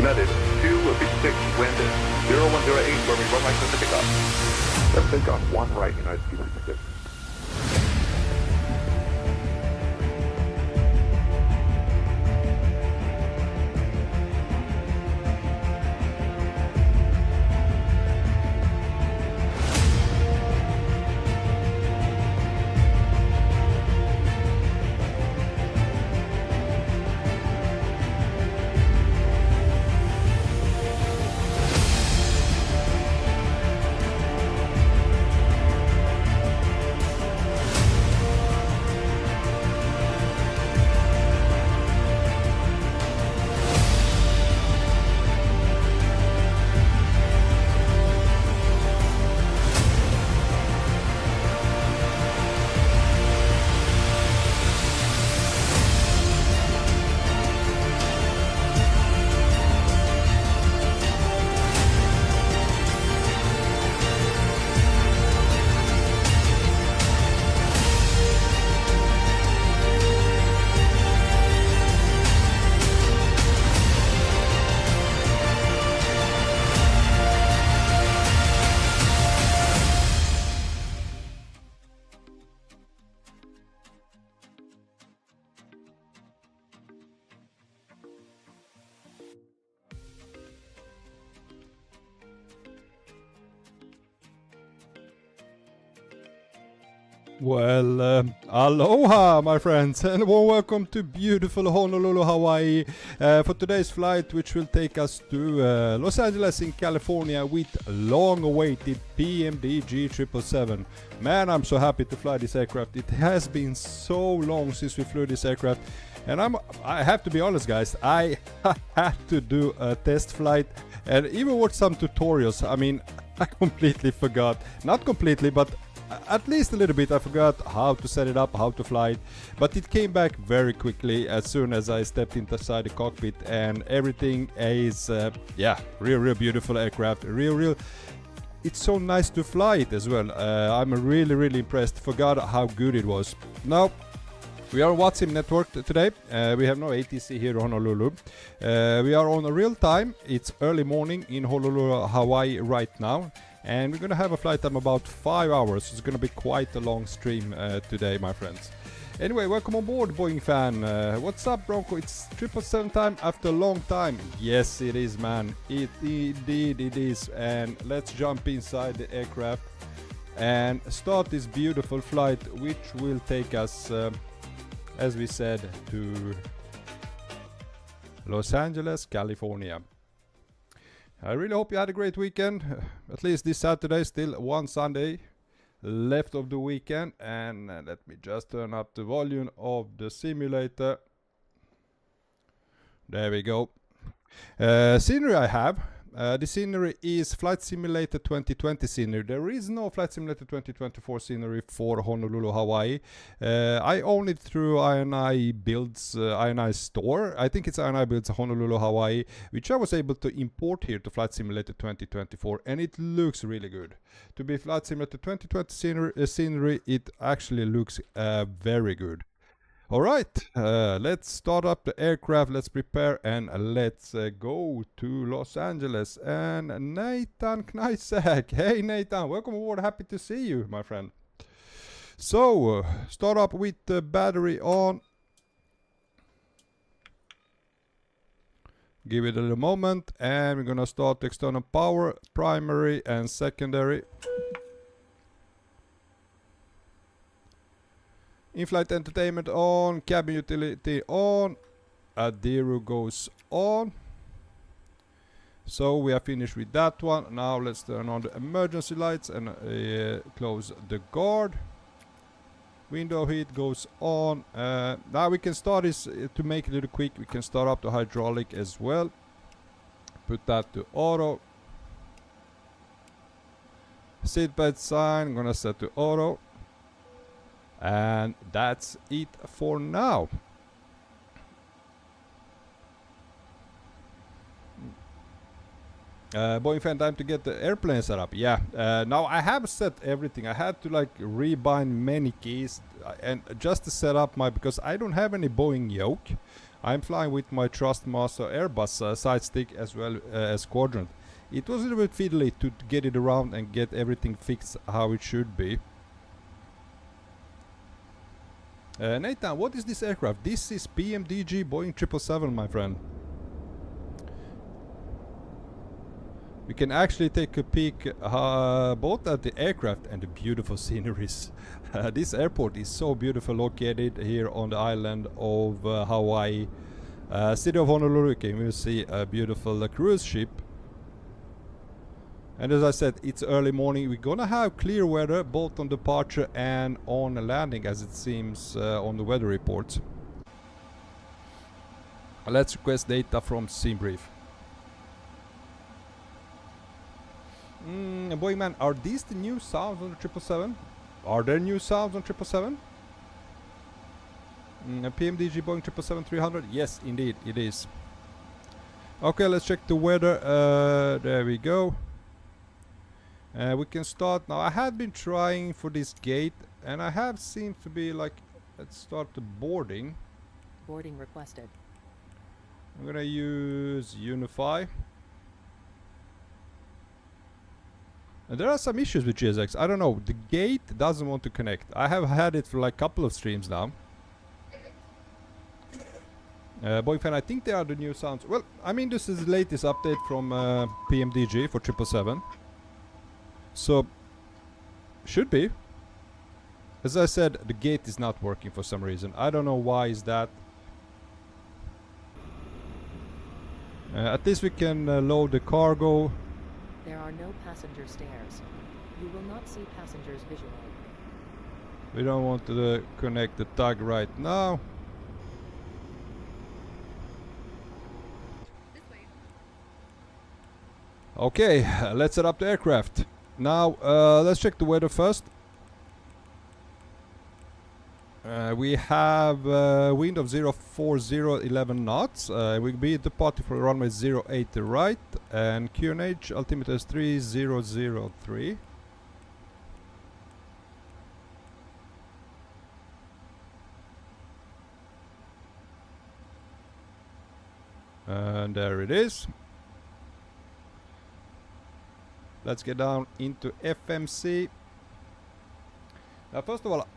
United 256, wind 0108, where we run right to takeoff. Left takeoff 1 right, United 256. Well, aloha my friends, and warm welcome to beautiful Honolulu, Hawaii for today's flight, which will take us to Los Angeles in California with long-awaited PMDG B777. Man, I'm so happy to fly this aircraft. It has been so long since we flew this aircraft, and I have to be honest guys, I had to do a test flight and even watch some tutorials. I mean, I completely forgot, not completely, but at least a little bit. I forgot how to set it up, how to fly it, but it came back very quickly as soon as I stepped inside the cockpit, and everything is yeah, real beautiful aircraft, real. It's so nice to fly it as well. I'm really impressed. Forgot how good it was. Now we are on WhatsApp network today. We have no ATC here in Honolulu. We are on real time. It's early morning in Honolulu, Hawaii right now. And we're gonna have a flight time about 5 hours. It's gonna be quite a long stream today, my friends. Anyway, welcome on board, Boeing fan. What's up, Bronco? It's 777 time after a long time. Yes, it is, man. Indeed it is. And let's jump inside the aircraft and start this beautiful flight, which will take us, as we said, to Los Angeles, California. I really hope you had a great weekend. At least this Saturday, still one Sunday left of the weekend. And let me just turn up the volume of the simulator. There we go. Scenery I have. The scenery is Flight Simulator 2020 scenery. There is no Flight Simulator 2024 scenery for Honolulu, Hawaii. I own it through INI Builds, INI store. I think it's INI Builds Honolulu, Hawaii, which I was able to import here to Flight Simulator 2024, and it looks really good. To be Flight Simulator 2020 scenery, it actually looks very good. Alright, let's start up the aircraft, let's prepare, and let's go to Los Angeles. And Nathan Kneisek, hey Nathan, welcome aboard, happy to see you, my friend. So, start up with the battery on. Give it a little moment, and we're gonna start external power, primary and secondary. In-flight entertainment on, cabin utility on, Adiro goes on. So we are finished with that one. Now let's turn on the emergency lights and close the guard. Window heat goes on. Now we can start this, to make it a little quick, we can start up the hydraulic as well. Put that to auto. Seatbelt sign, I'm gonna set to auto. And that's it for now. Boeing fan, time to get the airplane set up. Yeah, now I have set everything. I had to like rebind many keys and just to set up my, because I don't have any Boeing yoke. I'm flying with my Trustmaster Airbus side stick as well as quadrant. It was a little bit fiddly to get it around and get everything fixed how it should be. Nathan, what is this aircraft? This is PMDG Boeing 777, my friend. We can actually take a peek both at the aircraft and the beautiful sceneries. This airport is so beautiful, located here on the island of Hawaii. City of Honolulu, you can even see a beautiful cruise ship. And as I said, it's early morning. We're gonna have clear weather both on departure and on landing, as it seems on the weather reports. Let's request data from SimBrief. Boeing man, are these the new sounds on the 777? Are there new sounds on 777? PMDG Boeing 777-300? Yes, indeed, it is. Okay, let's check the weather. There we go. We can start now. I had been trying for this gate, and I have seemed to be like, let's start the boarding. Boarding requested. I'm gonna use Unify. And there are some issues with GSX. I don't know. The gate doesn't want to connect. I have had it for like a couple of streams now. Boeing fan, I think they are the new sounds. Well, I mean, this is the latest update from PMDG for 777. So, should be. As I said, the gate is not working for some reason. I don't know why is that. At least we can load the cargo. There are no passenger stairs. You will not see passengers visually. We don't want to connect the tug right now. This way. Okay, let's set up the aircraft. Now, let's check the weather first. We have wind of 040, 11 knots. We'll be departing for runway 08 right, and QNH altimeter is 3003. And there it is. Let's get down into FMC. Now, first of all,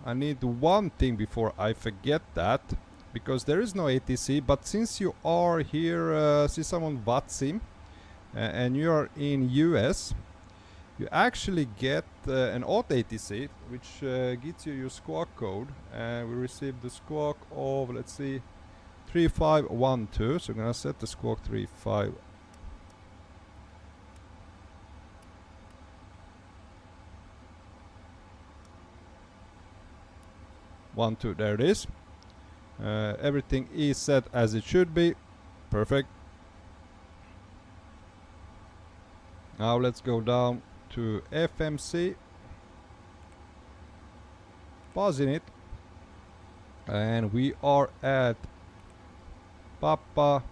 I need one thing before I forget that, because there is no ATC, but since you are here, since I'm on VATSIM and you are in US, you actually get an auto ATC, which gets you your squawk code, and we received the squawk of, let's see, 3512. So I'm gonna set the squawk 35. There it is. Everything is set as it should be. Perfect. Now let's go down to FMC. Pausing it. And we are at Papa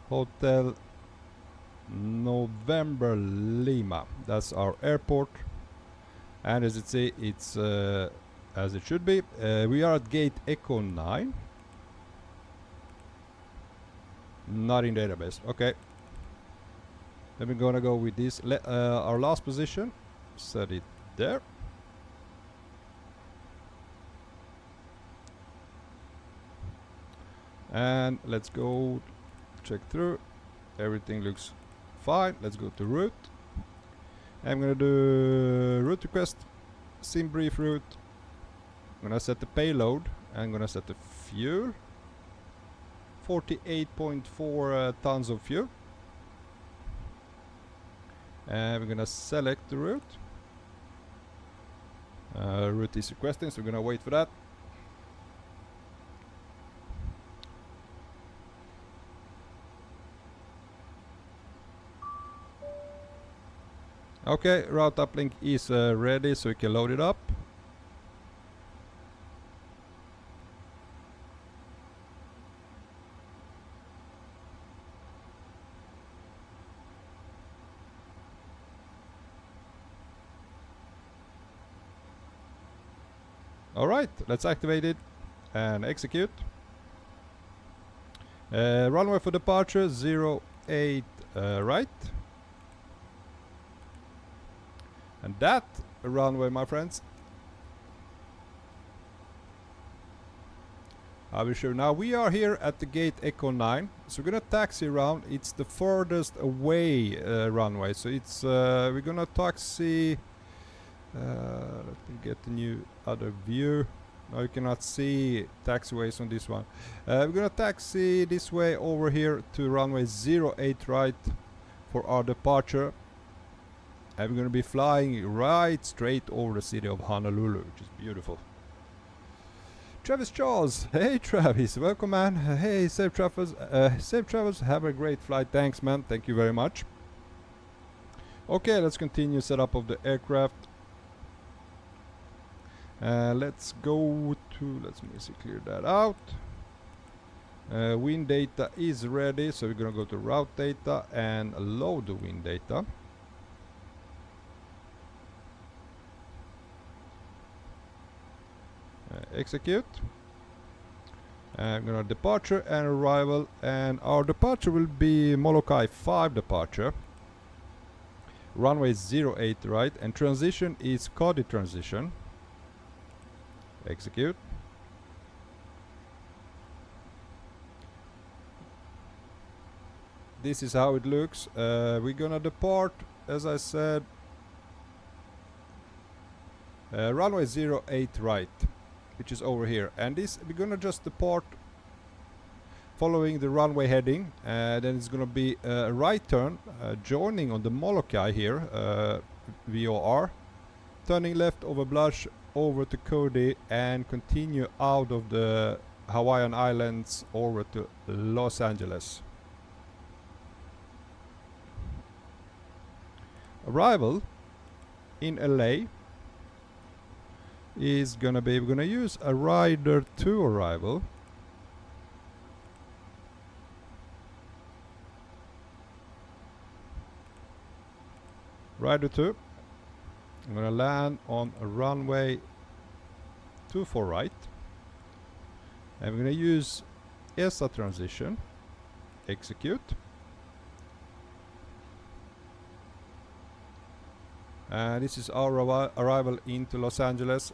Hotel November Lima. That's our airport. And as it say, it's as it should be. We are at gate Echo 9. Not in database. Okay. Then we're gonna go with this. Our last position. Set it there. And let's go check through. Everything looks fine. Let's go to route. I'm gonna do route request, SimBrief route. I'm gonna set the payload. I'm gonna set the fuel. 48.4 tons of fuel. And we're gonna select the route. Route is requesting, so we're gonna wait for that. Okay, route uplink is ready, so we can load it up. Alright, let's activate it and execute. Runway for departure 08 right. And that runway, my friends, I will show you. Now we are here at the gate Echo 9, so we're gonna taxi around. It's the furthest away runway, so it's we're gonna taxi. Let me get the new other view. Now you cannot see taxiways on this one. We're gonna taxi this way over here to runway 08 right for our departure. And we're gonna be flying right straight over the city of Honolulu, which is beautiful. Travis Charles, hey Travis, welcome man. Hey, safe travels. Safe travels. Have a great flight. Thanks, man. Thank you very much. Okay, let's continue setup of the aircraft. Let's go to, let me see, clear that out. Wind data is ready, so we're gonna go to route data and load the wind data. Execute. I'm gonna departure and arrival, and our departure will be Molokai 5 departure. Runway 08 right, and transition is Cardi transition. Execute. This is how it looks. We're gonna depart, as I said, runway 08 right, which is over here, and this we're gonna just depart following the runway heading. Then it's gonna be a right turn, joining on the Molokai here, VOR, turning left over Blush over to Cody and continue out of the Hawaiian Islands over to Los Angeles. Arrival in LA is gonna be, we're gonna use a Rider 2 arrival. Rider 2. I'm gonna land on a runway 24 right. And we're gonna use ESA transition. Execute. And this is our arrival into Los Angeles.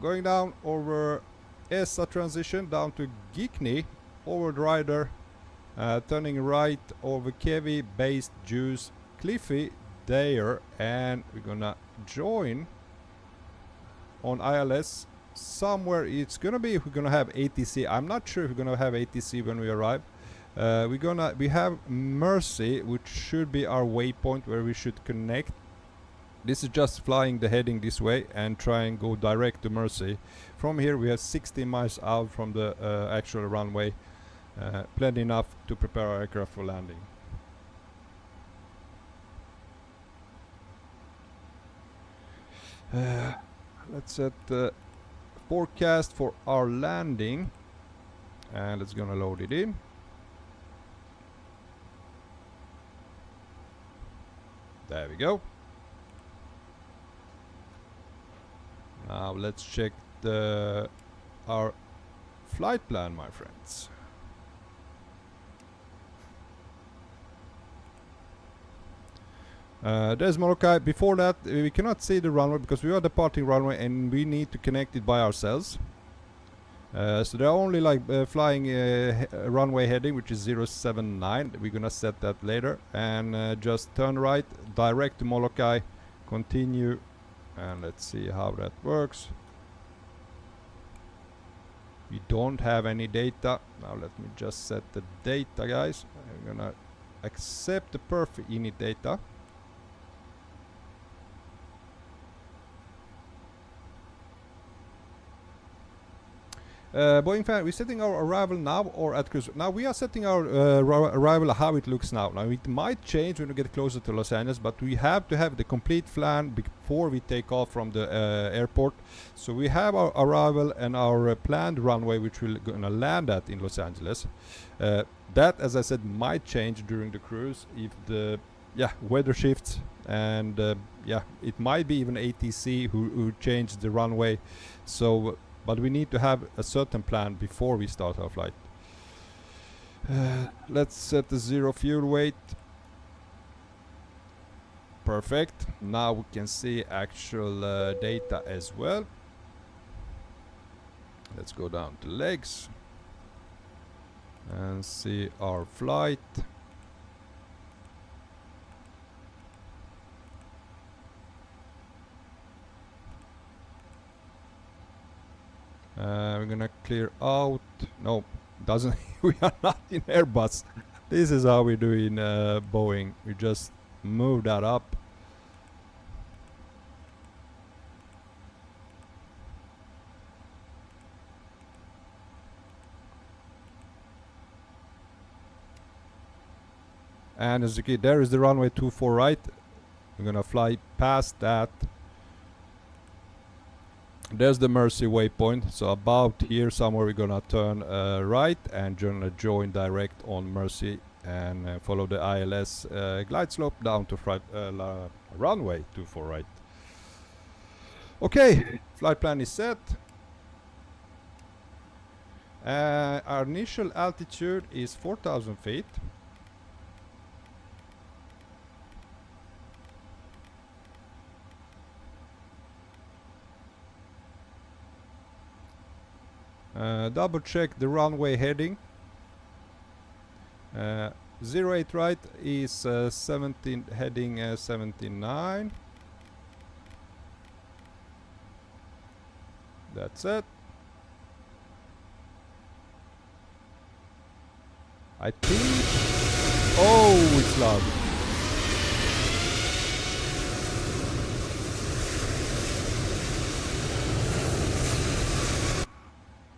Going down over ESA transition down to Geekney over the Rider, turning right over Kevi, Based, Juice, Cliffy, Dare, and we're gonna join on ILS somewhere. It's gonna be, we're gonna have ATC. I'm not sure if we're gonna have ATC when we arrive. We have Mercy, which should be our waypoint where we should connect. This is just flying the heading this way and try and go direct to Mercy. From here we have 60 miles out from the actual runway. Plenty enough to prepare our aircraft for landing. Let's set the forecast for our landing, and it's gonna load it in. There we go. Now let's check our flight plan, my friends. There's Molokai. Before that, we cannot see the runway because we are departing runway and we need to connect it by ourselves. So they're only like flying runway heading, which is 079. We're gonna set that later, and just turn right, direct to Molokai, continue, and let's see how that works. We don't have any data. Now let me just set the data, guys. I'm gonna accept the perfect init data. Boeing fan, we're setting our arrival now or at cruise. Now we are setting our arrival how it looks now. Now it might change when we get closer to Los Angeles, but we have to have the complete plan before we take off from the airport. So we have our arrival and our planned runway, which we're gonna land at in Los Angeles. That, as I said, might change during the cruise if the weather shifts, and it might be even ATC who changed the runway. So. But we need to have a certain plan before we start our flight. Let's set the 0 fuel weight. Perfect. Now we can see actual data as well. Let's go down to legs and see our flight. We're gonna clear out. No, doesn't. We are not in Airbus. This is how we do in Boeing. We just move that up. And as you can, there is the runway 24 right. We're gonna fly past that. There's the Mercy waypoint, so about here somewhere we're gonna turn right and gonna join direct on Mercy and follow the ILS glide slope down to runway 24 right. Okay, flight plan is set. Our initial altitude is 4,000 feet. Double check the runway heading. 08 right is 17 heading 79. That's it. I think. Oh, it's loud.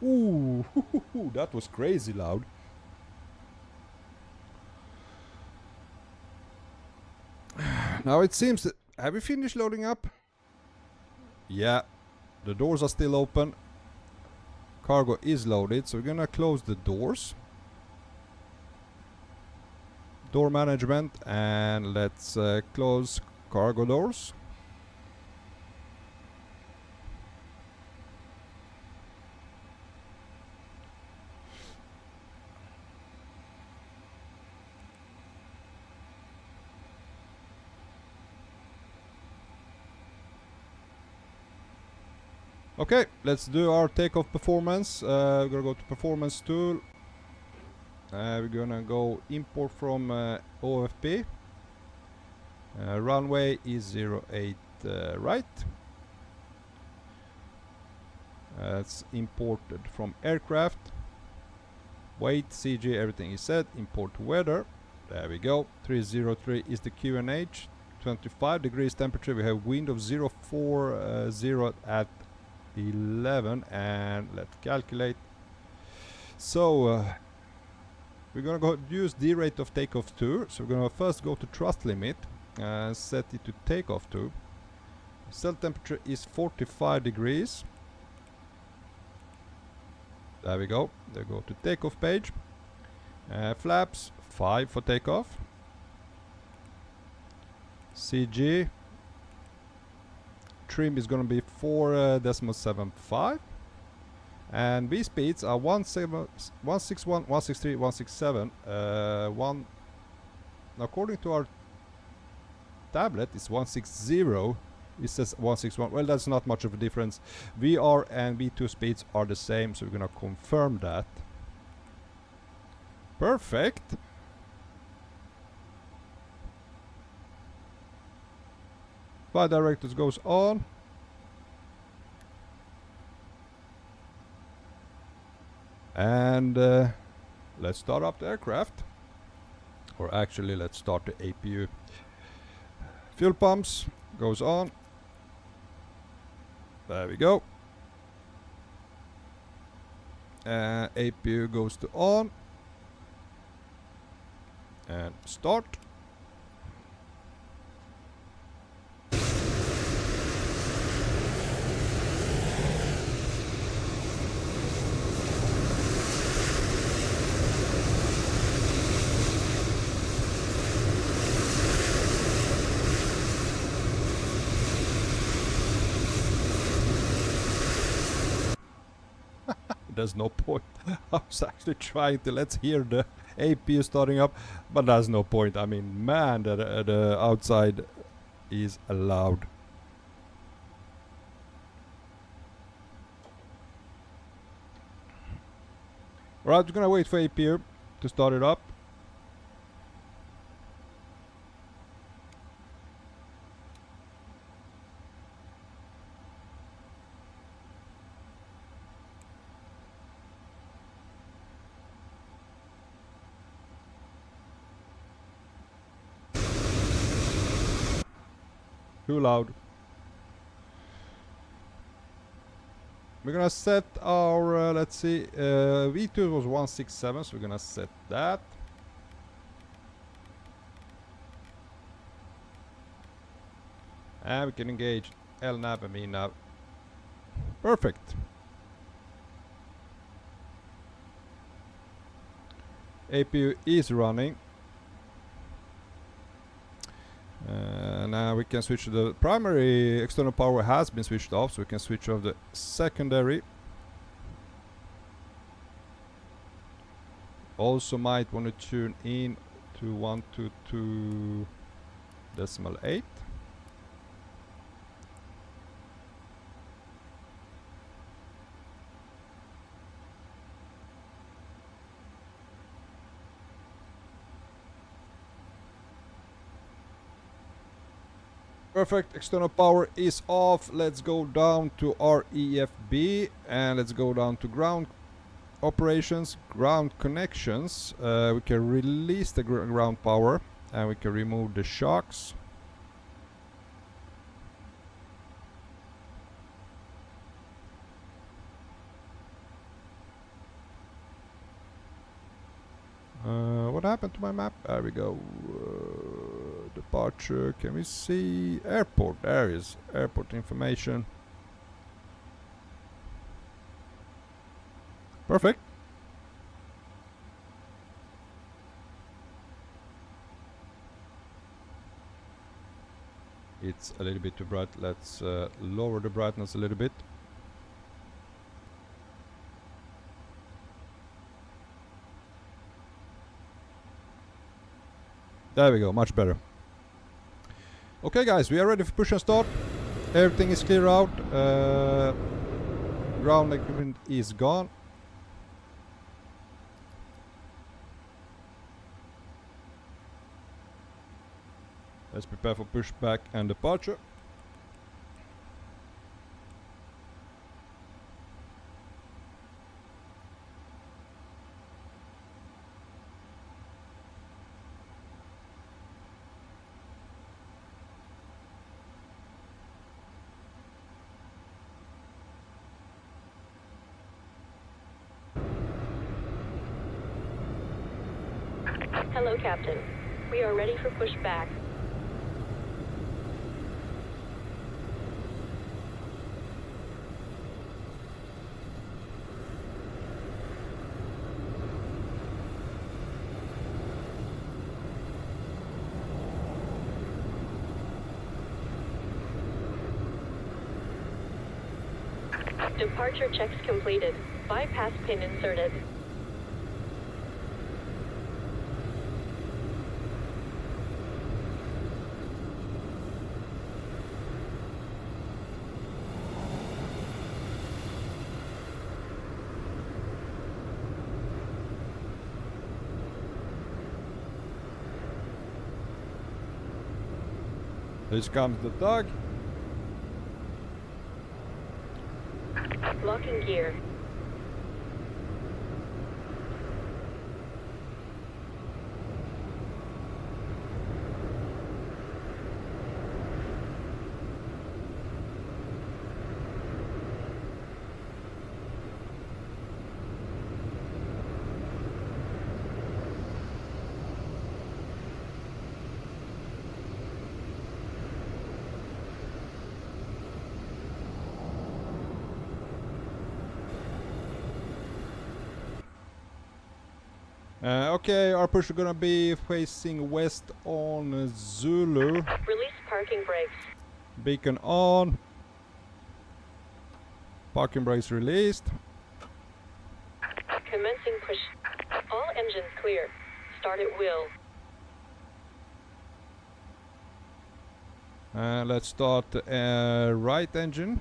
Ooh, that was crazy loud. Now it seems that... Have we finished loading up? Yeah, the doors are still open. Cargo is loaded, so we're gonna close the doors. Door management, and let's close cargo doors. Okay, let's do our takeoff performance. We're gonna go to performance tool. We're gonna go import from OFP. Runway is 08 right. It's imported from aircraft. Weight, CG, everything is set. Import weather. There we go. 303 is the QNH. 25 degrees temperature. We have wind of 040 at 11, and let's calculate. So we're gonna go use the rate of takeoff 2. So we're gonna first go to thrust limit and set it to takeoff 2. Cell temperature is 45 degrees. There we go. They go to takeoff page. Flaps 5 for takeoff. CG trim is going to be 4.75, and V speeds are 161, 163, 167. According to our tablet, it's 160. It says 161. Well, that's not much of a difference. VR and V2 speeds are the same, so we're going to confirm that. Perfect. Flight directors goes on. And let's start up the aircraft. Or actually, let's start the APU. Fuel pumps goes on. There we go. APU goes to on. And start. There's no point. I was actually trying to let's hear the APU starting up, but there's no point. I mean, man, the outside is loud. Alright, we're gonna wait for APU to start it up. Too loud. We're gonna set our, let's see, V2 was 167, so we're gonna set that. And we can engage LNAV and VNAV. Perfect. APU is running. Now we can switch to the primary. External power has been switched off, so we can switch off the secondary. Also might want to tune in to 122.8. Perfect, external power is off. Let's go down to REFB and let's go down to ground operations, ground connections. We can release the ground power and we can remove the shocks. What happened to my map? There we go. Departure. Can we see airport? There is airport information. Perfect. It's a little bit too bright. Let's lower the brightness a little bit. There we go, much better. Okay guys, we are ready for push and start. Everything is clear out. Ground equipment is gone. Let's prepare for pushback and departure. Hello, Captain. We are ready for pushback. Departure checks completed. Bypass pin inserted. Here comes the dog. Locking gear. Okay, our push is gonna be facing west on Zulu. Release parking brakes. Beacon on. Parking brakes released. Commencing push. All engines clear. Start at will. Let's start right engine.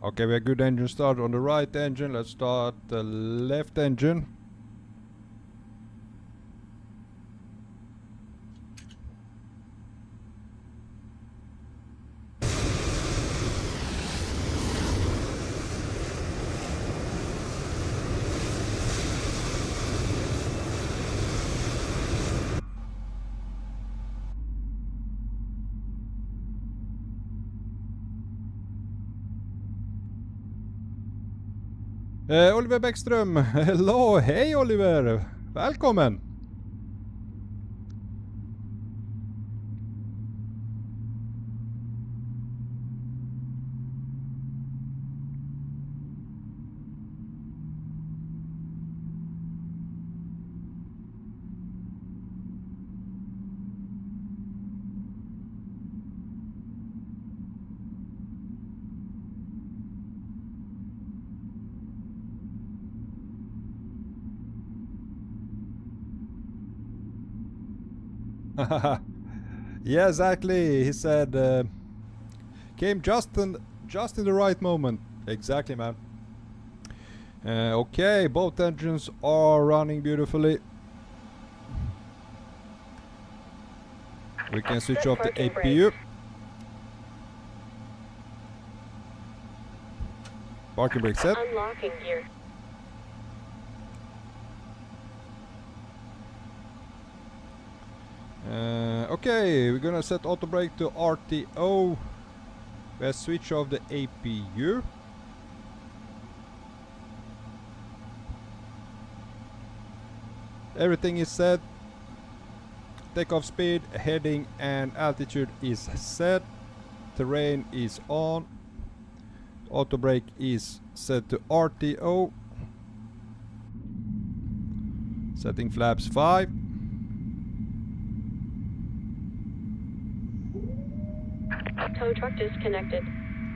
Okay, we have good engine start on the right engine. Let's start the left engine. Oliver Bäckström, hello, hej Oliver, välkommen! Yeah, exactly. He said came just in the right moment. Exactly, man. Okay, both engines are running beautifully. We can switch off the APU. Parking brake set. Unlocking gear. Okay, we're gonna set auto brake to RTO. Let's switch off the APU. Everything is set. Takeoff speed, heading and altitude is set. Terrain is on. Auto brake is set to RTO. Setting flaps 5. Tow truck disconnected.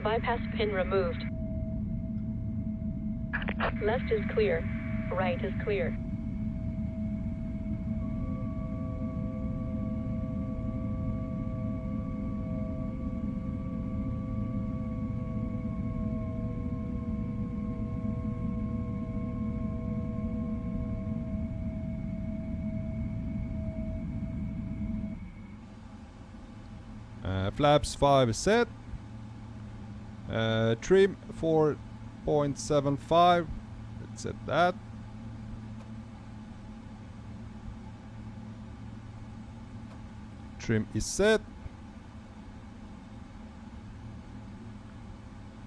Bypass pin removed. Left is clear. Right is clear. Flaps 5 set. Trim 4.75. Let's set that. Trim is set.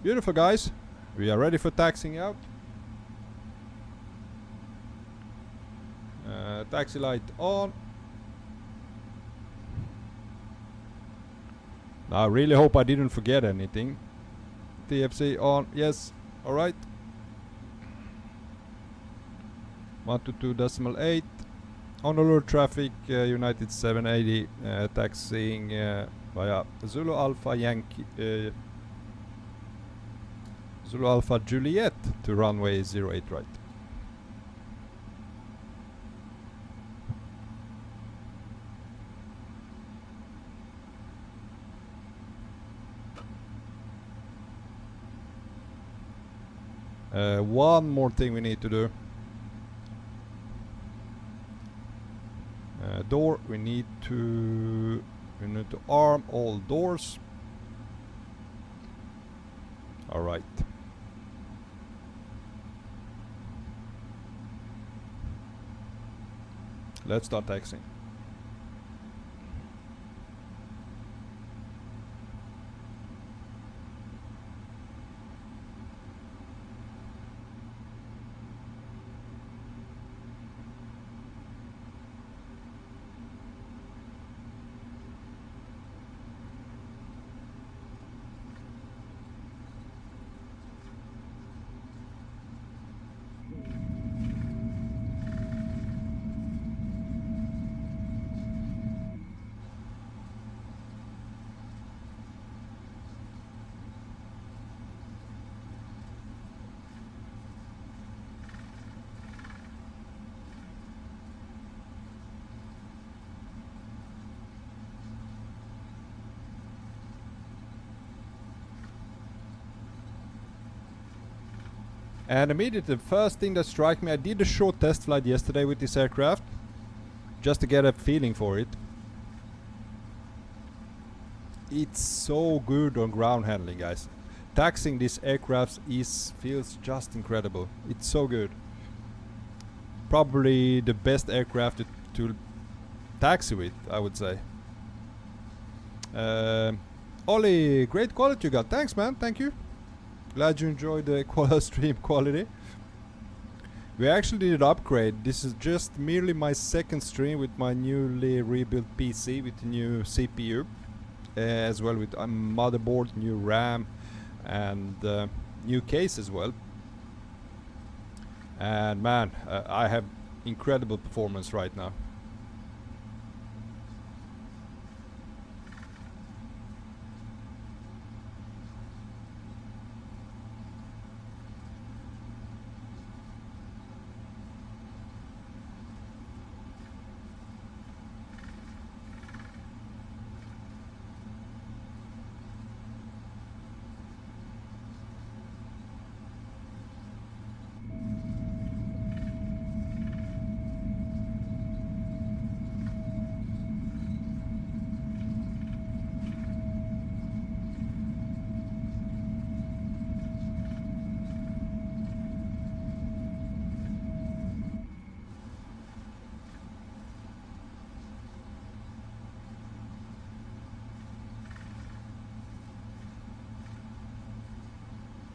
Beautiful, guys. We are ready for taxiing out. Taxi light on. I really hope I didn't forget anything. TFC on, yes, alright. 122.8. Honolulu traffic, United 780, taxiing via Zulu Alpha Yankee, Zulu Alpha Juliet to runway 08 right. One more thing we need to do. Door, we need to arm all doors. All right. Let's start taxiing. And immediately, the first thing that struck me, I did a short test flight yesterday with this aircraft, just to get a feeling for it. It's so good on ground handling, guys. Taxiing this aircraft feels just incredible. It's so good. Probably the best aircraft to taxi with, I would say. Ollie, great quality you got. Thanks, man. Thank you. Glad you enjoyed the stream quality. We actually did an upgrade. This is just merely my second stream with my newly rebuilt PC with the new CPU, as well with a motherboard, new RAM, and new case as well. And man, I have incredible performance right now.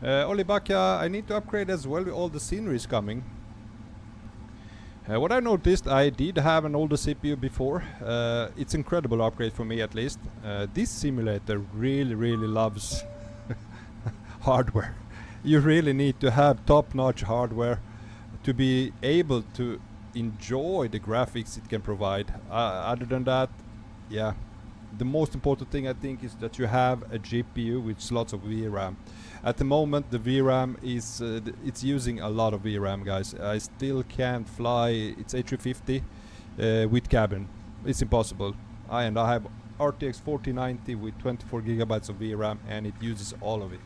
Olibaka, I need to upgrade as well with all the sceneries coming. What I noticed, I did have an older CPU before. It's incredible upgrade for me at least. This simulator really loves hardware. You really need to have top-notch hardware to be able to enjoy the graphics it can provide. Other than that, yeah, the most important thing I think is that you have a GPU with slots of VRAM. At the moment, the VRAM is it's using a lot of VRAM, guys. I still can't fly. It's A350 with cabin. It's impossible. I have RTX 4090 with 24 gigabytes of VRAM, and it uses all of it.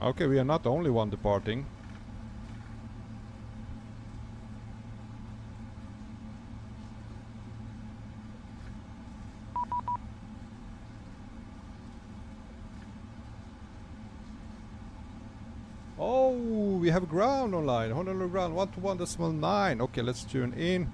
Okay, we are not the only one departing. Oh, we have ground online. Honolulu ground 121.9. Okay, let's tune in.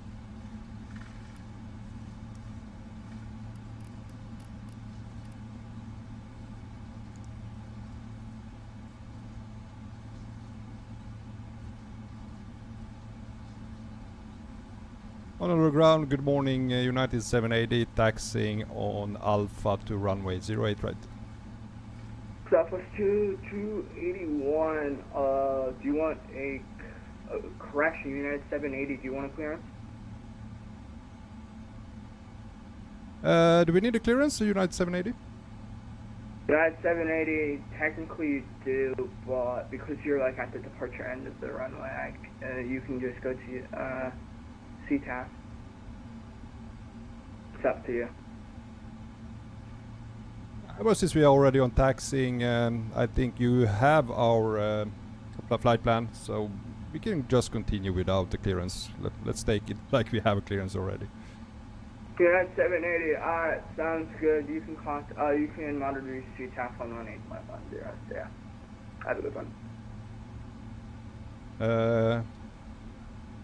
Honolulu ground, good morning, United 780, taxiing on Alpha to runway 08 right. Southwest 281, do you want a correction, United 780, do you want a clearance? Do we need a clearance, United 780? United 780, technically you do, but because you're like at the departure end of the runway, you can just go to CTAF. It's up to you. Well, since we are already on taxiing, I think you have our flight plan, so we can just continue without the clearance. Let's take it like we have a clearance already. United 780, alright, sounds good. You can you can monitor your CTAF on 18.10. Yeah. Have a good one.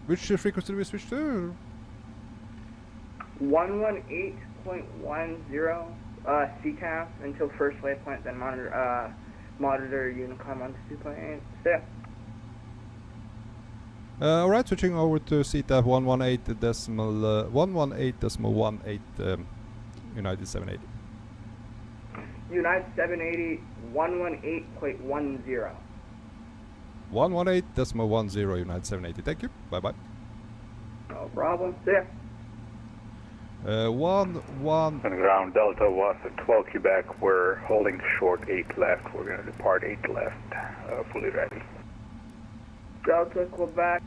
Which frequency do we switch to? 118.10 CTAF until first waypoint, then monitor Unicom on 2.8. Yeah. Alright, switching over to CTAF 118.18, United 780. United 780, 118.10. 118.10, United 780. Thank you. Bye bye. No problem. See ya. 1 1. And ground Delta was at 12 Quebec. We're holding short 8 left. We're going to depart 8 left. Fully ready. Delta Quebec.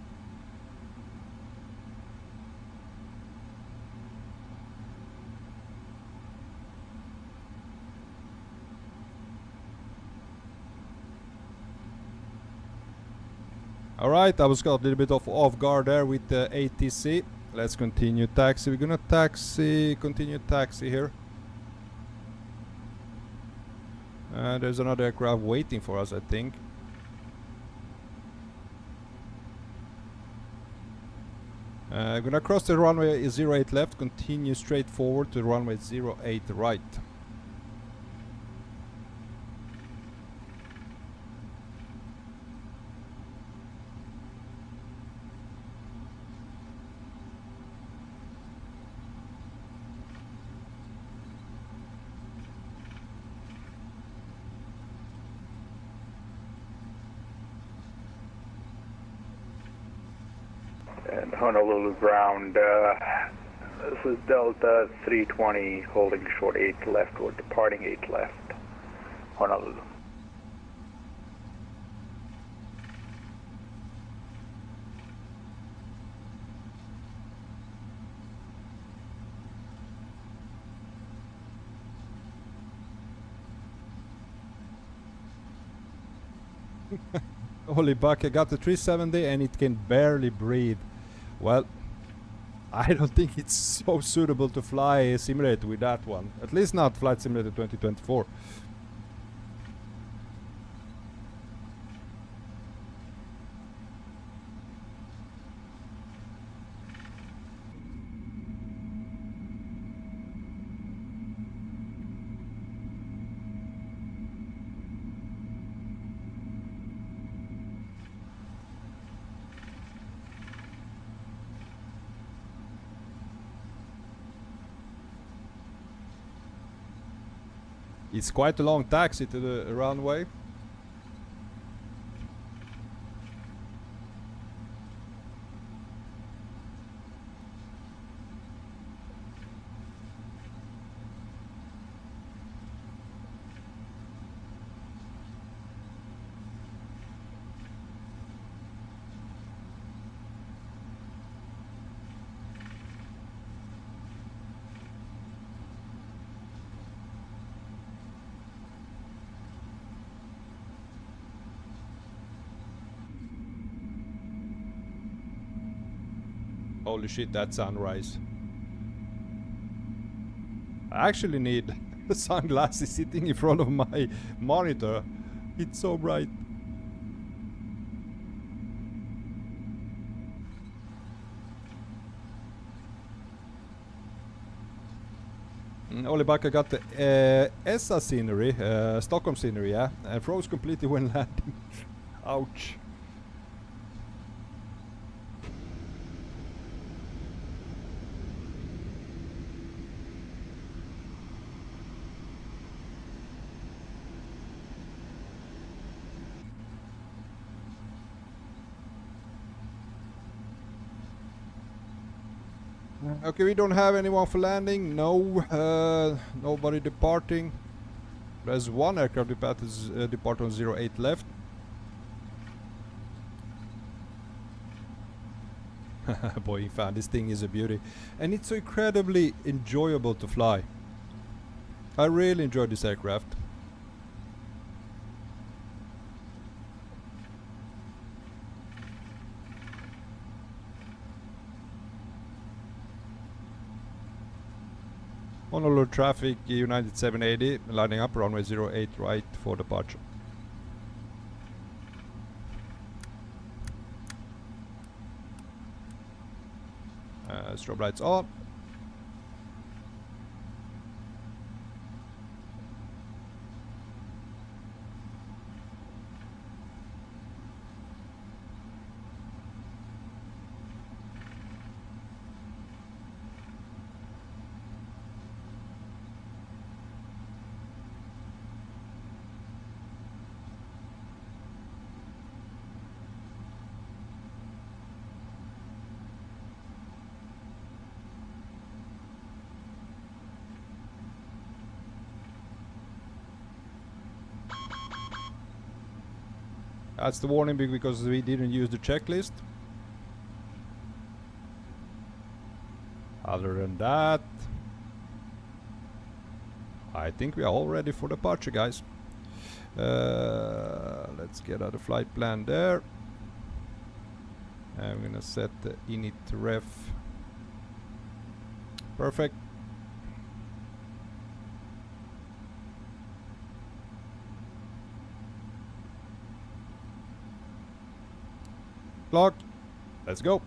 Alright, I was caught a little bit off guard there with the ATC. Let's continue taxi. We're gonna continue taxi here. There's another aircraft waiting for us, I think. Gonna cross the runway 08 left, continue straight forward to runway 08 right. And Honolulu ground, this is Delta 320 holding short 8 left. We're departing 8 left. Honolulu. Holy buck, I got the 370 and it can barely breathe. Well, I don't think it's so suitable to fly a simulator with that one. At least not Flight Simulator 2024. It's quite a long taxi to the runway. Holy shit, that's sunrise. I actually need sunglasses sitting in front of my monitor. It's so bright. Only back I got the ESA scenery, Stockholm scenery, yeah, and froze completely when landing. Ouch. Okay, we don't have anyone for landing. No, nobody departing. There's one aircraft depart on 08 left. Boy, fan, this thing is a beauty. And it's so incredibly enjoyable to fly. I really enjoy this aircraft. Honolulu traffic, United 780, lining up runway 08 right for departure. Strobe lights on. That's the warning because we didn't use the checklist. Other than that, I think we are all ready for departure, guys. Let's get out the flight plan there. I'm gonna set the init ref. Perfect. Clock. Let's go.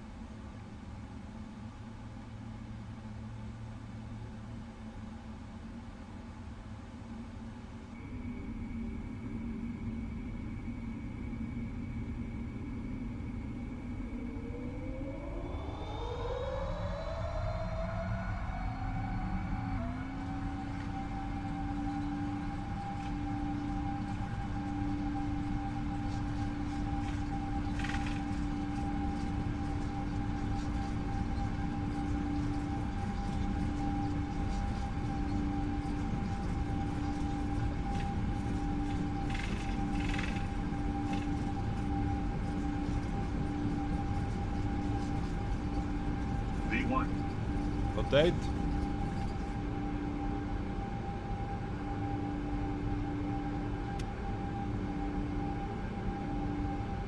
Rotate.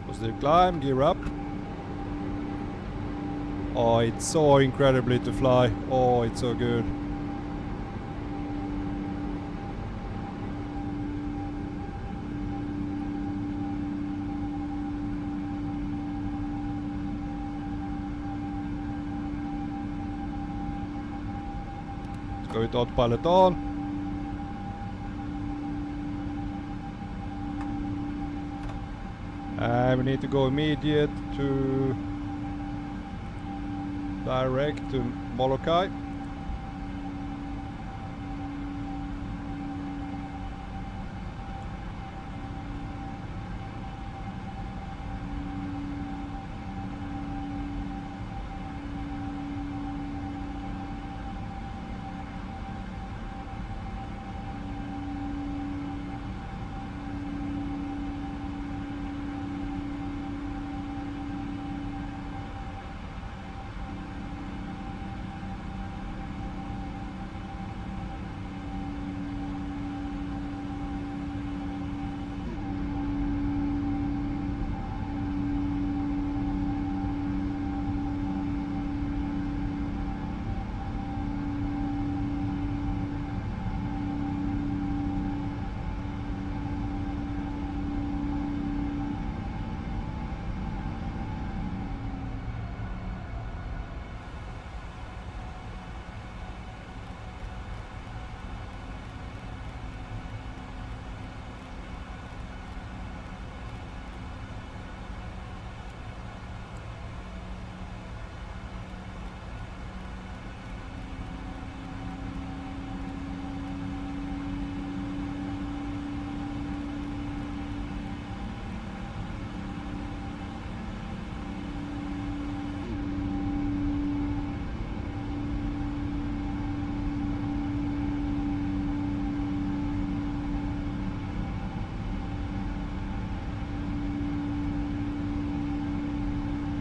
Positive climb, gear up. Oh, it's so incredibly to fly. Oh, it's so good. Go with autopilot on. And we need to go immediate to direct to Molokai.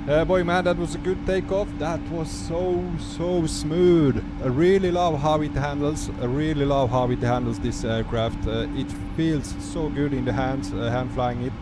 Boy man, that was a good takeoff. That was so smooth. I really love how it handles. I really love how it handles this aircraft. It feels so good in the hands, hand flying it.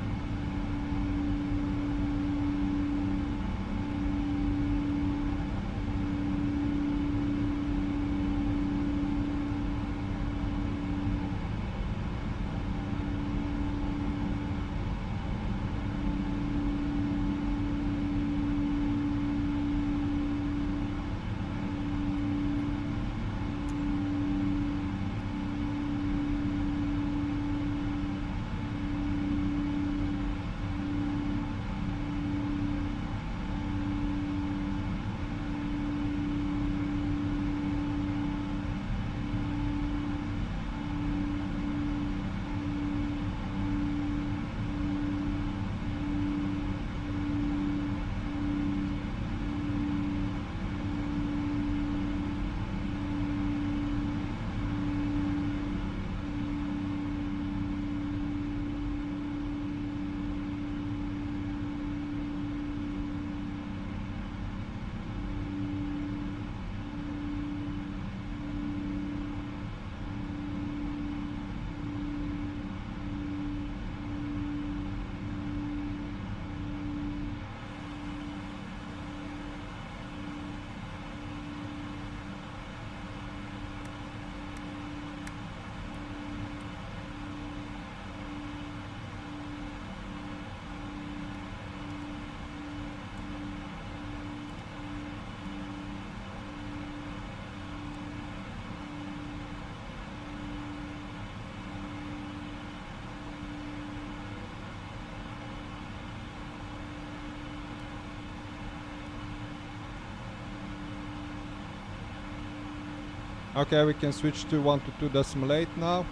Okay, we can switch to 122.8 now.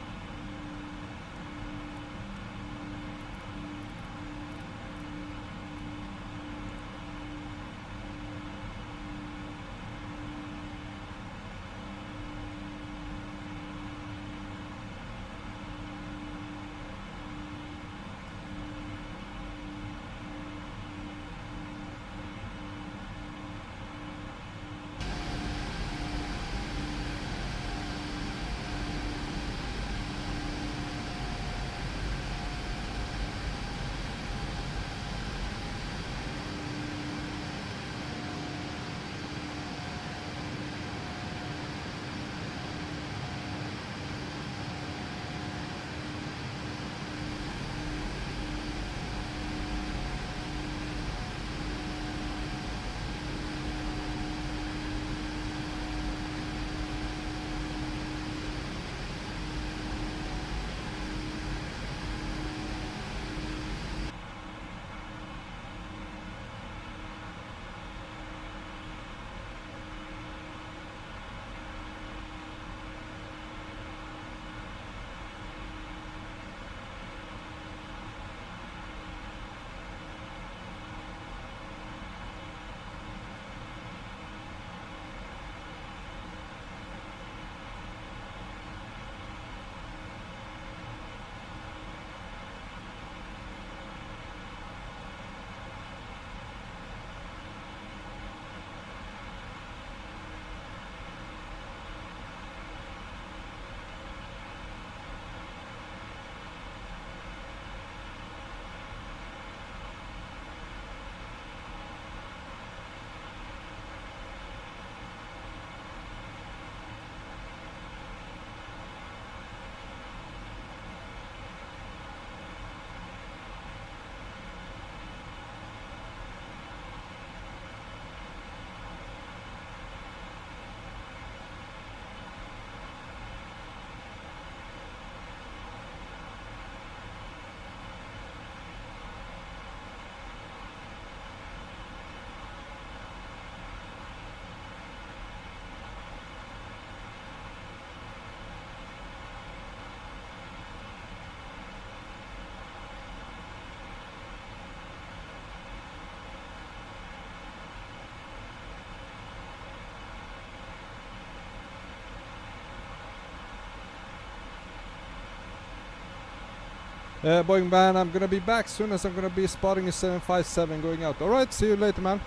Boeing man, I'm gonna be back soon as I'm gonna be spotting a 757 going out. Alright, see you later, man.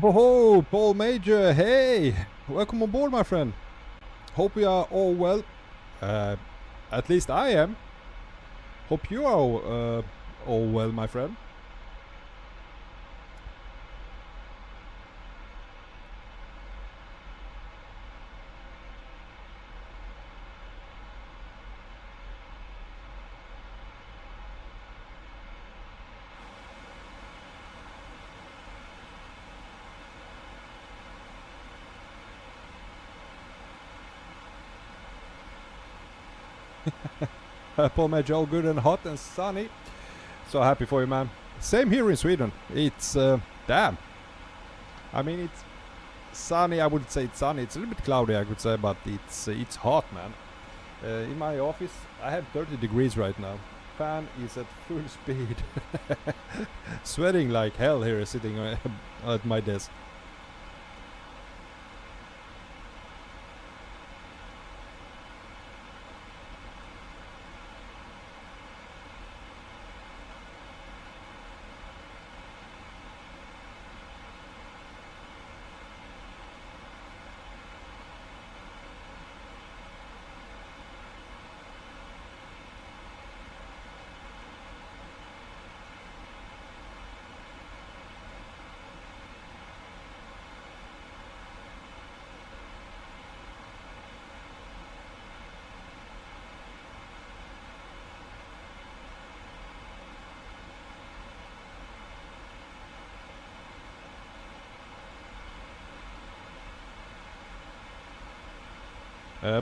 Oh, Paul Major, hey! Welcome on board, my friend. Hope we are all well. At least I am. Hope you are all well, my friend. Pomage, all good and hot and sunny. So happy for you, man. Same here in Sweden. It's damn. I mean, it's sunny. I wouldn't say it's sunny. It's a little bit cloudy, I could say, but it's hot, man. In my office, I have 30 degrees right now. Fan is at full speed. Sweating like hell here, sitting at my desk.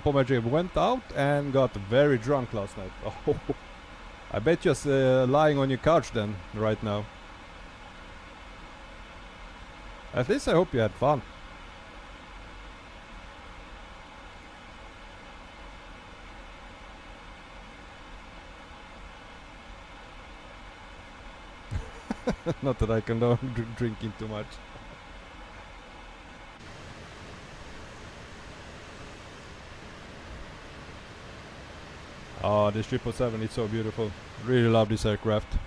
Pomage went out and got very drunk last night. Oh, I bet you're lying on your couch then, right now. At least I hope you had fun. Not that I condone drinking too much. Oh, this 777 is so beautiful. Really love this aircraft.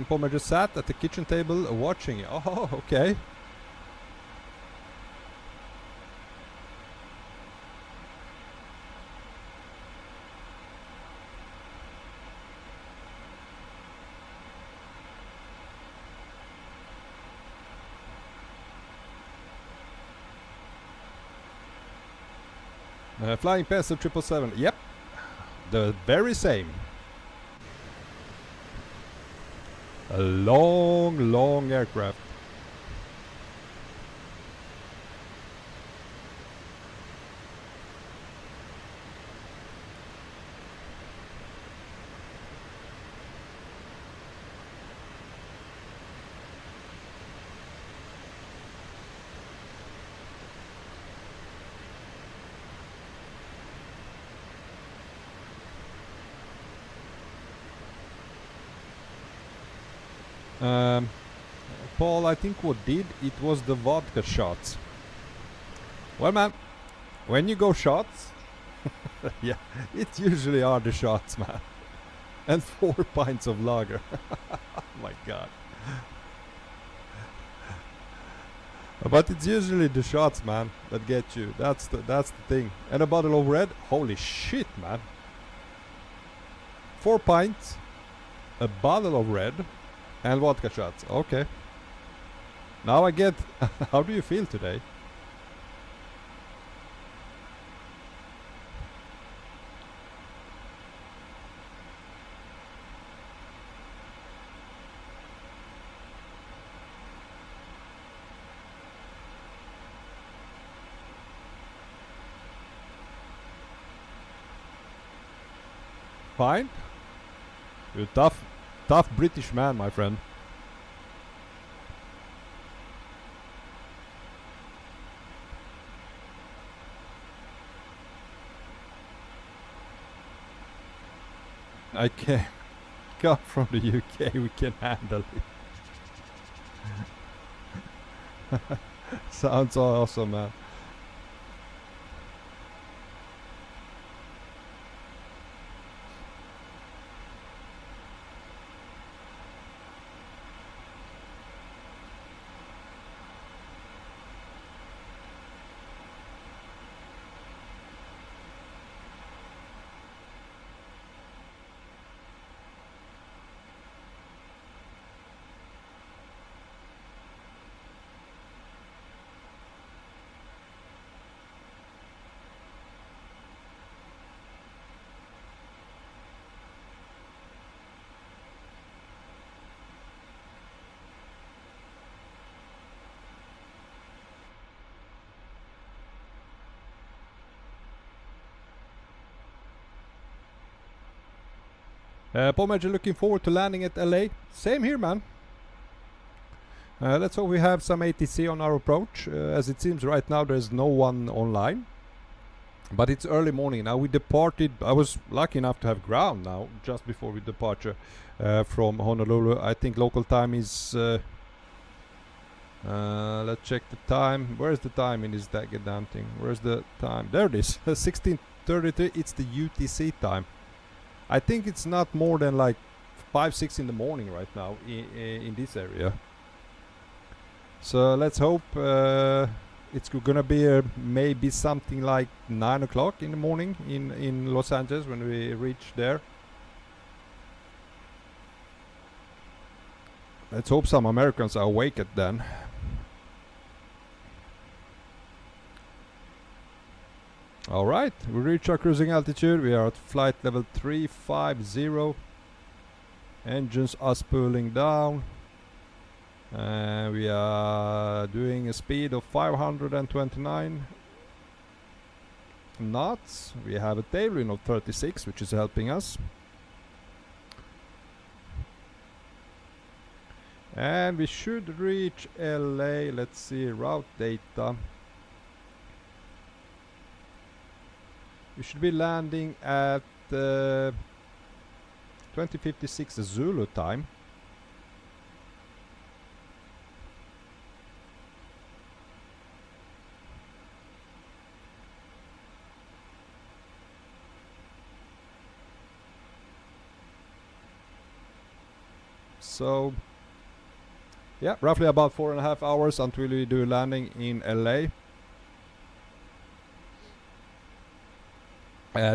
Pomage just sat at the kitchen table watching it. Oh, okay. Flying Pencil 777. Yep, the very same. A long, long aircraft. Paul, I think what did it was the vodka shots. Well, man, when you go shots, yeah, it usually are the shots, man. And 4 pints of lager. Oh my god. But it's usually the shots, man, that get you. That's the thing. And a bottle of red. Holy shit, man. 4 pints, a bottle of red, and vodka shots. Okay. Now I get... How do you feel today? Fine? You're a tough British man, my friend. I can't come from the UK, we can handle it. Sounds awesome, man. Pomager looking forward to landing at LA. Same here, man. Let's hope we have some ATC on our approach. As it seems right now there's no one online. But it's early morning now. We departed. I was lucky enough to have ground now just before we departure from Honolulu. I think local time is let's check the time. Where's the time in this damn thing? Where's the time? There it is. 16:33. It's the UTC time. I think it's not more than like 5-6 in the morning right now in this area. So let's hope it's gonna be maybe something like 9 o'clock in the morning in Los Angeles when we reach there. Let's hope some Americans are awake at then. Alright, we reach our cruising altitude. We are at flight level 350. Engines are spooling down. We are doing a speed of 529 knots. We have a tailwind of 36, which is helping us. And we should reach LA. Let's see, route data. We should be landing at 2056 Zulu time. So yeah, roughly about 4.5 hours until we do landing in LA.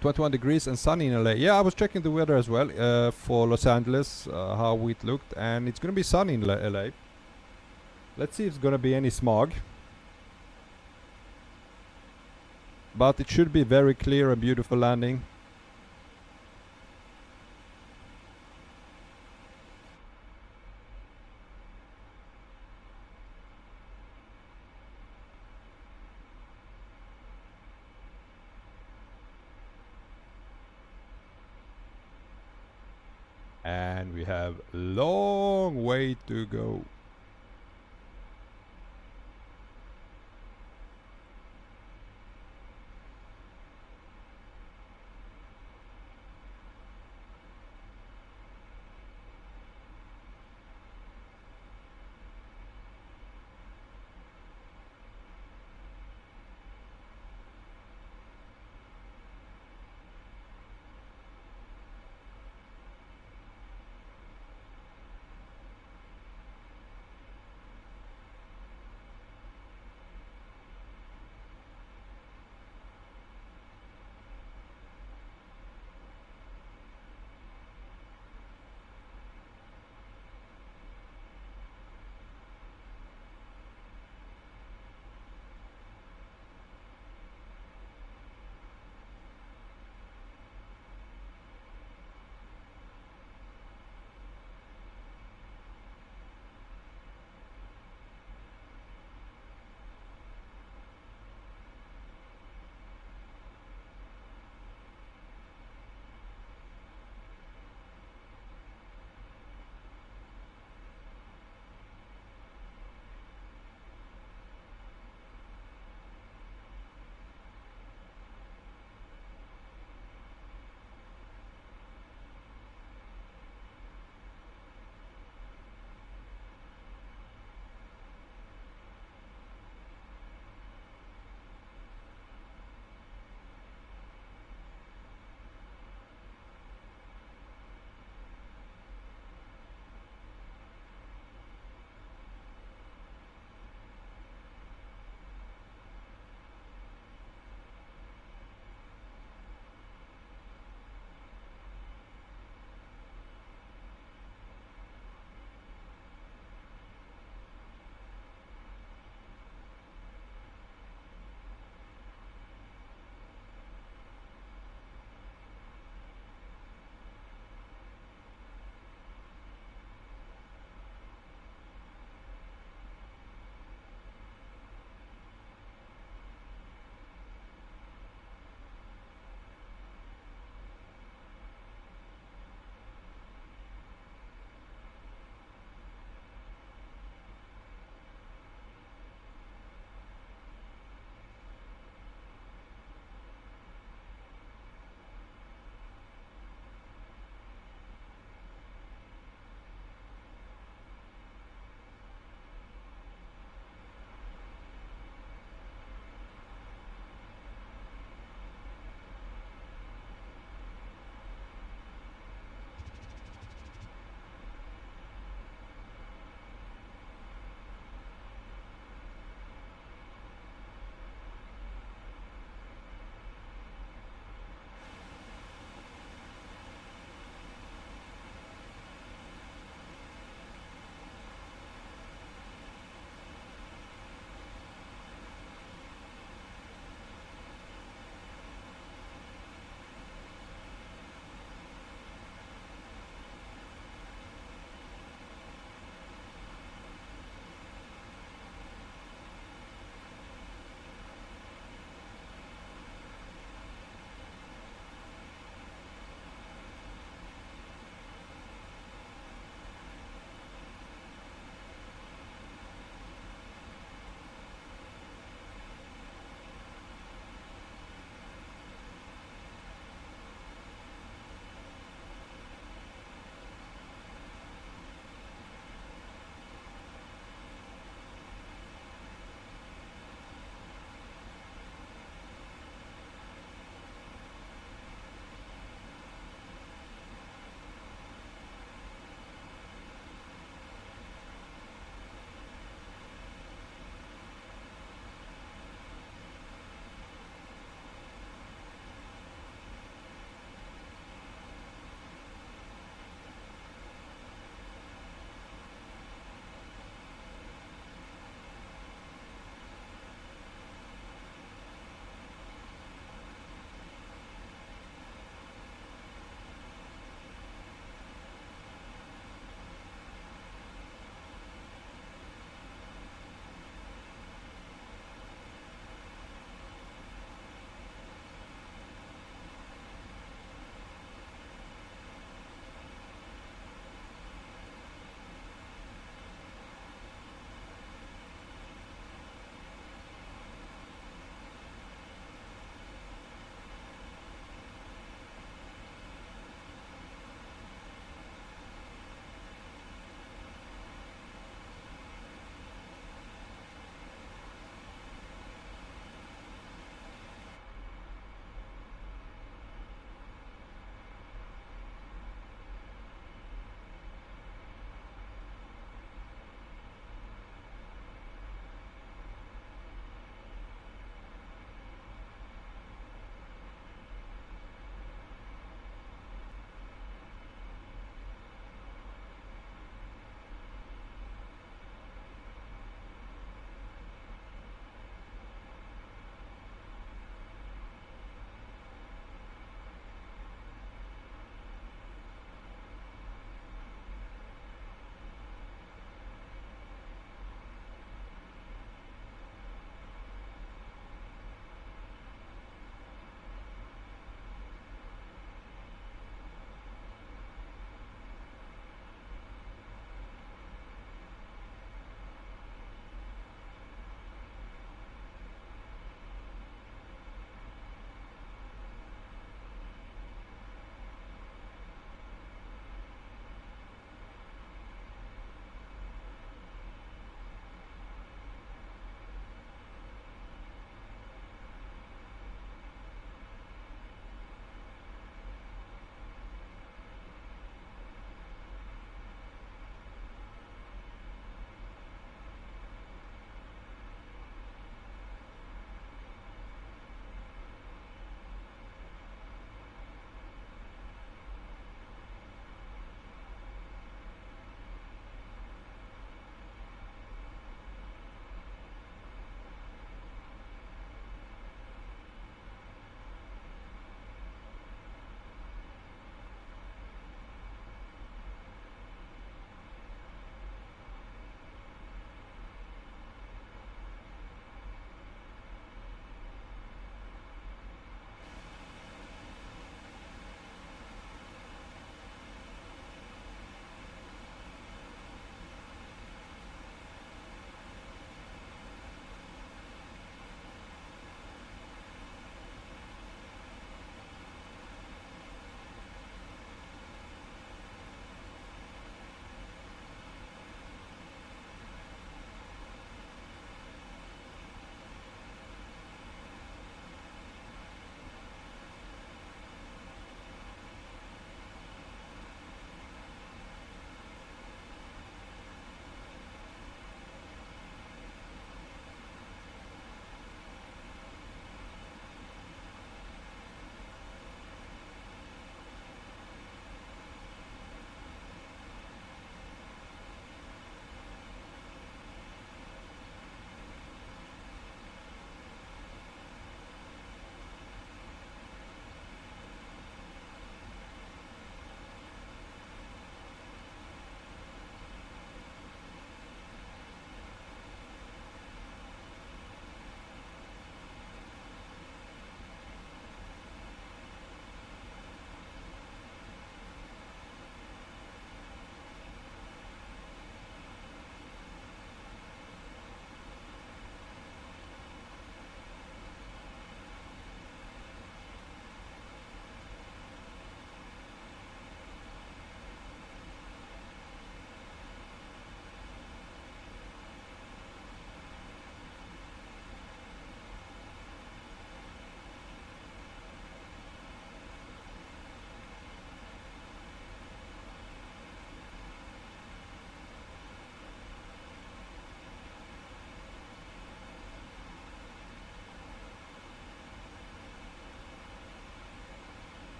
21 degrees and sunny in LA. Yeah, I was checking the weather as well for Los Angeles, how it looked, and it's gonna be sunny in LA. Let's see if it's gonna be any smog, but it should be very clear and beautiful landing. And we have a long way to go.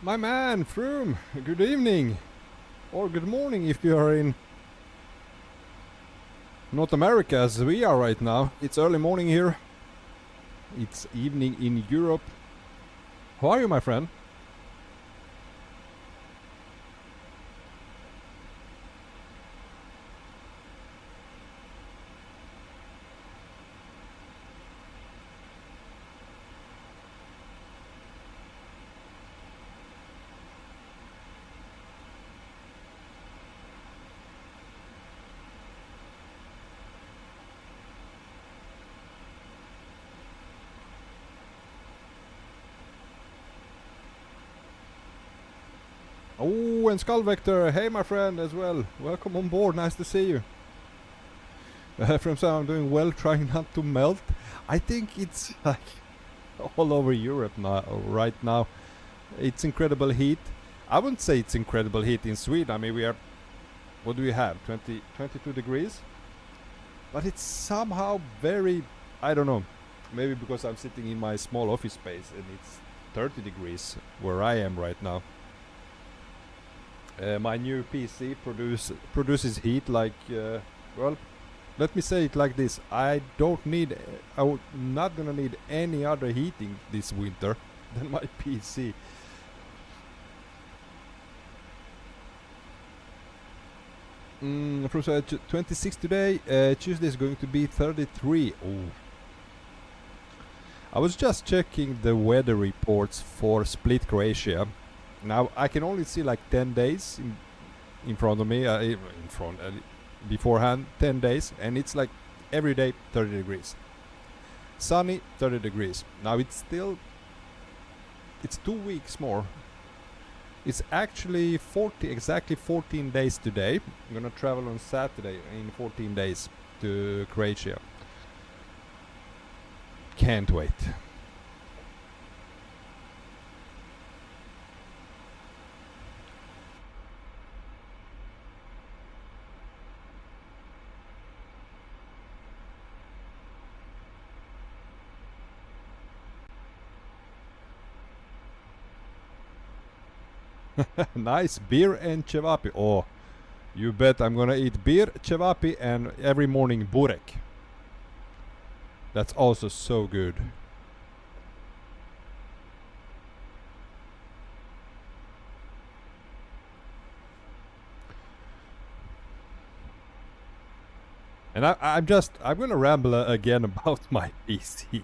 My man, Froome, good evening. Or good morning if you are in North America as we are right now. It's early morning here. It's evening in Europe. How are you, my friend? Oh, and Skull Vector, hey my friend as well. Welcome on board, nice to see you. From Sam, I'm doing well, trying not to melt. I think it's like all over Europe now, right now. It's incredible heat. I wouldn't say it's incredible heat in Sweden. I mean, we are, what do we have, 22 degrees? But it's somehow very, I don't know, maybe because I'm sitting in my small office space and it's 30 degrees where I am right now. My new PC produces heat like, well, let me say it like this. I'm not gonna need any other heating this winter than my PC. From 26 today, Tuesday is going to be 33. Oh. I was just checking the weather reports for Split, Croatia. Now I can only see like 10 days in front of me, beforehand 10 days, and it's like every day 30 degrees. Sunny, 30 degrees. Now it's 2 weeks more. It's actually exactly 14 days today. I'm gonna travel on Saturday in 14 days to Croatia. Can't wait. Nice beer and cevapi. Oh, you bet I'm gonna eat beer, cevapi, and every morning burek. That's also so good. And I'm gonna ramble again about my PC.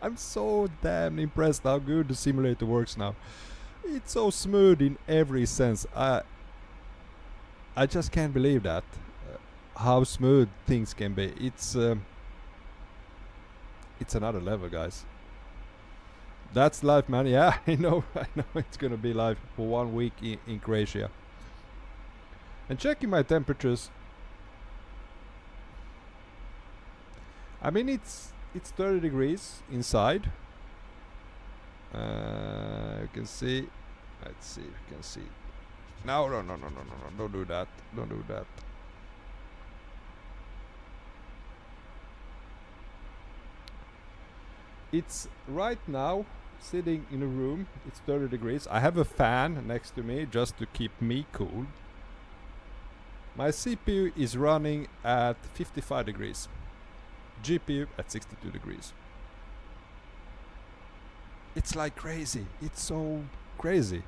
I'm so damn impressed how good the simulator works now. It's so smooth in every sense. I just can't believe that how smooth things can be. It's another level, guys. That's life, man. Yeah, I know it's gonna be live for 1 week in Croatia. And checking my temperatures, I mean it's 30 degrees inside. You can see. Let's see if you can see. No, don't do that. Don't do that. It's right now sitting in a room. It's 30 degrees. I have a fan next to me just to keep me cool. My CPU is running at 55 degrees. GPU at 62 degrees. It's like crazy. It's so crazy.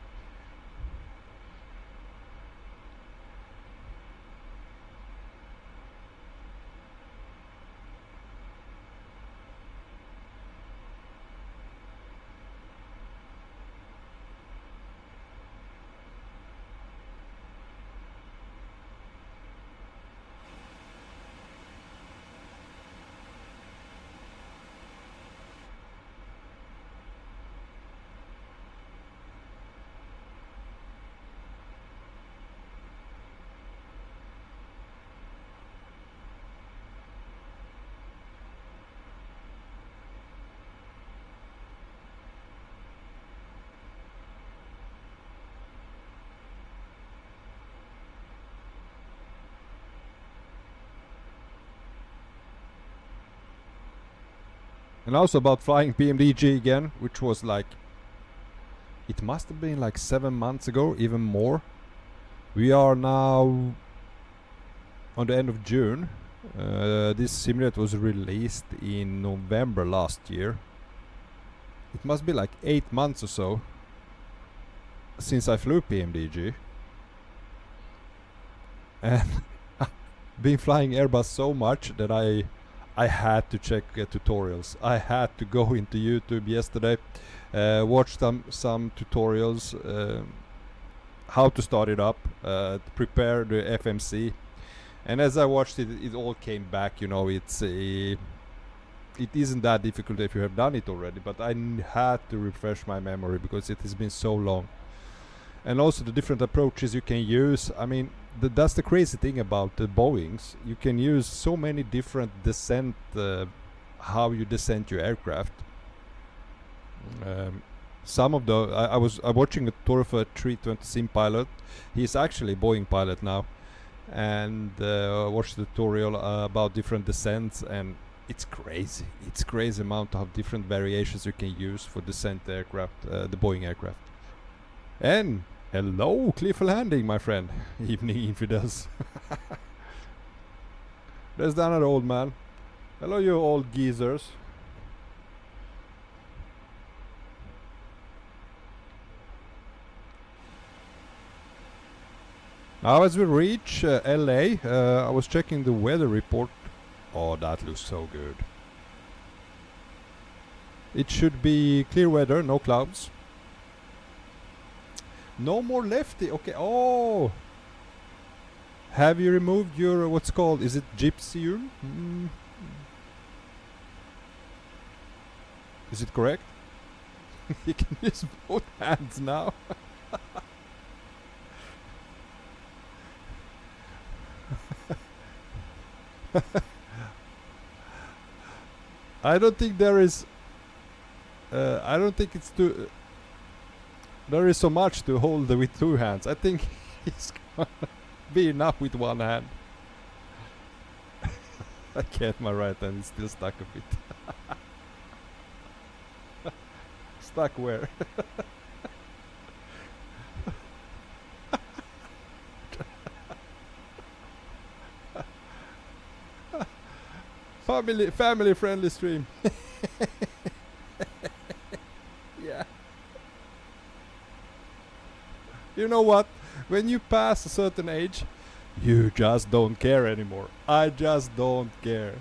And also about flying PMDG again, which was like it must have been like 7 months ago, even more. We are now on the end of June. This simulator was released in November last year. It must be like 8 months or so since I flew PMDG. And been flying Airbus so much that I had to check tutorials. I had to go into YouTube yesterday, watch some tutorials, how to start it up, to prepare the FMC. And as I watched it, it all came back. You know, it isn't that difficult if you have done it already, but I had to refresh my memory because it has been so long. And also the different approaches you can use. I mean, that's the crazy thing about the Boeings. You can use so many different descent, how you descent your aircraft. Some of the I was watching a tour of a 320 sim pilot. He's actually a Boeing pilot now, and watched the tutorial about different descents, and it's crazy. It's crazy amount of different variations you can use for descent aircraft, the Boeing aircraft. And hello, cliff landing, my friend. Evening infidels. There's another old man. Hello, you old geezers. Now as we reach LA, I was checking the weather report. Oh, that looks so good. It should be clear weather, no clouds. No more lefty. Okay. Oh, have you removed your what's called? Is it gypsium? Is it correct? You can use both hands now. I don't think there is. I don't think it's too. There is so much to hold with two hands. I think it's gonna be enough with one hand. I can't. My right hand is still stuck a bit. Stuck where? Family friendly stream. Yeah. You know what? When you pass a certain age, you just don't care anymore. I just don't care.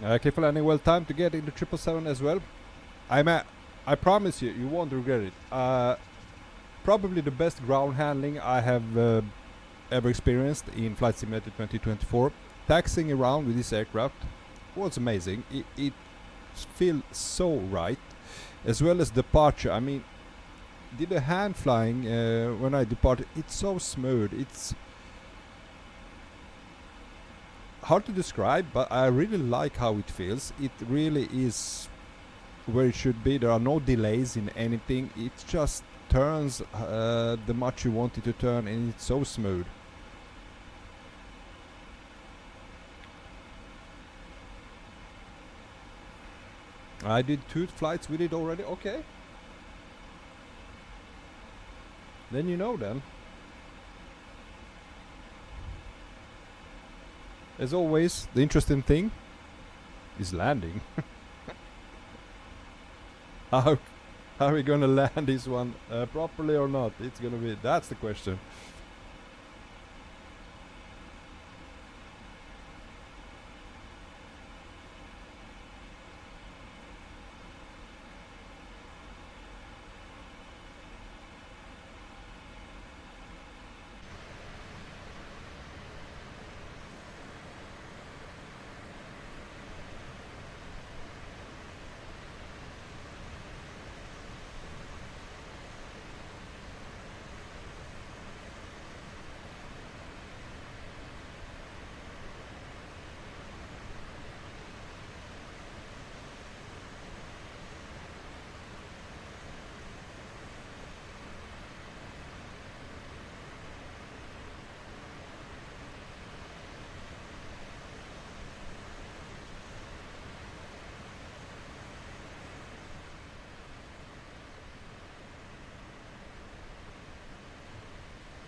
Cliff landing well timed to get into 777 as well. I promise you, you won't regret it. Probably the best ground handling I have ever experienced in Flight Simulator 2024. Taxiing around with this aircraft was amazing. It feels so right, as well as departure. I mean, did a hand flying when I departed. It's so smooth. It's hard to describe, but I really like how it feels. It really is where it should be. There are no delays in anything. It just turns the much you want it to turn, and it's so smooth. I did 2 flights with it already. Okay. Then you know then. As always, the interesting thing is landing. How are we gonna land this one properly or not? It's gonna be, that's the question.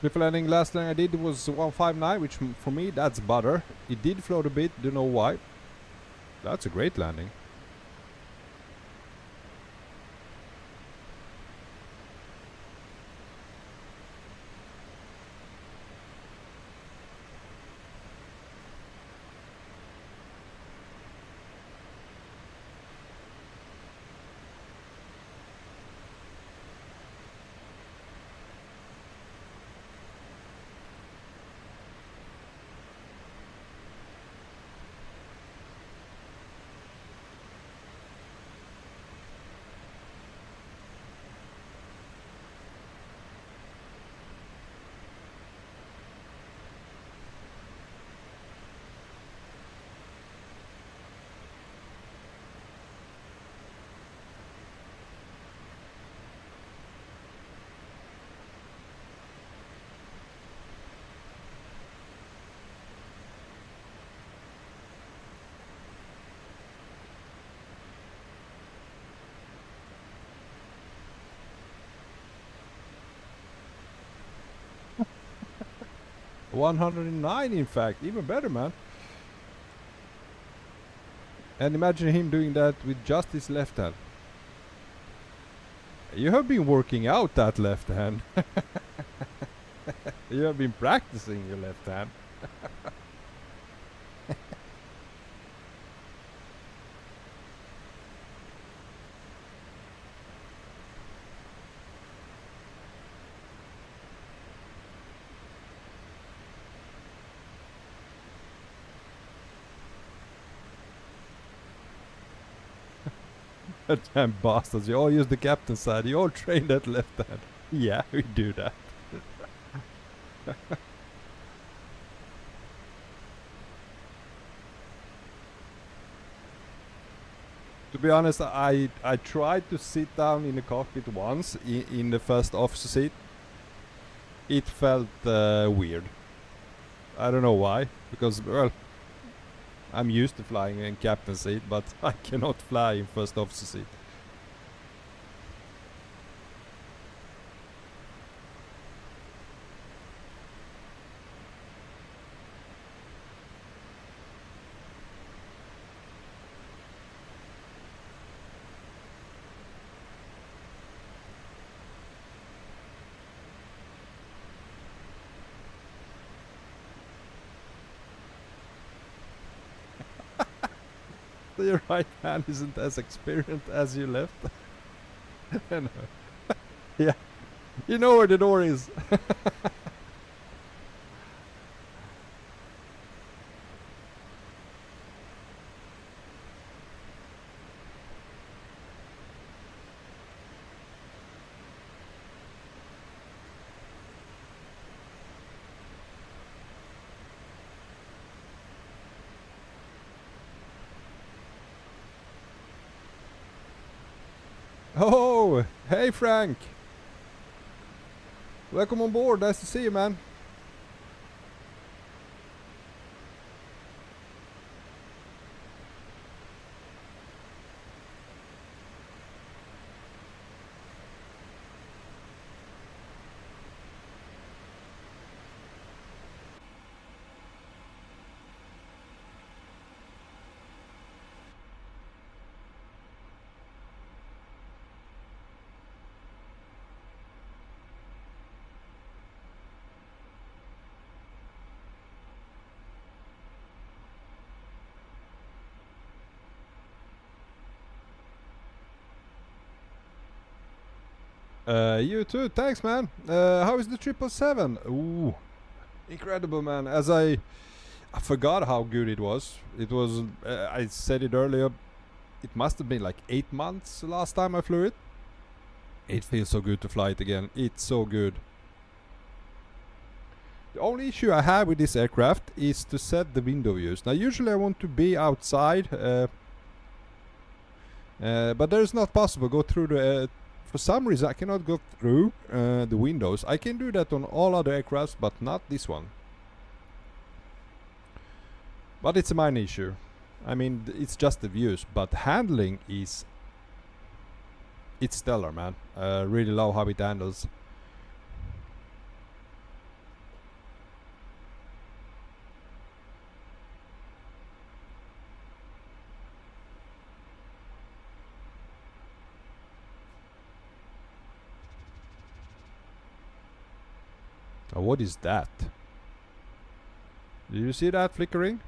Cliff landing, last landing I did was 159, which for me that's butter. It did float a bit, don't know why. That's a great landing. $109 in fact, even better, man. And imagine him doing that with just his left hand. You have been working out that left hand. You have been practicing your left hand. Damn bastards, you all use the captain's side, you all train that left hand. Yeah, we do that. To be honest, I tried to sit down in the cockpit once in the first officer seat. It felt weird. I don't know why, because, well, I'm used to flying in captain seat, but I cannot fly in first officer seat. Your right hand isn't as experienced as your left. I know. Yeah, you know where the door is. Oh, hey Frank. Welcome on board. Nice to see you, man. You too, thanks man. How is the 777? Ooh, incredible man. I forgot how good it was. It was, I said it earlier, it must have been like 8 months last time I flew it. It feels so good to fly it again. It's so good. The only issue I have with this aircraft is to set the window views. Now usually I want to be outside, but there's not possible. Go through the for some reason I cannot go through the windows. I can do that on all other aircrafts, but not this one. But it's a minor issue. I mean, it's just the views, but handling is... it's stellar, man. Really love how it handles. Oh, what is that? Do you see that flickering?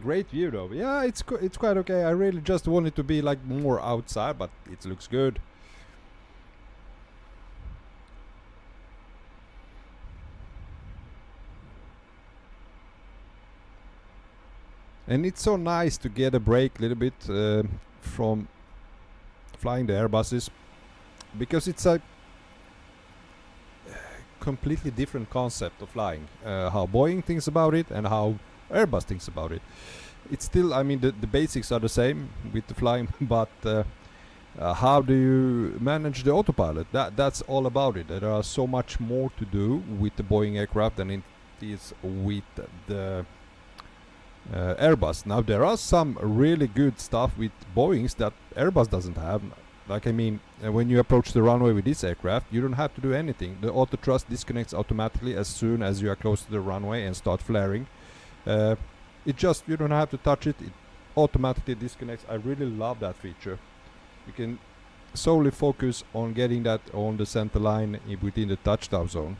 Great view though. Yeah, it's quite okay. I really just want it to be like more outside, but it looks good. And it's so nice to get a break a little bit from flying the Airbuses, because it's a completely different concept of flying. How Boeing thinks about it and how Airbus thinks about it. It's still, I mean, the basics are the same with the flying, but how do you manage the autopilot? That's all about it. There are so much more to do with the Boeing aircraft than it is with the Airbus. Now there are some really good stuff with Boeings that Airbus doesn't have. Like, I mean, when you approach the runway with this aircraft, you don't have to do anything. The auto thrust disconnects automatically as soon as you are close to the runway and start flaring. It just, you don't have to touch it, it automatically disconnects. I really love that feature. You can solely focus on getting that on the center line within the touchdown zone.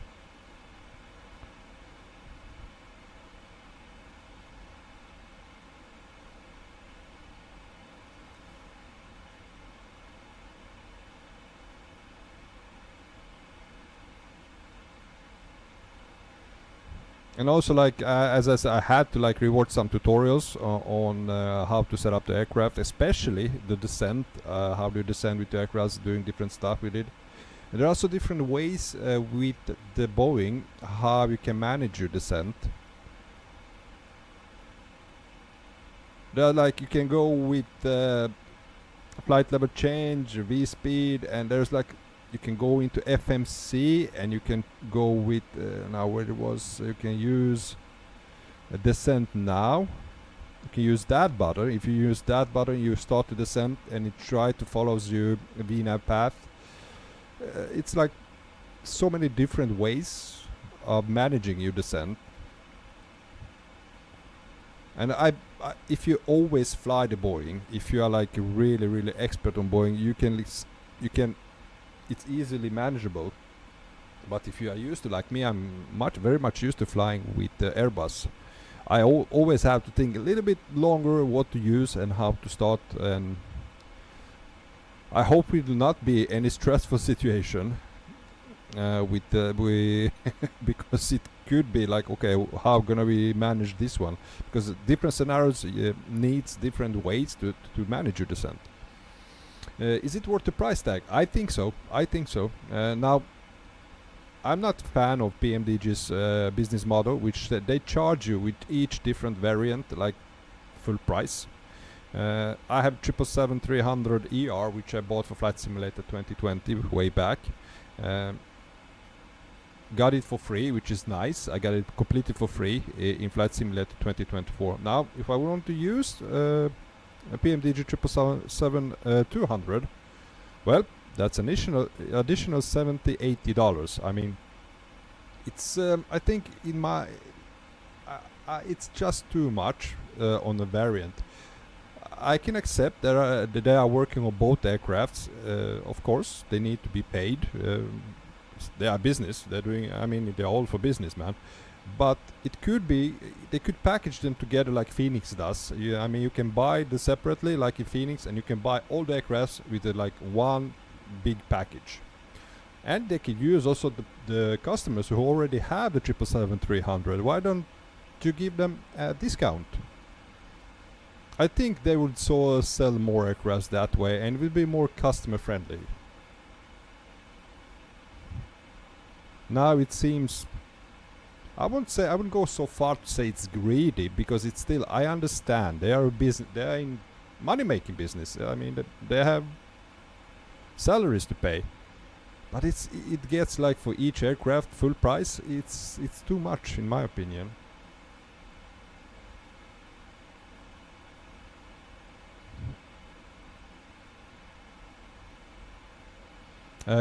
And also, like, as I said, I had to like reward some tutorials on how to set up the aircraft, especially the descent, how to descend with the aircraft, doing different stuff with it. And there are also different ways with the Boeing how you can manage your descent. There are, like, you can go with flight level change, V-speed, and there's like, you can go into FMC and you can go with now where it was, you can use a descent now. You can use that button. If you use that button, you start the descent and it try to follows you a VNAV path. It's like so many different ways of managing your descent. And if you always fly the Boeing, if you are like really expert on Boeing, you can it's easily manageable. But if you are used to, like me, I'm very much used to flying with the Airbus. I always have to think a little bit longer what to use and how to start, and I hope it will not be any stressful situation with because it could be like, okay, how gonna we manage this one? Because different scenarios needs different ways to manage your descent. Is it worth the price tag? I think so. I think so. Now, I'm not a fan of PMDG's business model, which they charge you with each different variant, like full price. I have 777-300ER, which I bought for Flight Simulator 2020 way back. Got it for free, which is nice. I got it completely for free in Flight Simulator 2024. Now, if I want to use a PMDG 777-200, well, that's an additional $70-80. I mean, it's I think in my it's just too much on the variant. I can accept that they are working on both aircrafts. Of course, they need to be paid. They are business. They're doing. I mean, they're all for business, man. But it could be they could package them together like Phoenix does. I mean, you can buy them separately like in Phoenix, and you can buy all the aircrafts with like one big package. And they could use also the customers who already have the 777-300. Why don't you give them a discount? I think they would sell more aircrafts that way, and it will be more customer friendly. Now it seems, I wouldn't go so far to say it's greedy, because it's still, I understand they are a business, they are in money making business. I mean, they have salaries to pay, but it gets like for each aircraft full price. It's too much in my opinion.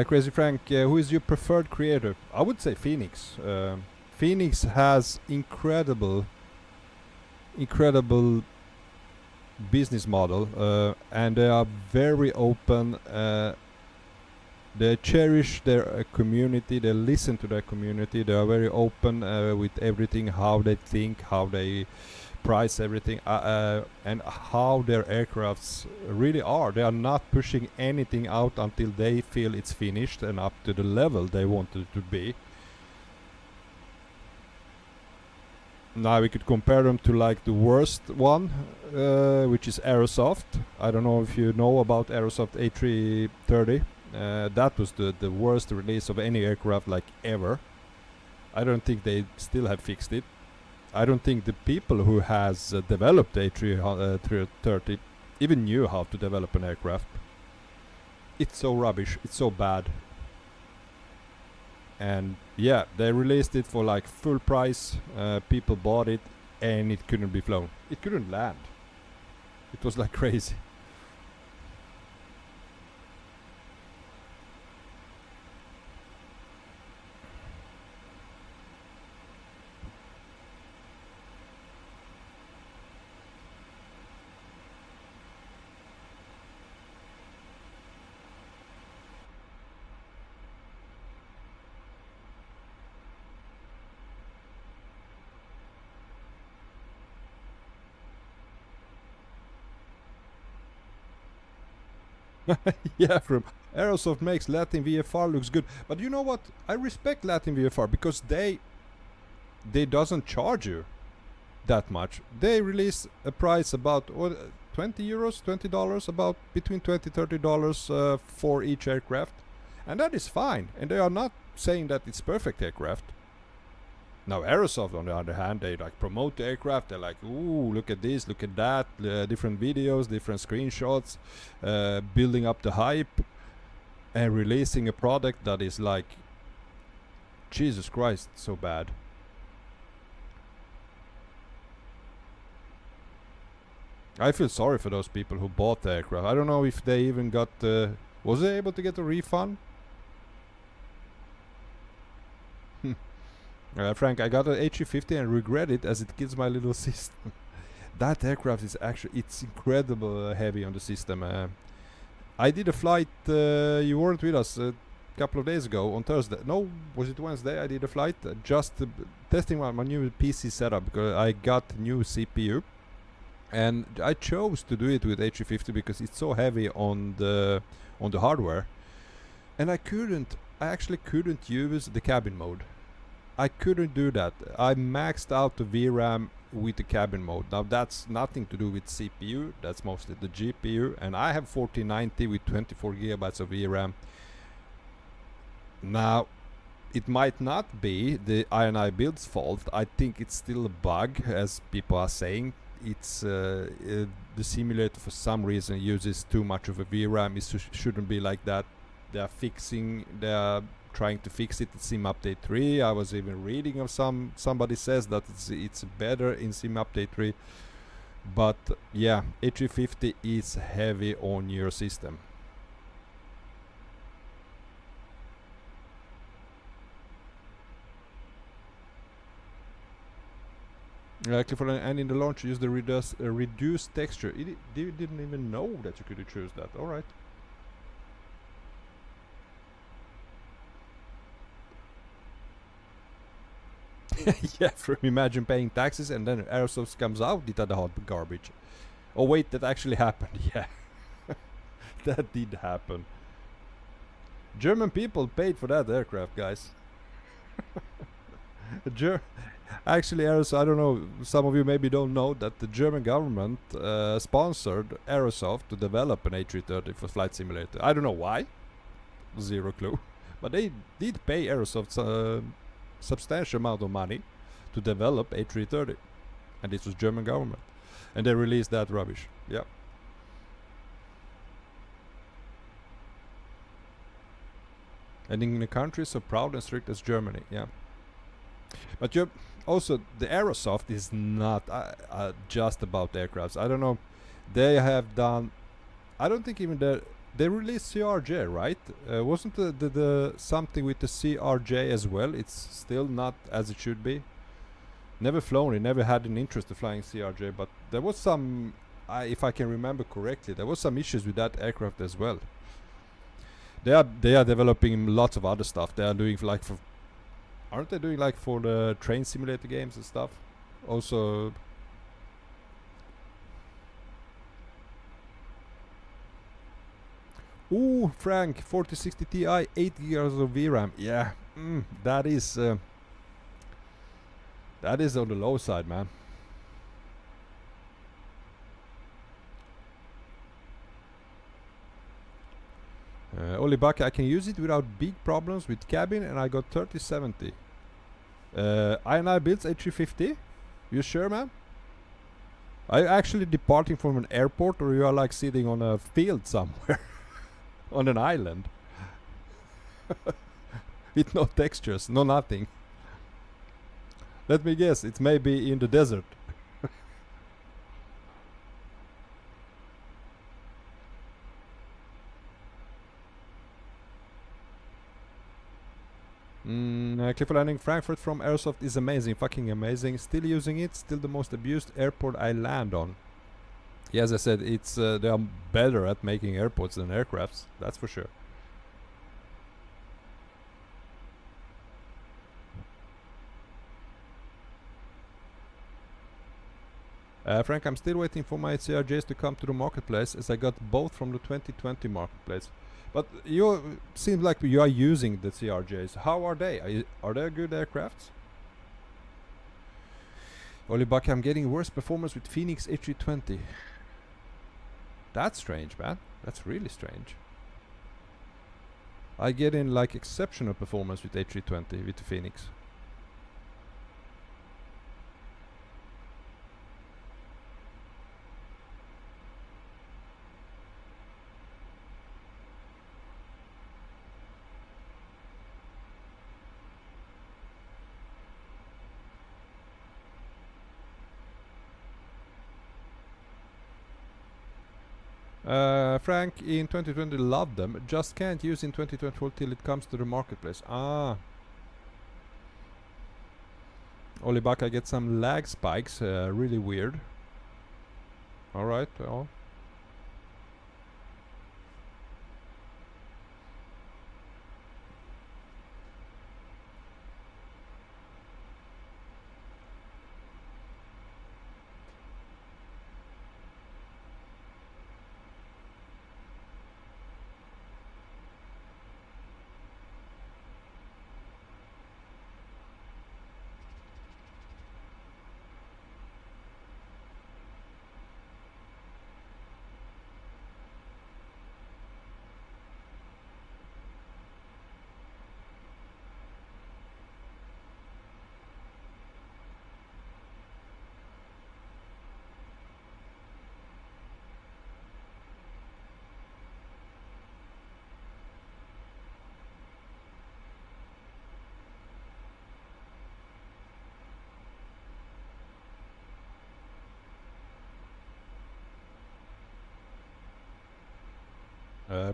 Crazy Frank, who is your preferred creator? I would say Phoenix. Phoenix has incredible business model, and they are very open. They cherish their community. They listen to their community. They are very open with everything, how they think, how they price everything, and how their aircrafts really are. They are not pushing anything out until they feel it's finished and up to the level they want it to be. Now we could compare them to like the worst one, which is Aerosoft. I don't know if you know about Aerosoft A330. That was the worst release of any aircraft like ever. I don't think they still have fixed it. I don't think the people who has developed A330 even knew how to develop an aircraft. It's so rubbish, it's so bad. And yeah, they released it for like full price, people bought it, and it couldn't be flown. It couldn't land. It was like crazy. Yeah, from Aerosoft makes Latin VFR looks good. But you know what? I respect Latin VFR because they doesn't charge you that much. They release a price about 20 euros, $20, about between $20-30 for each aircraft, and that is fine. And they are not saying that it's perfect aircraft. Now Aerosoft, on the other hand, they like promote the aircraft. They're like, ooh, look at this, look at that, different videos, different screenshots, building up the hype, and releasing a product that is like, Jesus Christ, so bad. I feel sorry for those people who bought the aircraft. I don't know if they even got was they able to get a refund? Frank, I got an HE50 and regret it as it kills my little system. That aircraft is actually, it's incredible heavy on the system. I did a flight, you weren't with us a couple of days ago on Thursday. No, was it Wednesday? I did a flight just testing my new PC setup because I got new CPU. And I chose to do it with HE50 because it's so heavy on the hardware, and I actually couldn't use the cabin mode. I couldn't do that. I maxed out the VRAM with the cabin mode. Now that's nothing to do with CPU, that's mostly the GPU, and I have 4090 with 24 gigabytes of VRAM. Now it might not be the INI build's fault. I think it's still a bug, as people are saying. It's the simulator for some reason uses too much of a VRAM. It shouldn't be like that. They are trying to fix it in Sim Update 3. I was even reading of somebody says that it's better in Sim Update 3. But yeah, HE50 is heavy on your system. And in the launch, use the reduced texture. You didn't even know that you could choose that. All right. Yeah, from imagine paying taxes and then Aerosoft comes out. It had the hot garbage. Oh wait, that actually happened. Yeah, that did happen. German people paid for that aircraft, guys. Actually, Aerosoft, I don't know, some of you maybe don't know that the German government sponsored Aerosoft to develop an A330 for flight simulator. I don't know why, zero clue, but they did pay Aerosoft a substantial amount of money to develop A330, and this was German government, and they released that rubbish. Yeah. And in a country so proud and strict as Germany, yeah. But also the Aerosoft is not just about aircrafts. I don't know. They have done. I don't think even they released CRJ, right? Wasn't the something with the CRJ as well? It's still not as it should be. Never flown it. Never had an interest in flying CRJ. But there was some. If I can remember correctly, there was some issues with that aircraft as well. They are developing lots of other stuff. They are doing like for. Aren't they doing like for the train simulator games and stuff? Also. Ooh, Frank, 4060 Ti, 8 GB of VRAM. Yeah, that is on the low side, man. Oli Buck, I can use it without big problems with cabin, and I got 3070. INI builds A350. You sure, man? Are you actually departing from an airport, or you are like sitting on a field somewhere? On an island? With no textures, no nothing. Let me guess, it's maybe in the desert. Clifford Landing Frankfurt from Aerosoft is amazing, fucking amazing. Still using it, still the most abused airport I land on. Yeah, as I said, it's they are better at making airports than aircrafts, that's for sure. Frank, I'm still waiting for my CRJs to come to the marketplace, as I got both from the 2020 marketplace. But you seem like you are using the CRJs. How are they? Are they good aircrafts? Olibak, I'm getting worse performance with Phoenix A320. That's strange, man. That's really strange. I get in like exceptional performance with A320 with the Phoenix. Frank, in 2020 loved them, just can't use in 2024 till it comes to the marketplace. Ah. Olibak, I get some lag spikes, really weird. Alright, well.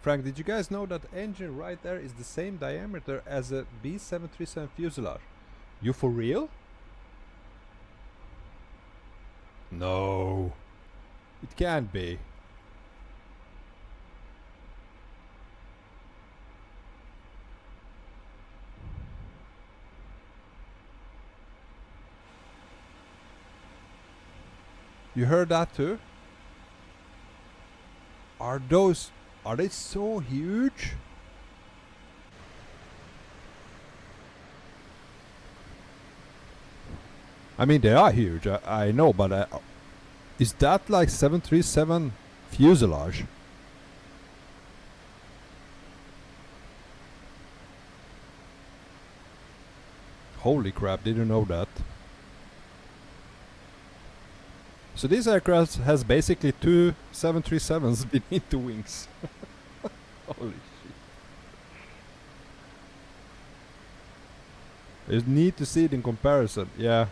Frank, did you guys know that engine right there is the same diameter as a B737 fuselage? You for real? No. It can't be. You heard that too? Are they so huge? I mean, they are huge, I know, but is that like 737 fuselage? Holy crap, didn't know that. So this aircraft has basically two 737s beneath the wings. Holy shit. You need to see it in comparison, yeah.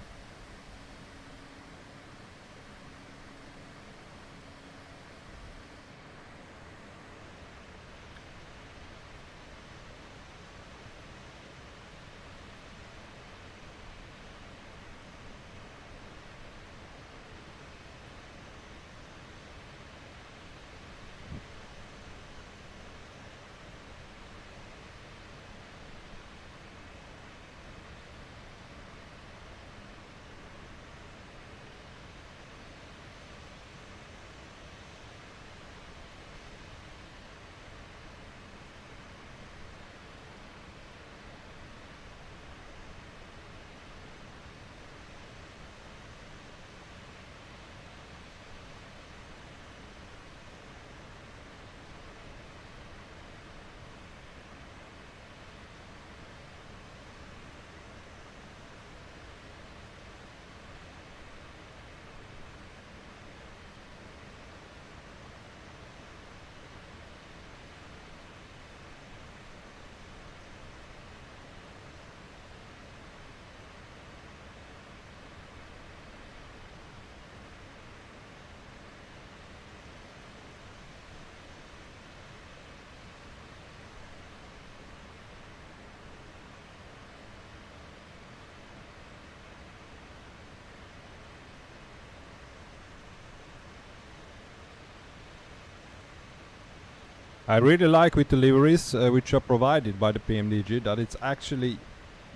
I really like with the liveries which are provided by the PMDG that it's actually,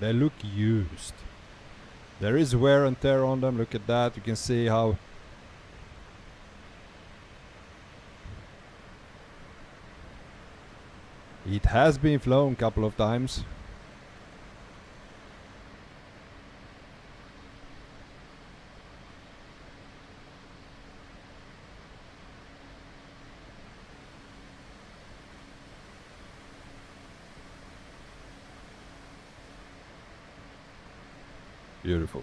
they look used. There is wear and tear on them, look at that, you can see how It has been flown a couple of times. Beautiful.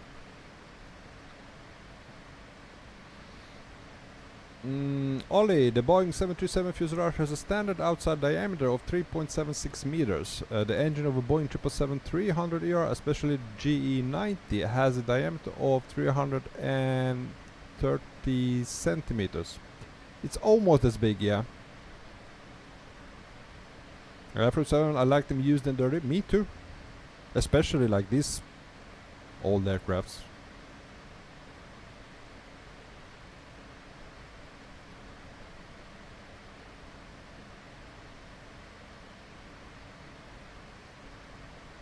Ollie, the Boeing 737 fuselage has a standard outside diameter of 3.76 meters. The engine of a Boeing 777-300ER, especially GE90, has a diameter of 330 centimeters. It's almost as big, yeah. From 7, I like them used and dirty. Me too. Especially like this old aircrafts.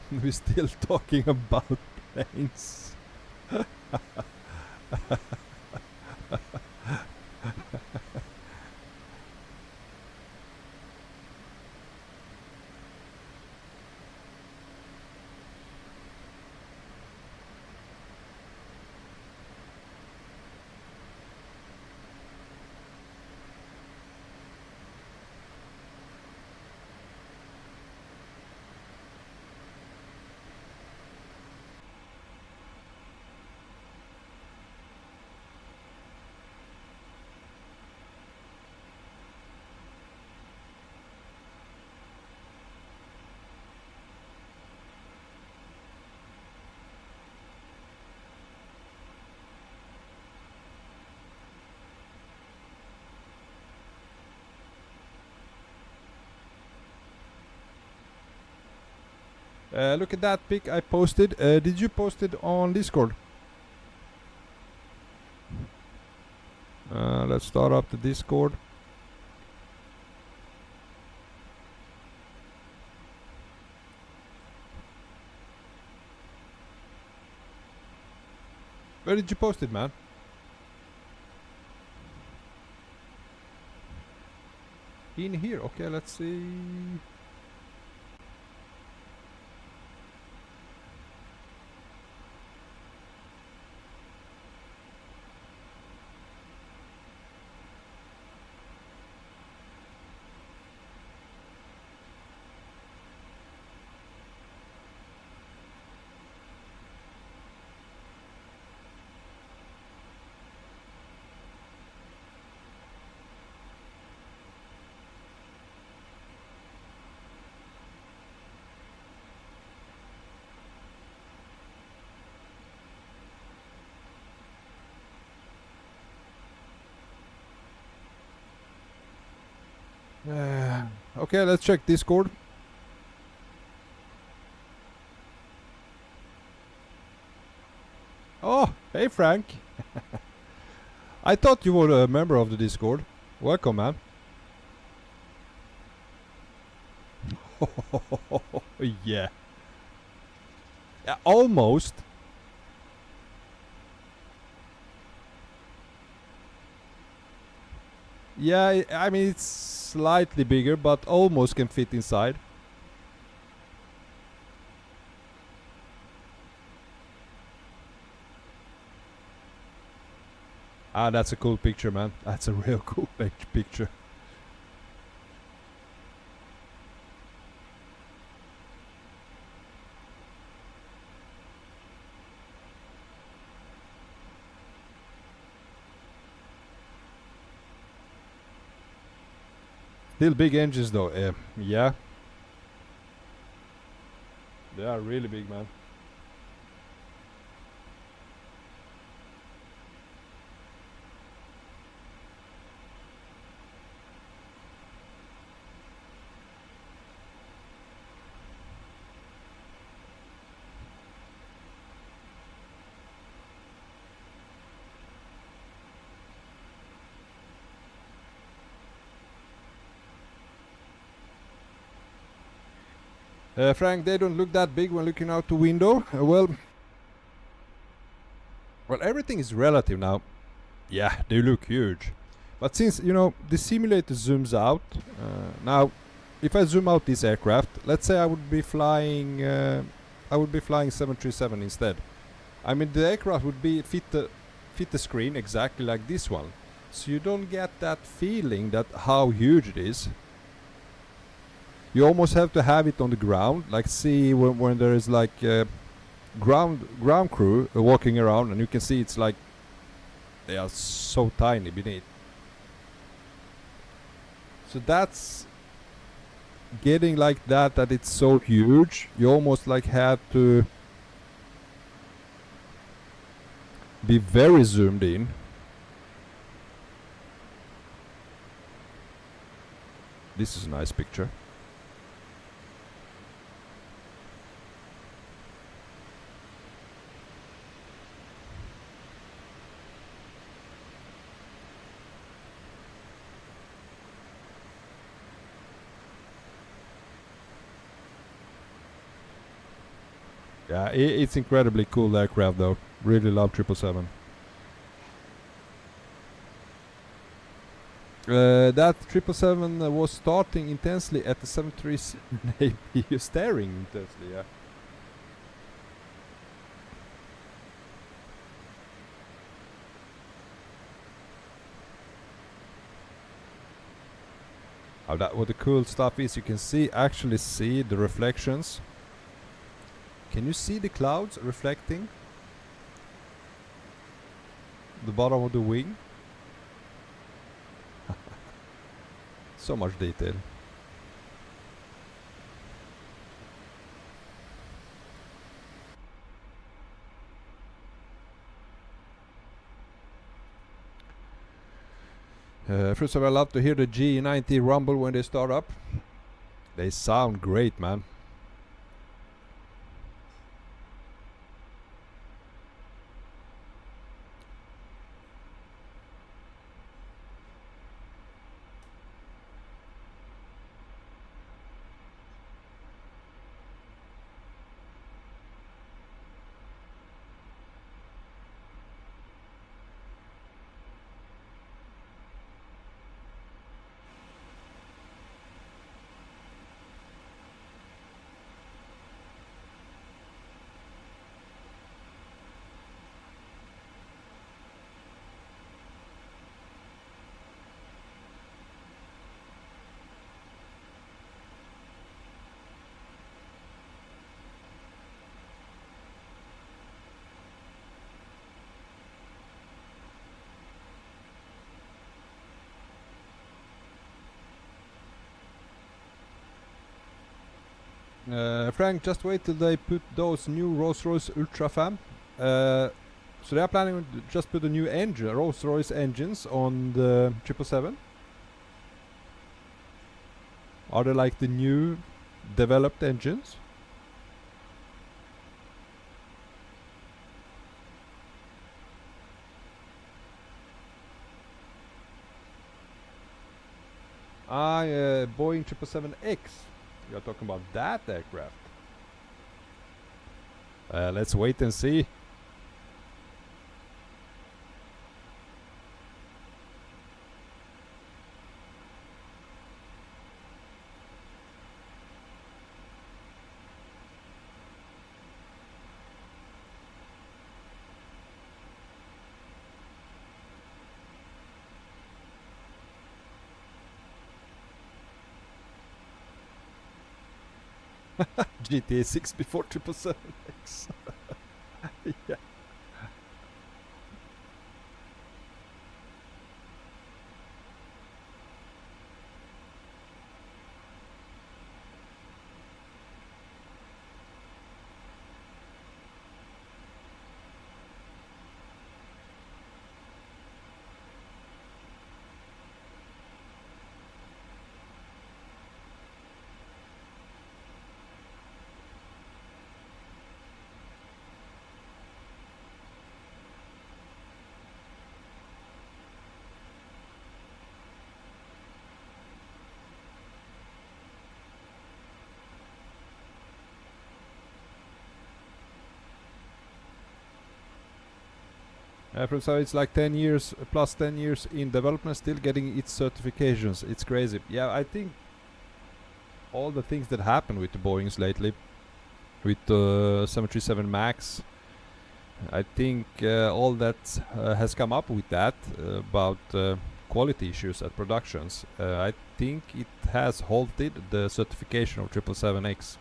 We're still talking about planes. Look at that pic I posted. Did you post it on Discord? Let's start up the Discord. Where did you post it, man? In here. Okay, let's see. Okay, let's check Discord. Oh, hey Frank. I thought you were a member of the Discord. Welcome, man. Yeah. Yeah, almost. Yeah, I mean it's slightly bigger, but almost can fit inside. Ah, that's a cool picture, man. That's a real cool picture. Still big engines though, yeah. They are really big, man. Frank, they don't look that big when looking out the window. Well, everything is relative now. Yeah, they look huge. But since, you know, the simulator zooms out, now if I zoom out this aircraft, let's say I would be flying 737 instead. I mean, the aircraft would be fit the screen exactly like this one, so you don't get that feeling that how huge it is. You almost have to have it on the ground, like see when there is like ground crew walking around, and you can see it's like they are so tiny beneath. So that's getting like that it's so huge. You almost like have to be very zoomed in. This is a nice picture. Yeah, it's incredibly cool aircraft though. Really love 777. That 777 was starting intensely at the 737 APU, staring intensely, yeah. What the cool stuff is, you can actually see the reflections. Can you see the clouds reflecting the bottom of the wing? So much detail. First of all, I love to hear the G90 rumble when they start up. They sound great, man. Frank, just wait till they put those new Rolls-Royce Ultrafam. So they are planning to just put a new engine, Rolls-Royce engines on the 777. Are they like the new developed engines? Boeing 777X. You're talking about that aircraft. Let's wait and see. GTA 6 before 777X. Yeah. So it's like 10 years plus 10 years in development, still getting its certifications. It's crazy. Yeah, I think all the things that happened with the Boeings lately, with the 737 Max. I think all that has come up with that about quality issues at productions. I think it has halted the certification of 777X.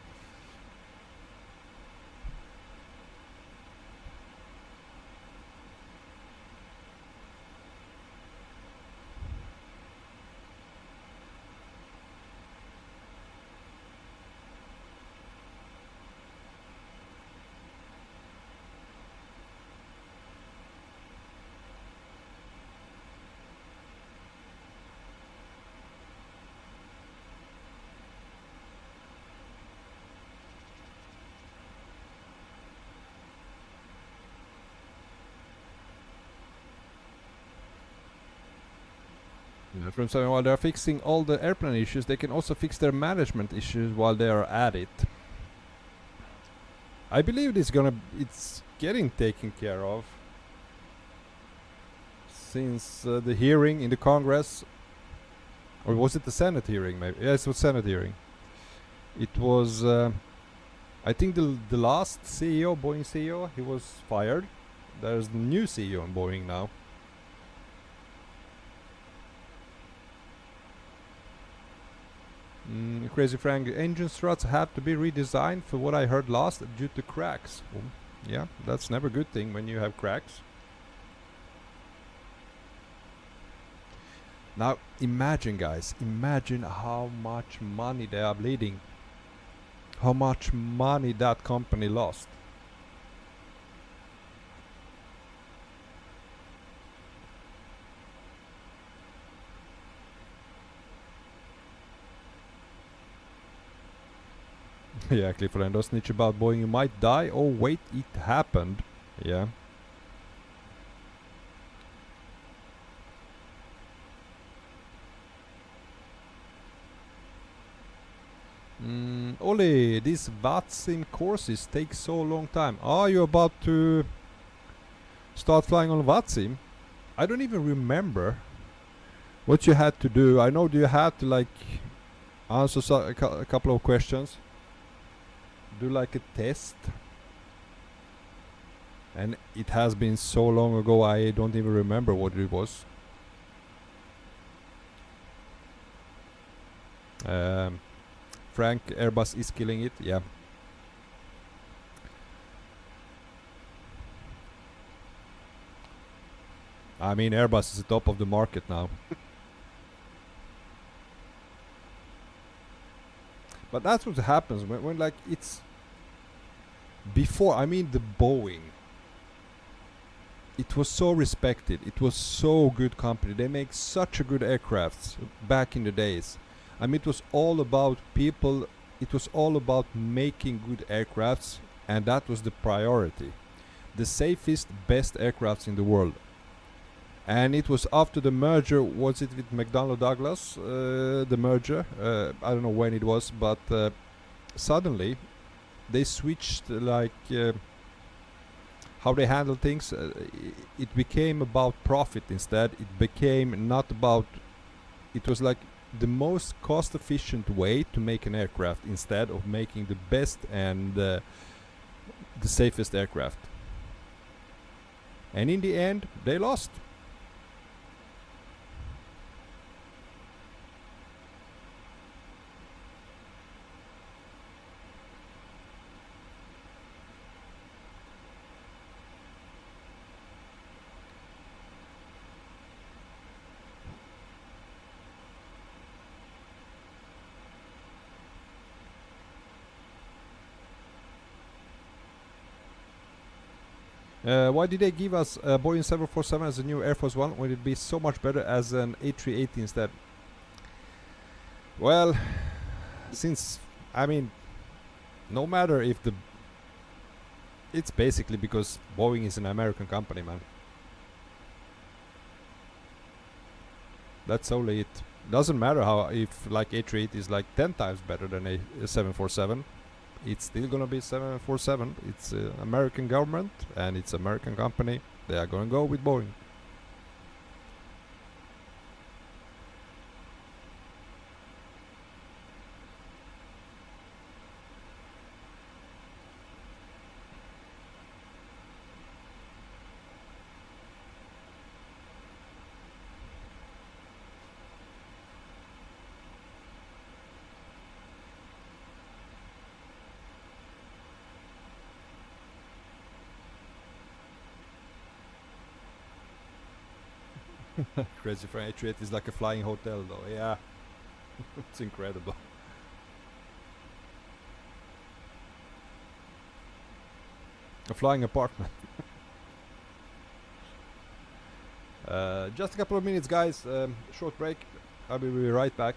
From saying while they are fixing all the airplane issues, they can also fix their management issues while they are at it. I believe it's getting taken care of since the hearing in the Congress, or was it the Senate hearing? Maybe yes, it was Senate hearing. It was, I think the last CEO, Boeing CEO, he was fired. There's the new CEO in Boeing now. Crazy Frank, engine struts have to be redesigned for what I heard last due to cracks. Yeah, that's never a good thing when you have cracks. Now imagine, guys, imagine how much money they are bleeding. How much money that company lost. Yeah, Clifford, don't snitch about Boeing, you might die. Oh wait, it happened. Yeah. Oli, these VATSIM courses take so long time. Are you about to start flying on VATSIM? I don't even remember what you had to do. I know you had to like answer a couple of questions, do like a test, and it has been so long ago I don't even remember what it was. Frank, Airbus is killing it, yeah. I mean, Airbus is the top of the market now. But that's what happens when like it's before. I mean, the Boeing, it was so respected, it was so good company, they make such a good aircrafts back in the days. I mean, it was all about people, it was all about making good aircrafts, and that was the priority. The safest, best aircrafts in the world. And it was after the merger, was it with McDonnell Douglas, the merger? I don't know when it was, but suddenly they switched like how they handle things. It became about profit instead. It became not about, it was like the most cost efficient way to make an aircraft instead of making the best and the safest aircraft. And in the end, they lost. Why did they give us a Boeing 747 as a new Air Force One when it'd be so much better as an A380 instead? Well, since, I mean, no matter if the... It's basically because Boeing is an American company, man. That's only it. Doesn't matter how, if like A380 is like 10 times better than a 747. It's still gonna be 747. It's American government and it's American company. They are gonna go with Boeing. Crazy for 838 is like a flying hotel though, yeah. It's incredible. A flying apartment. Just a couple of minutes guys, short break. I will be right back.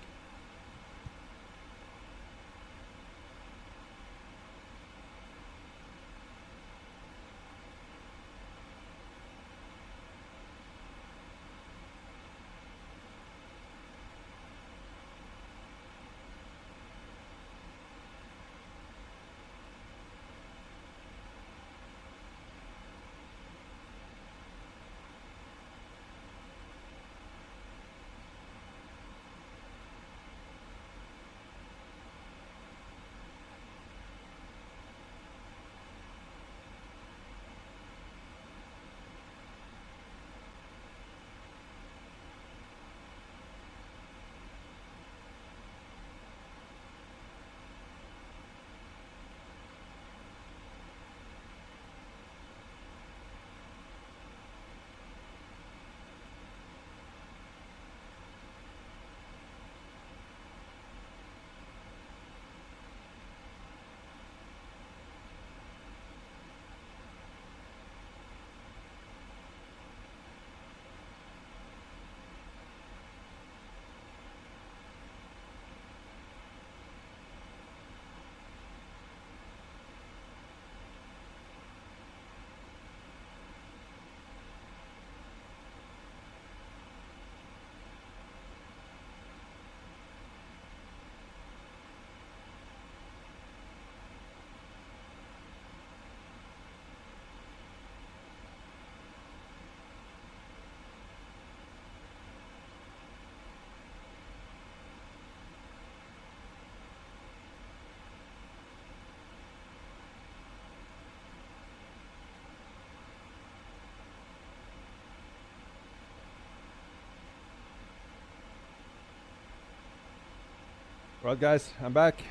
Right guys, I'm back.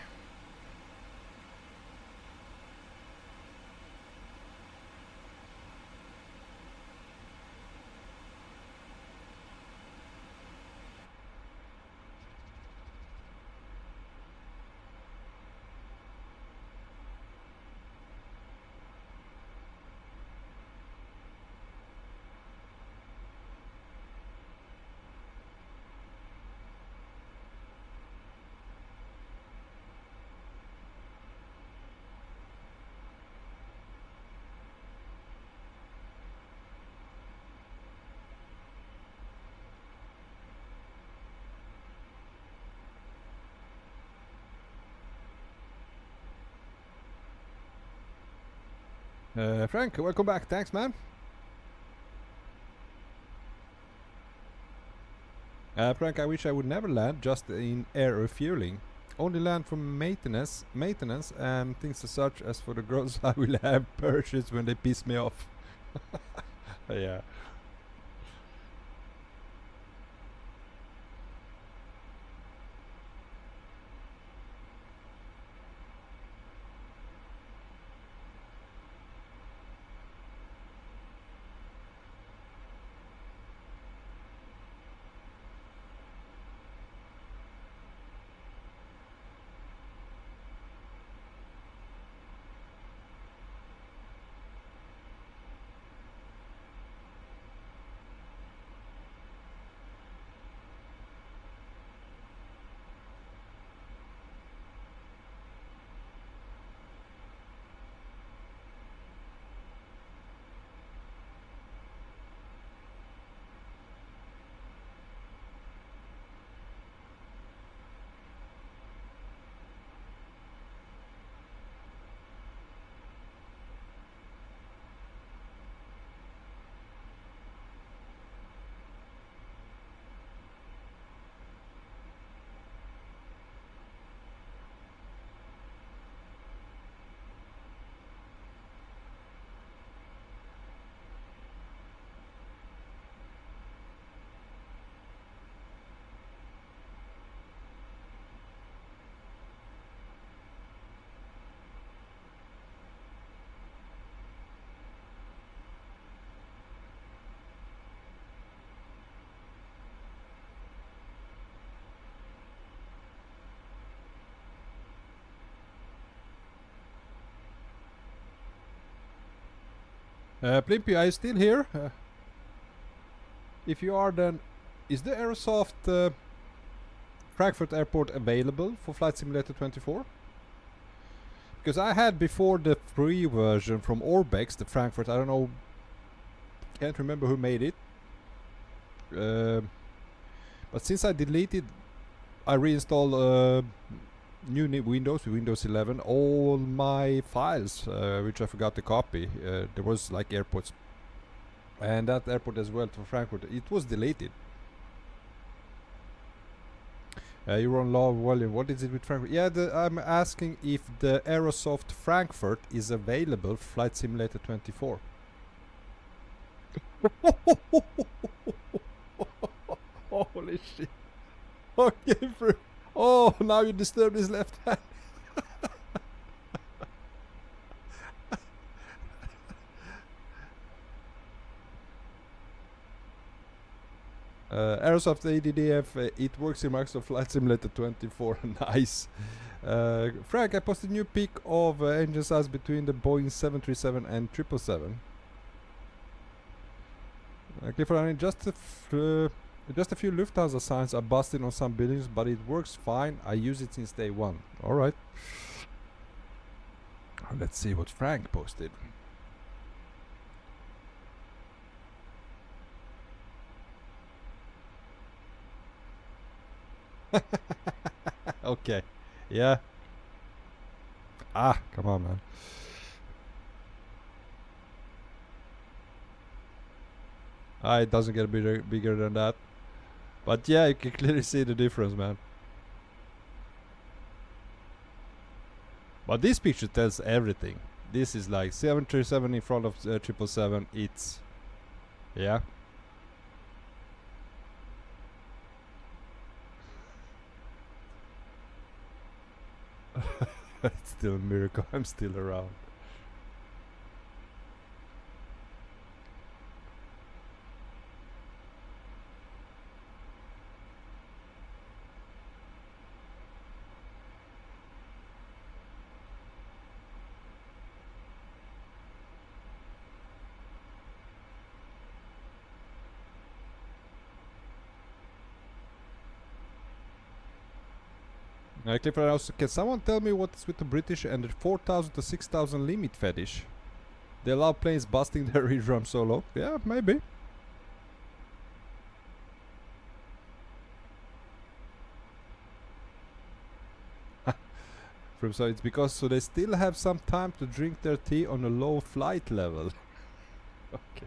Frank, welcome back. Thanks, man. Frank, I wish I would never land just in air refueling. Only land for maintenance and things as such. As for the girls, I will have purchased when they piss me off. Yeah. Plimpy, are you still here? If you are, then is the Aerosoft Frankfurt Airport available for Flight Simulator 24? Because I had before the free version from Orbex, the Frankfurt, I don't know, can't remember who made it. But since I deleted, I reinstalled new Windows, Windows 11, all my files, which I forgot to copy. There was like airports, and that airport as well for Frankfurt, it was deleted. You're on low volume. What is it with Frankfurt? Yeah, I'm asking if the Aerosoft Frankfurt is available for Flight Simulator 24. Holy shit. Okay, oh, now you disturbed his left hand. Aerosoft ADDF, it works in Microsoft Flight Simulator 24. Nice. Frank, I posted a new pic of engine size between the Boeing 737 and 777. Clifford, just a few Lufthansa signs are busted on some buildings, but it works fine. I use it since day one. Alright. Let's see what Frank posted. Okay. Yeah. Ah, come on, man. Ah, it doesn't get bigger than that. But yeah, you can clearly see the difference, man. But this picture tells everything. This is like 737 in front of 777. It's... yeah. It's still a miracle I'm still around. Clifford, also, can someone tell me what's with the British and the 4,000 to 6,000 limit fetish? They allow planes busting their eardrum so low? Yeah, maybe. So it's because so they still have some time to drink their tea on a low flight level. Okay.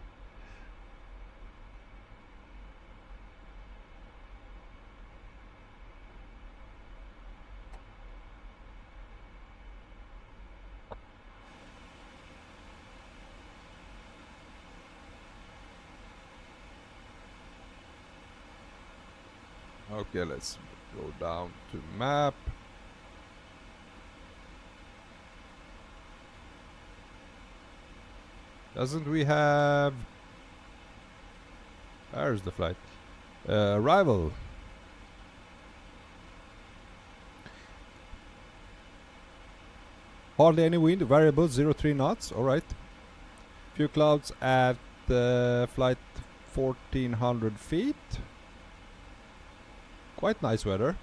Okay, let's go down to map. Doesn't we have... There's the flight. Arrival. Hardly any wind, variable 0.3 knots, alright. Few clouds at flight 1400 feet. Quite nice weather.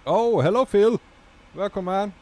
Oh, hello Phil. Welcome, man.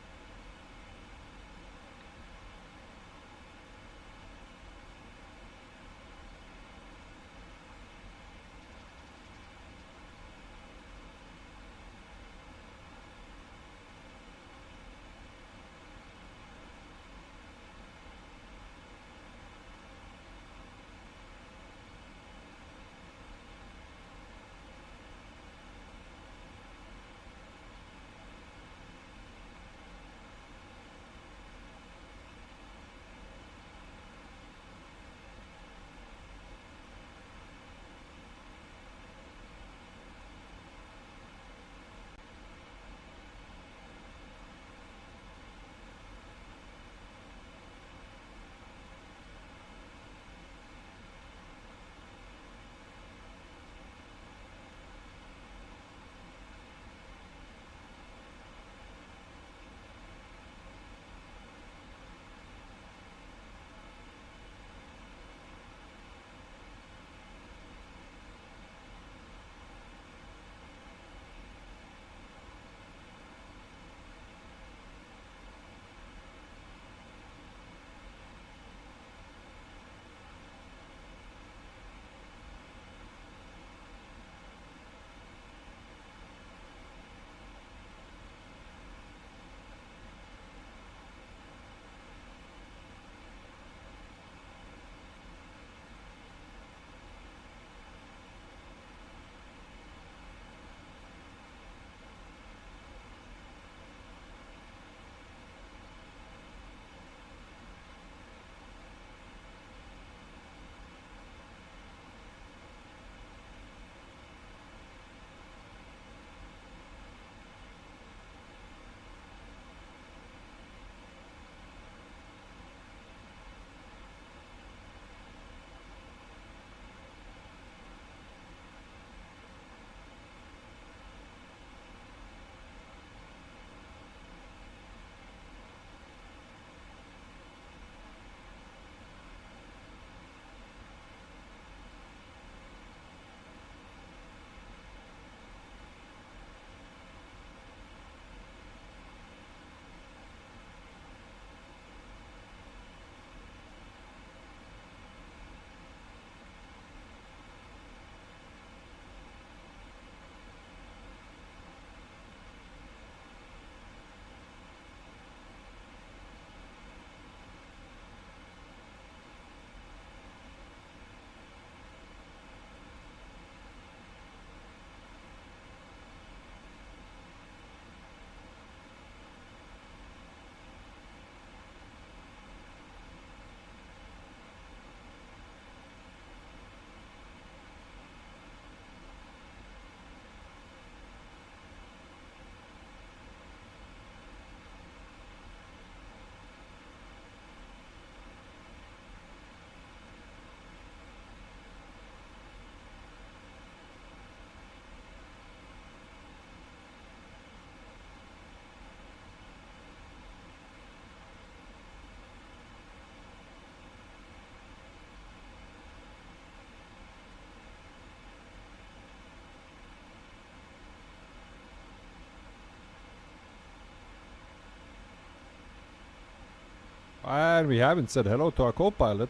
And we haven't said hello to our co-pilot.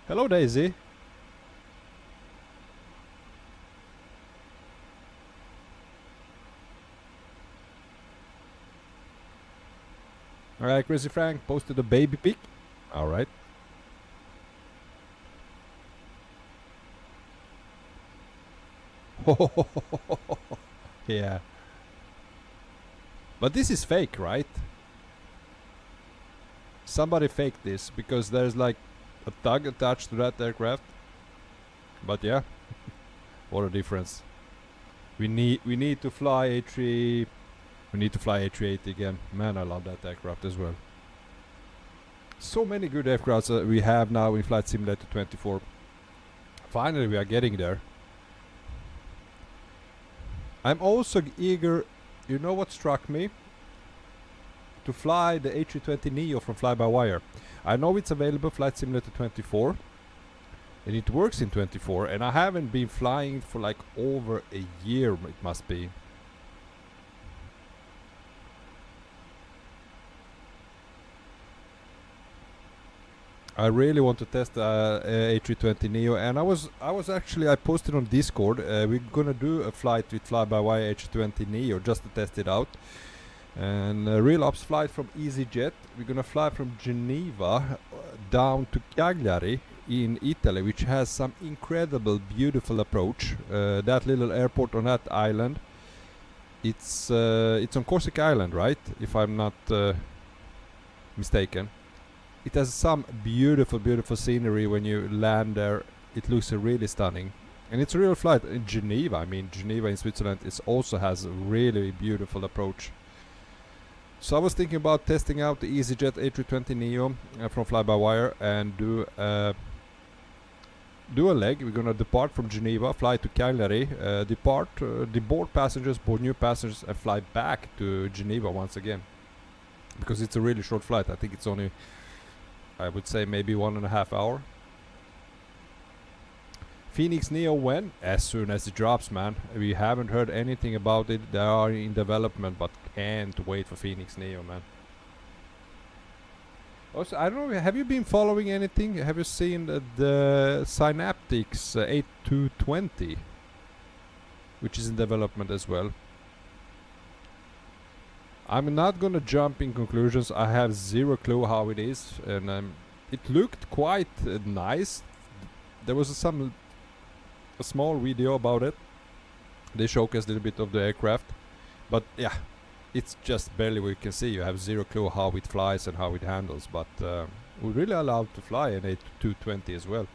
Hello, Daisy. Alright, Chrissy Frank posted a baby pic. Alright. Yeah. But this is fake, right? Somebody faked this because there's like a tug attached to that aircraft. But yeah, what a difference. We need to fly A3. We need to fly A380 again. Man, I love that aircraft as well. So many good aircrafts we have now in Flight Simulator 24. Finally, we are getting there. I'm also eager. You know what struck me? To fly the A320neo from fly-by-wire. I know it's available Flight Simulator 24 and it works in 24, and I haven't been flying for like over a year, it must be. I really want to test A320neo, and I posted on Discord. We're gonna do a flight with fly-by-wire A320neo just to test it out. And a real ops flight from EasyJet. We're gonna fly from Geneva down to Cagliari in Italy, which has some incredible, beautiful approach. That little airport on that island. It's on Corsica Island, right? If I'm not mistaken. It has some beautiful, beautiful scenery when you land there. It looks really stunning. And it's a real flight in Geneva. I mean, Geneva in Switzerland also has a really beautiful approach. So I was thinking about testing out the EasyJet A320neo from fly-by-wire and do a leg. We're gonna depart from Geneva, fly to Cagliari, deboard passengers, board new passengers, and fly back to Geneva once again. Because it's a really short flight. I think it's only, I would say, maybe 1.5 hours. Phoenix Neo when? As soon as it drops, man. We haven't heard anything about it. They are in development, but can't wait for Phoenix Neo, man. Also, I don't know, have you been following anything? Have you seen the Synaptics 8220? Which is in development as well. I'm not gonna jump in conclusions. I have zero clue how it is, and it looked quite nice. There was a small video about it. They showcased a little bit of the aircraft, but yeah, it's just barely what you can see. You have zero clue how it flies and how it handles, but we're really allowed to fly an A220 as well.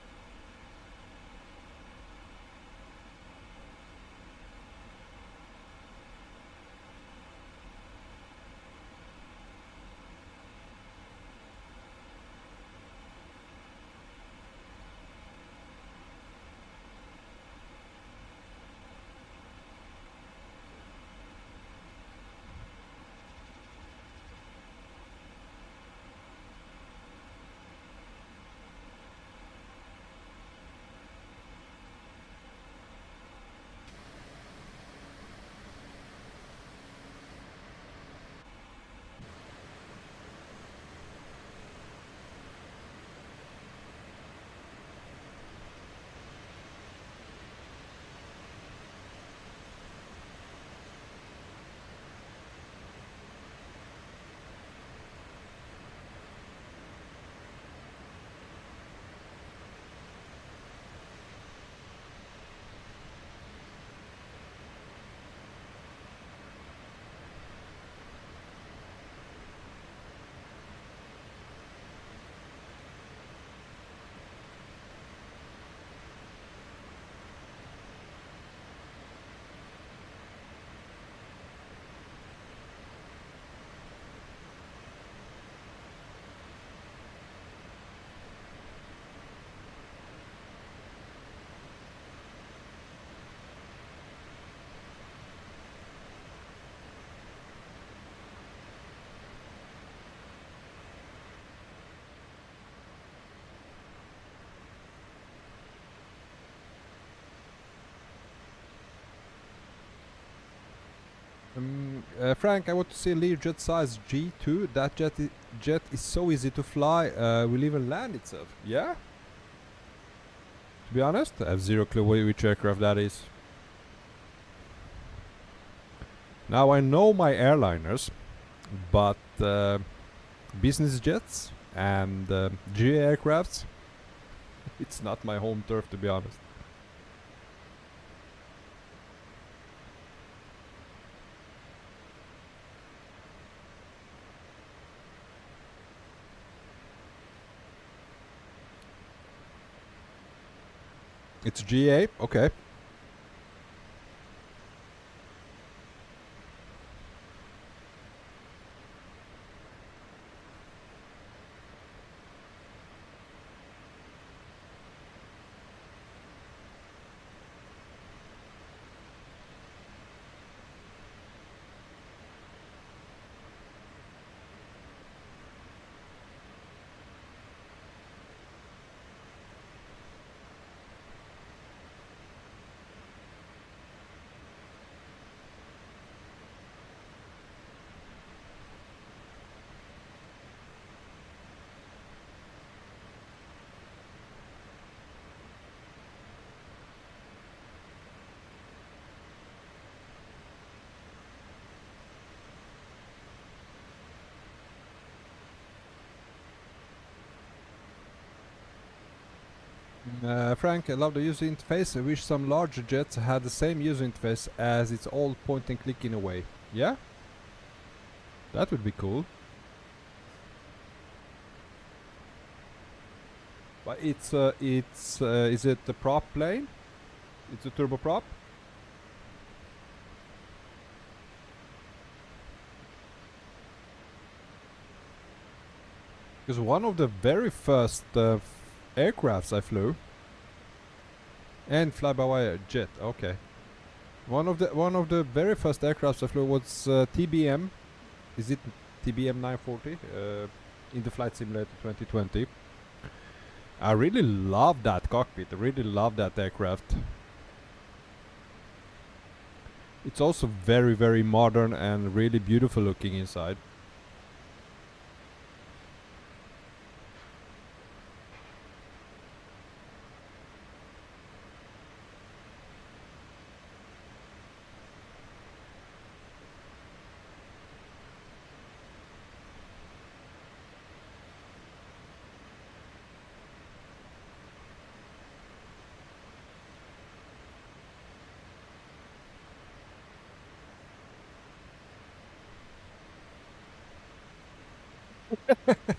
Frank, I want to see a Learjet size G2. That jet is so easy to fly, will even land itself. Yeah? To be honest, I have zero clue which aircraft that is. Now I know my airliners, but business jets and GA aircrafts, it's not my home turf, to be honest. It's GA, okay. Frank, I love the user interface. I wish some larger jets had the same user interface as it's all point and click in a way. Yeah? That would be cool. But it's is it the prop plane? It's a turboprop? Because one of the very first aircrafts I flew, and fly-by-wire jet. Okay, one of the very first aircrafts I flew was TBM. Is it TBM 940? In the Flight Simulator 2020. I really love that cockpit. I really love that aircraft. It's also very, very modern and really beautiful looking inside.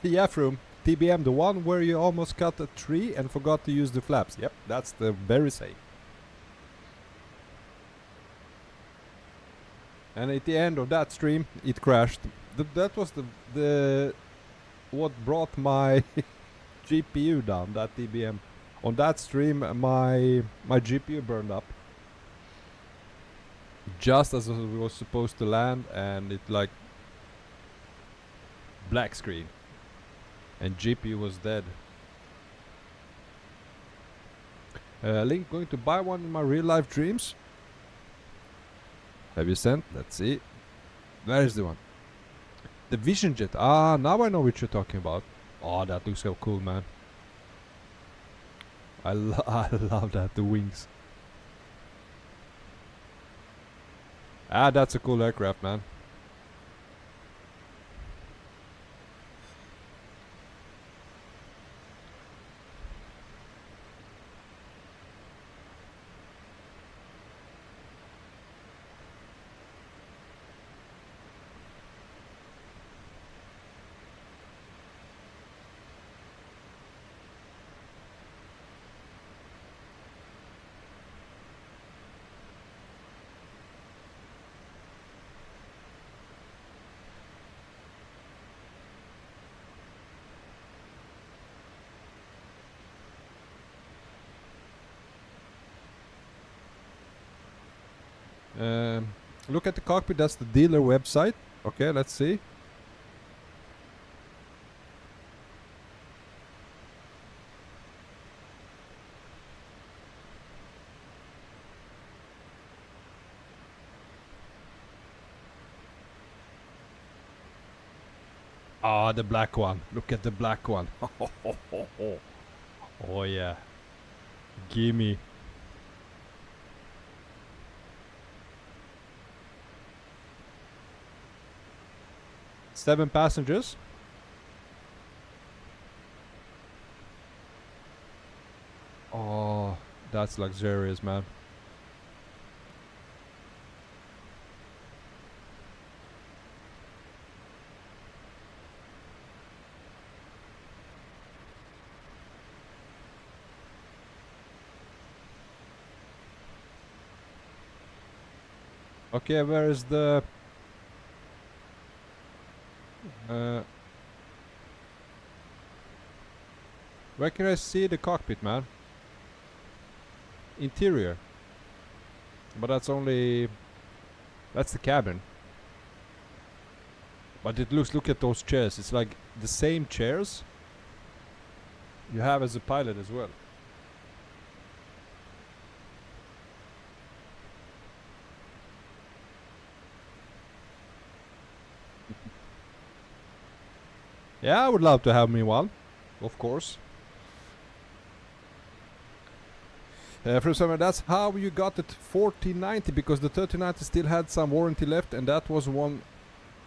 Yeah, Froome. TBM, the one where you almost cut a tree and forgot to use the flaps. Yep, that's the very same. And at the end of that stream, it crashed. That was the what brought my GPU down. That TBM. On that stream, my GPU burned up just as it was supposed to land, and it like black screen. And GPU was dead. Link, going to buy one in my real life dreams. Have you sent? Let's see. Where is the one? The Vision Jet. Ah, now I know what you're talking about. Oh, that looks so cool, man. I love that, the wings. Ah, that's a cool aircraft, man. Look at the cockpit, that's the dealer website. Okay, let's see. Ah, the black one. Look at the black one. Oh yeah. Gimme. Seven passengers. Oh, that's luxurious, man. Okay, where is the where can I see the cockpit, man? Interior. But that's only... that's the cabin. But it looks... look at those chairs. It's like the same chairs you have as a pilot as well. Yeah, I would love to have me one. Of course. From somewhere, that's how you got it 4090, because the 3090 still had some warranty left, and that was one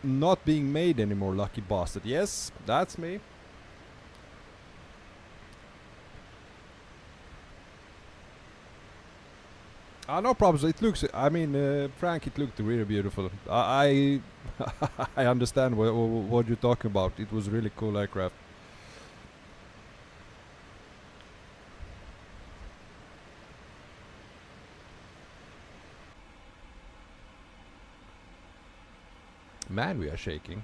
not being made anymore, lucky bastard. Yes, that's me. No problems. It looks, I mean, Frank, it looked really beautiful. I I understand what you're talking about. It was really cool aircraft. Man, we are shaking.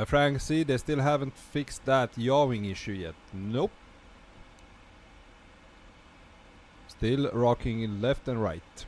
Frank, see, they still haven't fixed that yawing issue yet. Nope. Still rocking left and right.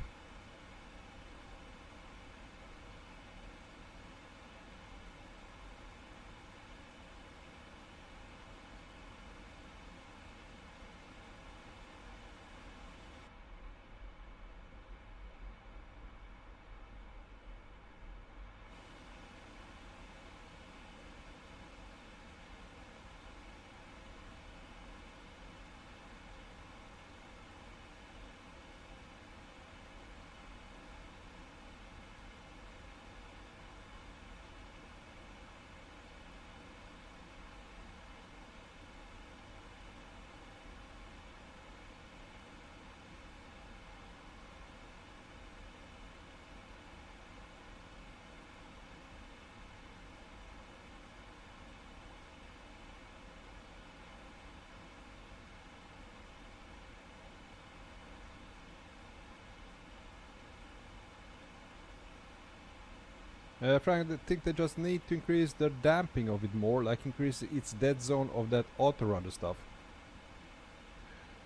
Frank, I think they just need to increase the damping of it more, like increase its dead zone of that auto rudder stuff.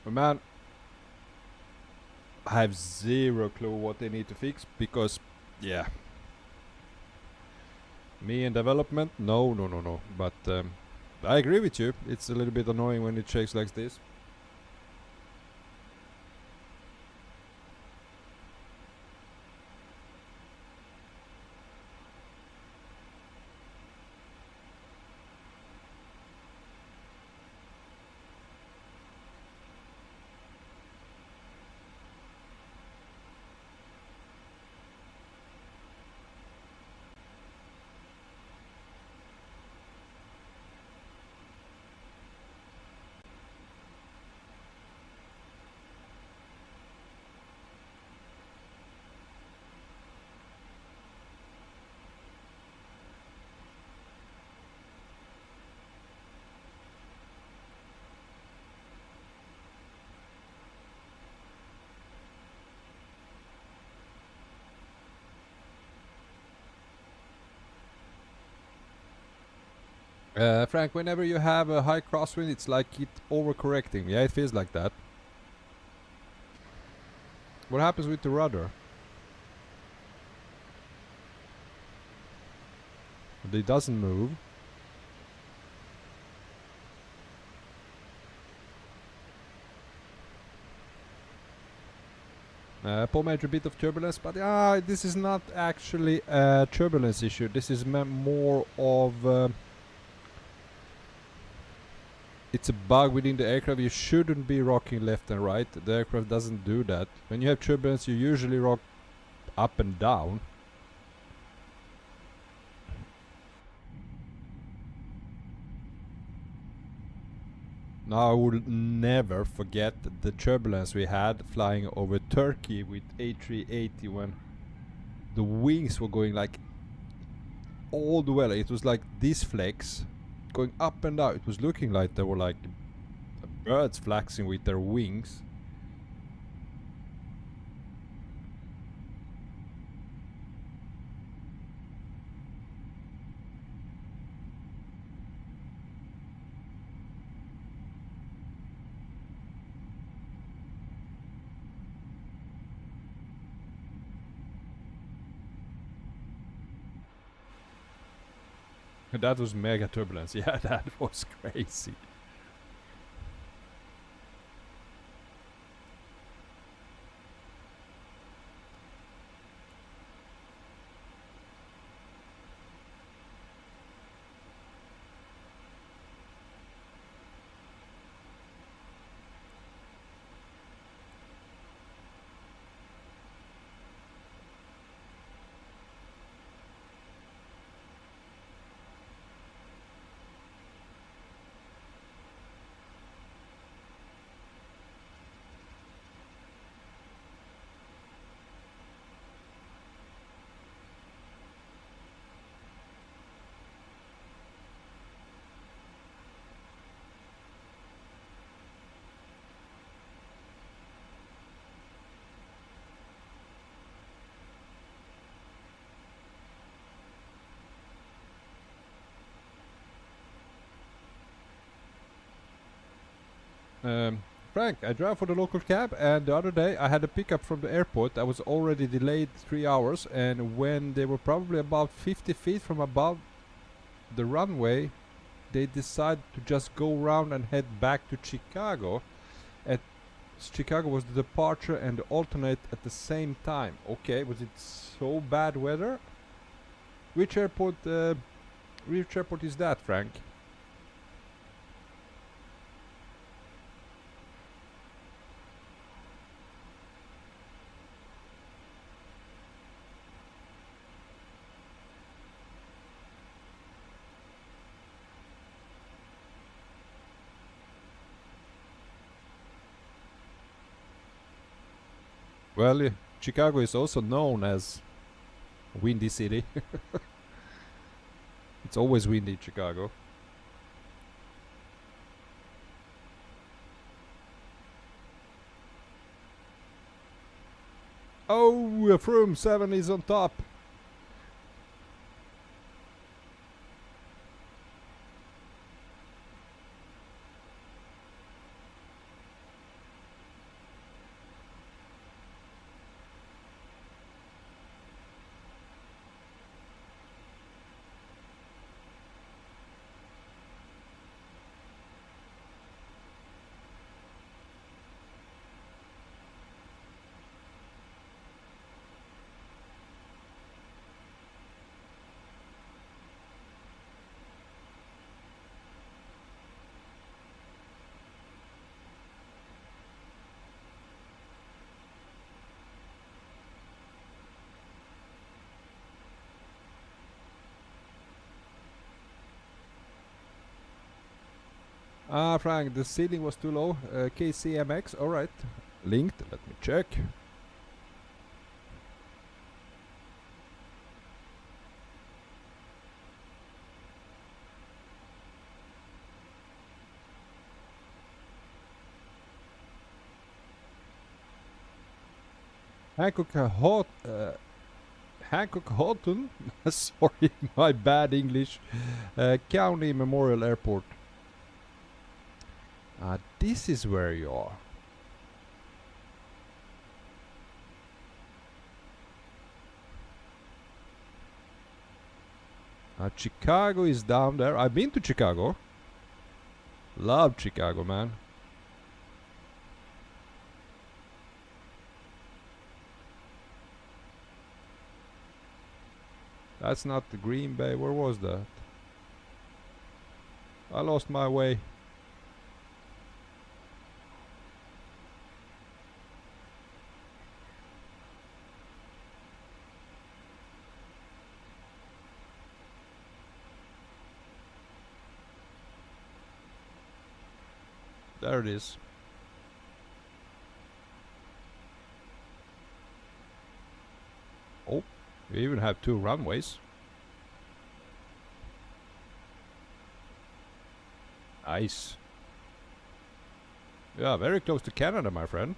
But man, I have zero clue what they need to fix, because, yeah. Me in development? No. But I agree with you. It's a little bit annoying when it shakes like this. Frank, whenever you have a high crosswind, it's like it overcorrecting. Yeah, it feels like that. What happens with the rudder? It doesn't move. Paul made a bit of turbulence, but this is not actually a turbulence issue. This is more of it's a bug within the aircraft. You shouldn't be rocking left and right. The aircraft doesn't do that. When you have turbulence, you usually rock up and down. Now I will never forget the turbulence we had flying over Turkey with A380 when the wings were going like all the way. It was like this flex going up and down. It was looking like they were like birds flexing with their wings. That was mega turbulence. Yeah, that was crazy. Frank, I drive for the local cab, and the other day I had a pickup from the airport. I was already delayed 3 hours, and when they were probably about 50 feet from above the runway, they decided to just go around and head back to Chicago. At Chicago was the departure and the alternate at the same time. Okay, was it so bad weather? Which airport is that, Frank? Well, Chicago is also known as Windy City. It's always windy in Chicago. Oh, Froome 7 is on top. Frank, the ceiling was too low. KCMX, alright. Linked, let me check. Hancock Hancock Houghton. Sorry, my bad English. County Memorial Airport. This is where you are. Chicago is down there. I've been to Chicago. Love Chicago, man. That's not the Green Bay. Where was that? I lost my way. There it is. Oh, we even have 2 runways. Nice. Yeah, very close to Canada, my friend.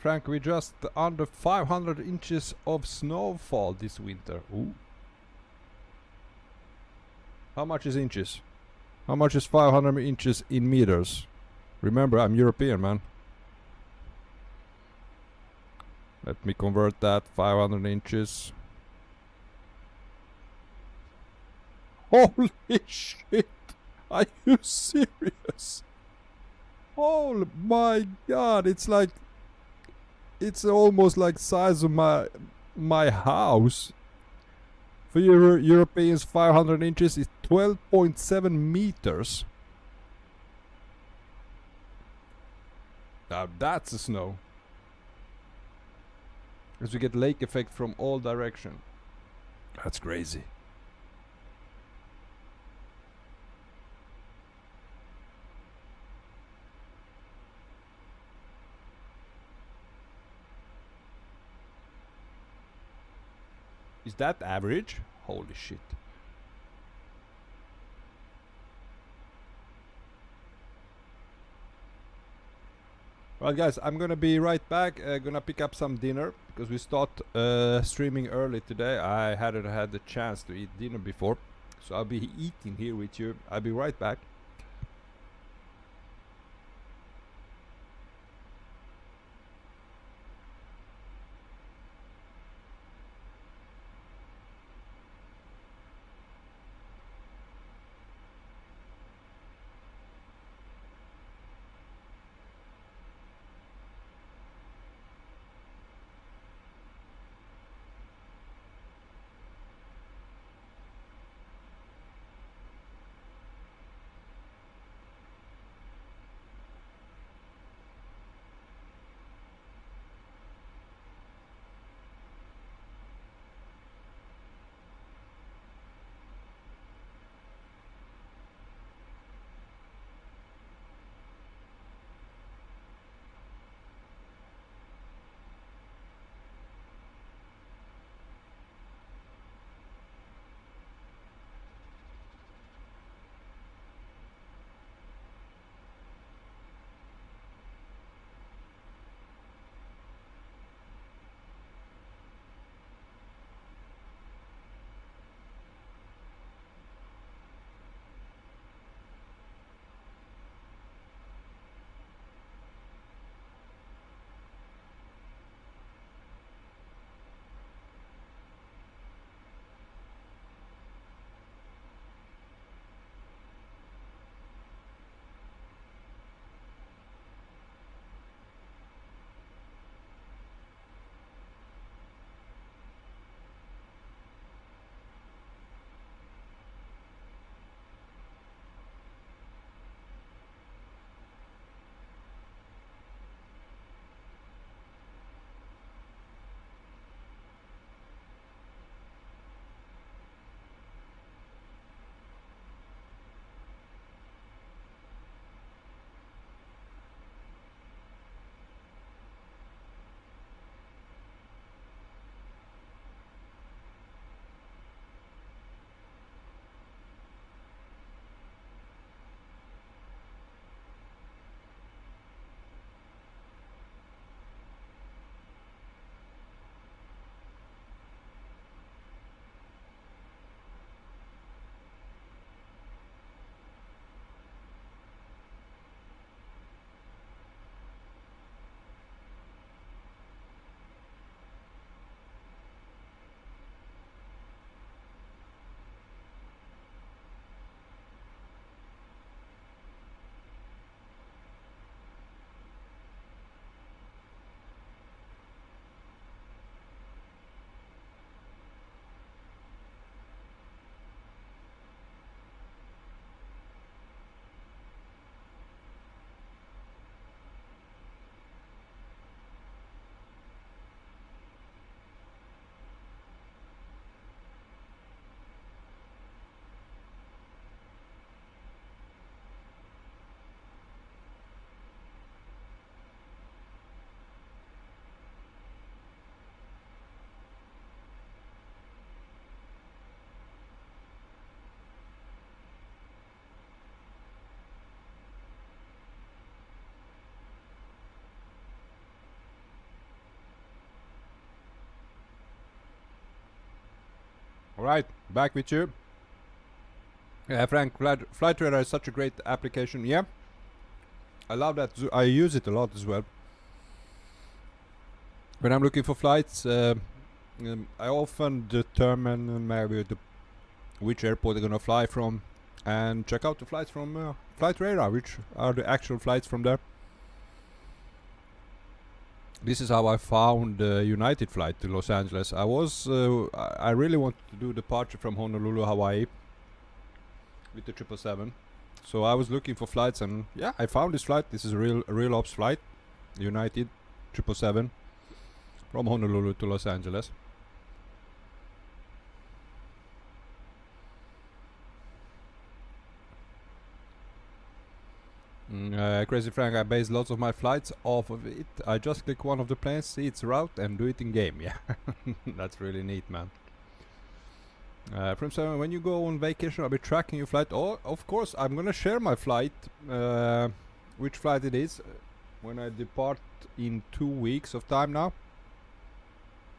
Frank, we just under 500 inches of snowfall this winter. Ooh. How much is inches? How much is 500 inches in meters? Remember, I'm European, man. Let me convert that. 500 inches. Holy shit! Are you serious? Oh my god! It's like, it's almost like size of my house. For Europeans, 500 inches is 12.7 meters. Now that's the snow. As we get lake effect from all direction. That's crazy. Is that average? Holy shit. Well guys, I'm gonna be right back. Gonna pick up some dinner because we start streaming early today. I hadn't had the chance to eat dinner before, so I'll be eating here with you. I'll be right back. Alright, back with you. Frank, Flight Radar is such a great application. Yeah, I love that. I use it a lot as well. When I'm looking for flights, I often determine maybe which airport they're gonna fly from, and check out the flights from Flight Radar, which are the actual flights from there. This is how I found United flight to Los Angeles. I really wanted to do departure from Honolulu, Hawaii, with the 777. So I was looking for flights, and yeah, I found this flight. This is a real ops flight, United 777 from Honolulu to Los Angeles. Crazy Frank, I base lots of my flights off of it. I just click one of the planes, see its route, and do it in game. Yeah, that's really neat, man. From 7, when you go on vacation, I'll be tracking your flight. Oh, of course, I'm gonna share my flight, which flight it is, when I depart in 2 weeks of time now.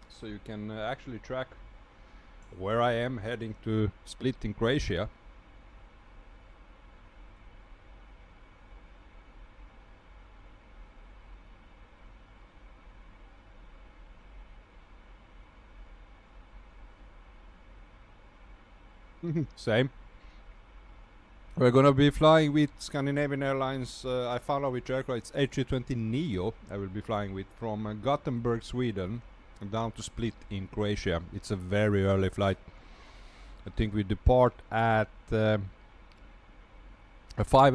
So you can actually track where I am heading to Split in Croatia. Same. We're gonna be flying with Scandinavian Airlines. I found out which aircraft. It's A320neo. I will be flying with from Gothenburg, Sweden, down to Split in Croatia. It's a very early flight. I think we depart at 5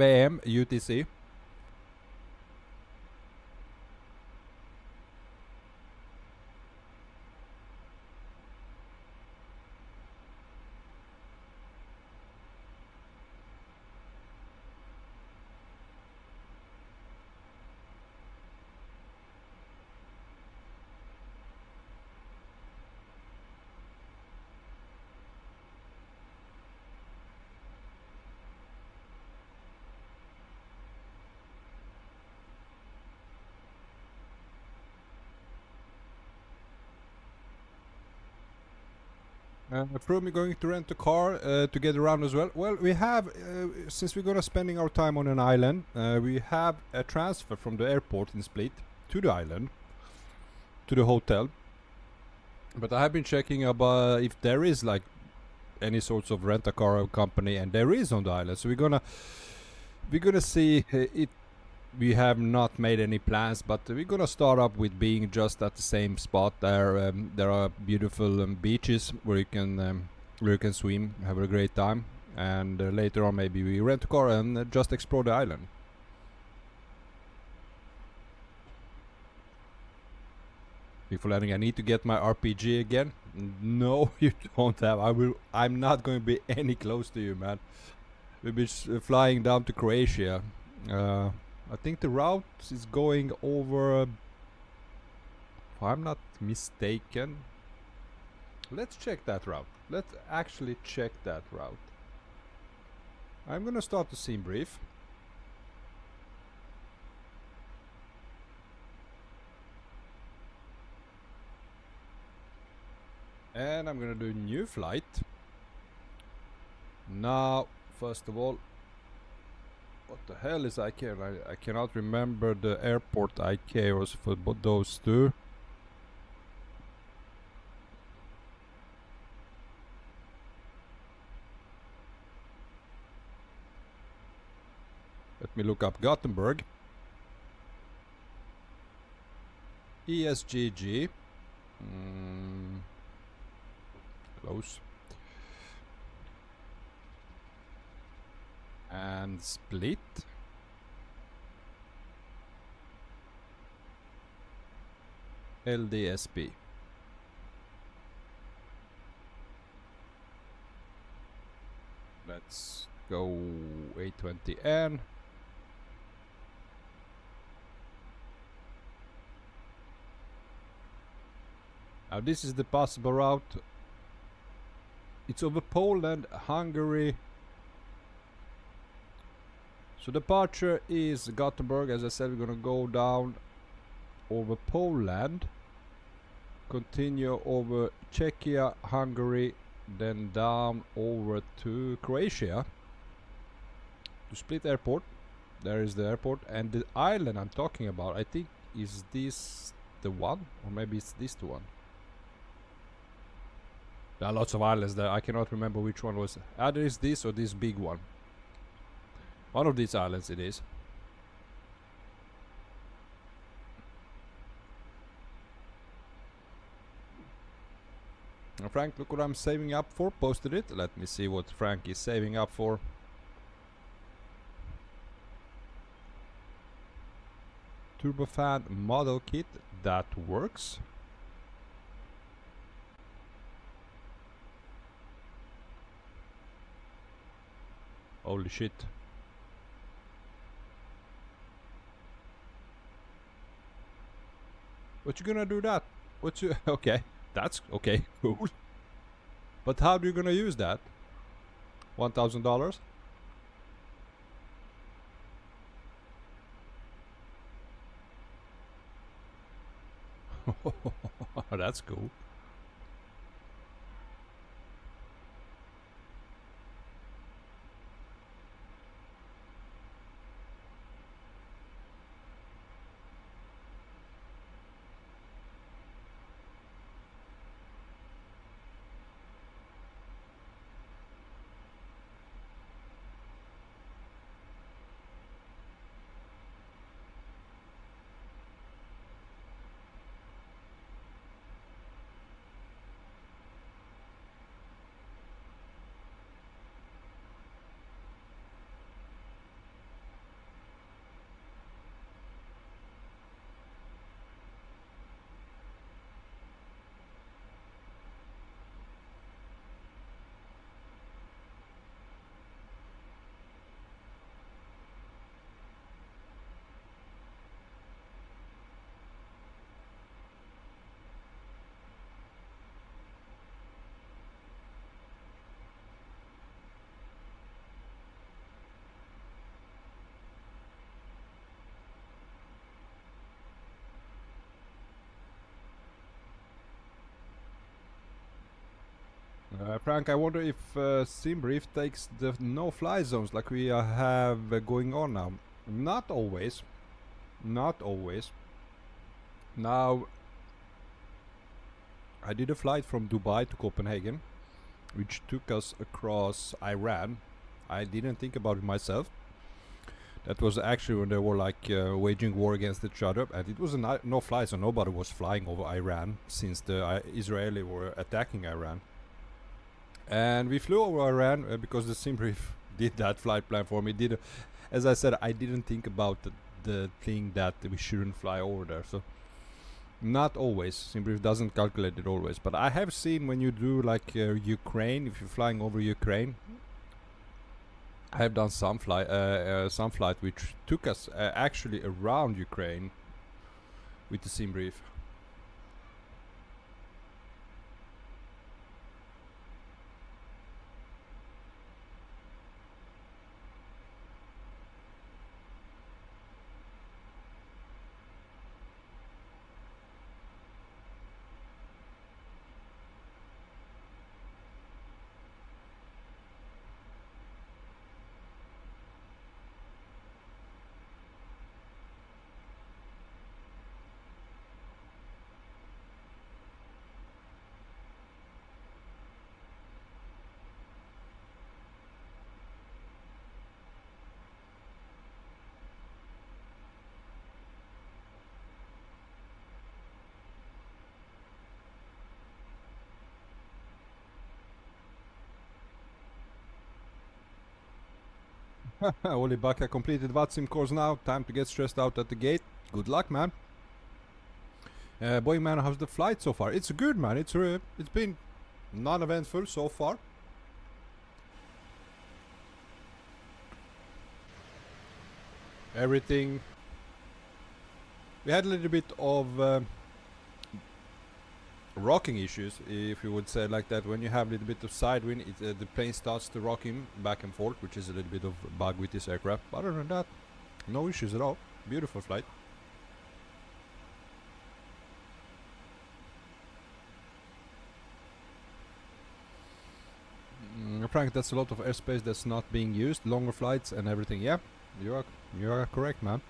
a.m. UTC. From going to rent a car to get around as well. Well, we have, since we're gonna spending our time on an island, we have a transfer from the airport in Split to the island, to the hotel. But I have been checking about if there is like any sorts of rent-a-car company, and there is on the island. So we're gonna see it. We have not made any plans, but we're gonna start up with being just at the same spot. There are beautiful beaches where you can swim, have a great time, and later on maybe we rent a car and just explore the island. Before landing, I need to get my RPG again. No, you don't have. I'm not going to be any close to you, man. We'll be flying down to Croatia. I think the route is going over, if I'm not mistaken. Let's check that route. Let's actually check that route. I'm gonna start the scene brief. And I'm gonna do new flight. Now, first of all, what the hell is IK? I cannot remember the airport IK was for those two. Let me look up Gothenburg. ESGG. Close. And Split. LDSP. Let's go A20N. Now this is the possible route. It's over Poland, Hungary. So departure is Gothenburg. As I said, we're gonna go down over Poland, continue over Czechia, Hungary, then down over to Croatia, to Split Airport. There is the airport, and the island I'm talking about, I think, is this the one, or maybe it's this the one. There are lots of islands there. I cannot remember which one was. Either is this or this big one. One of these islands it is. Now Frank, look what I'm saving up for. Posted it. Let me see what Frank is saving up for. Turbofan model kit that works. Holy shit. What you gonna do that? What you okay, that's okay, cool. But how are you gonna use that? $1,000? That's cool. Frank, I wonder if SimBrief takes the no-fly zones like we have going on now. Not always. Not always. Now, I did a flight from Dubai to Copenhagen, which took us across Iran. I didn't think about it myself. That was actually when they were like waging war against each other, and it was a no-fly zone. Nobody was flying over Iran since the Israeli were attacking Iran. And we flew over Iran because the SimBrief did that flight plan for me. As I said, I didn't think about the thing that we shouldn't fly over there. So not always. SimBrief doesn't calculate it always. But I have seen when you do like Ukraine, if you're flying over Ukraine, I have done some flight which took us actually around Ukraine with the SimBrief. Oli Baka completed VATSIM course now. Time to get stressed out at the gate. Good luck, man. Boy, man, how's the flight so far? It's good, man. It's been non-eventful so far. Everything. We had a little bit of rocking issues, if you would say like that. When you have a little bit of side wind, the plane starts to rock him back and forth, which is a little bit of a bug with this aircraft. But other than that, no issues at all. Beautiful flight. Frank, that's a lot of airspace that's not being used. Longer flights and everything. Yeah, you are correct, man.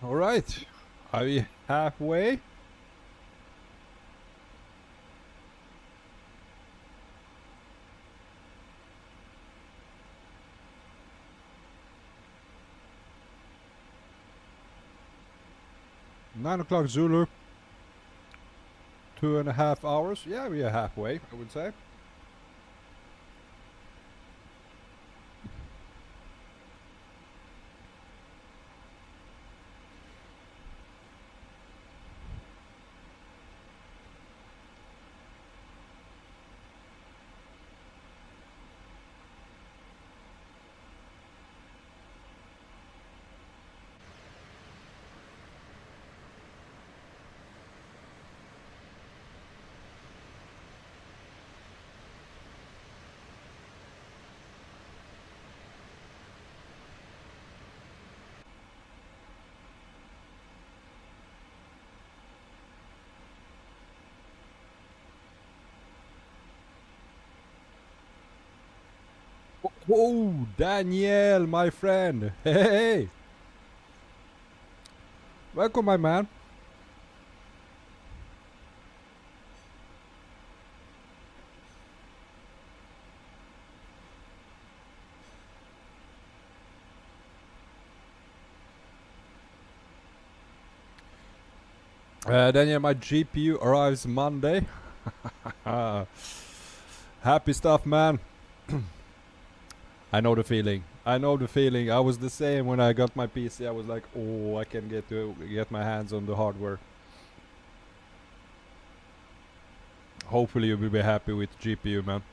All right, are we halfway? Nine o'clock Zulu. 2.5 hours. Yeah, we are halfway, I would say. Whoa, Daniel, my friend. Hey. Welcome, my man. Daniel, my GPU arrives Monday. Happy stuff, man. I know the feeling. I know the feeling. I was the same when I got my PC. I was like, oh, I can get my hands on the hardware. Hopefully you will be happy with GPU, man.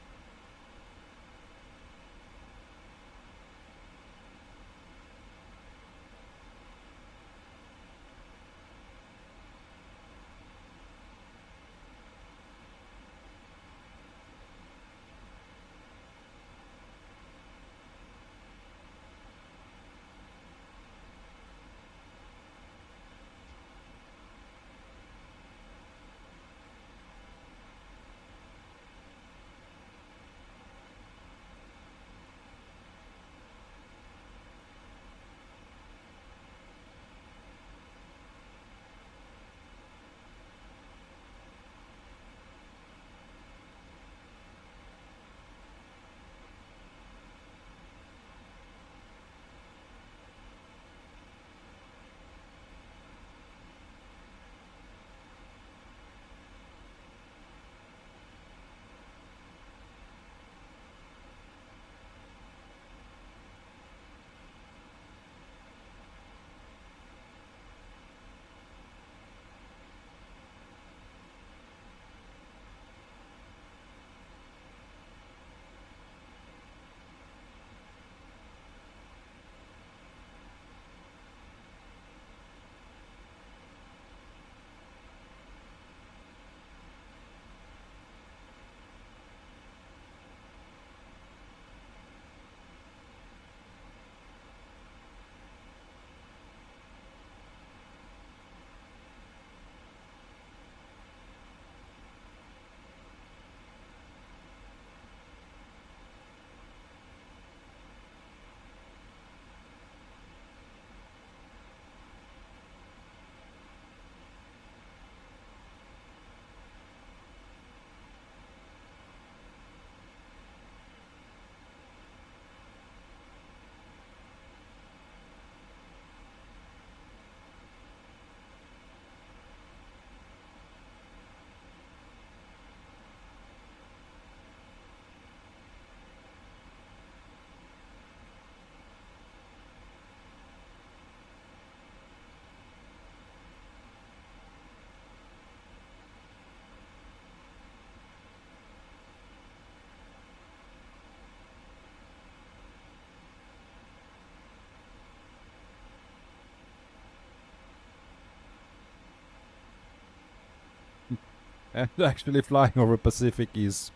And actually flying over Pacific could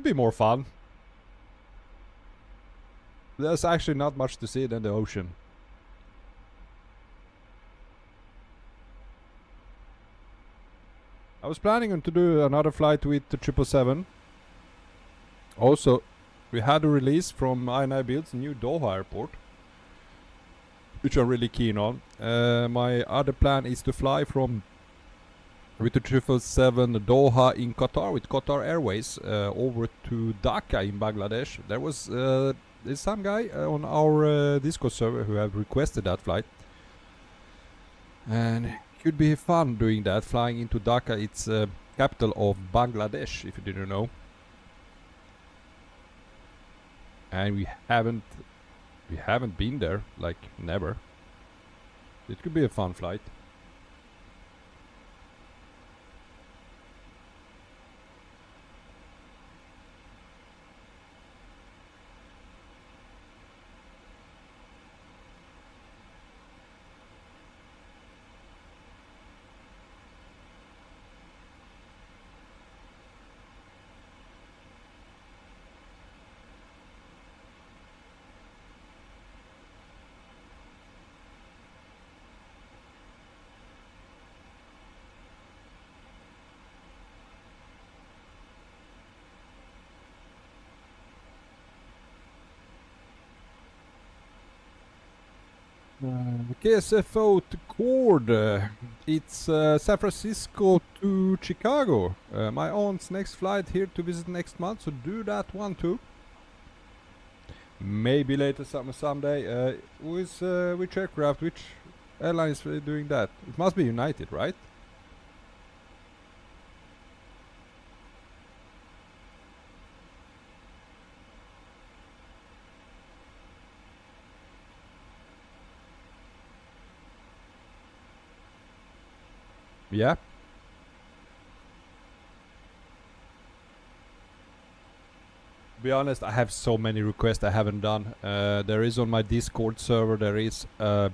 be more fun. There's actually not much to see than the ocean. I was planning on to do another flight with the 777. Also, we had a release from INI Build's new Doha airport, which I'm really keen on. My other plan is to fly from with the 777 Doha in Qatar with Qatar Airways over to Dhaka in Bangladesh. There was there's some guy on our Discord server who have requested that flight, and it could be fun doing that, flying into Dhaka. It's capital of Bangladesh, if you didn't know. And we haven't been there, like, never. It could be a fun flight. KSFO to Cord. It's San Francisco to Chicago. My aunt's next flight here to visit next month, so do that one too. Maybe later someday. Which aircraft, which airline is doing that? It must be United, right? Yeah. Be honest, I have so many requests I haven't done. There is on my Discord server, there is a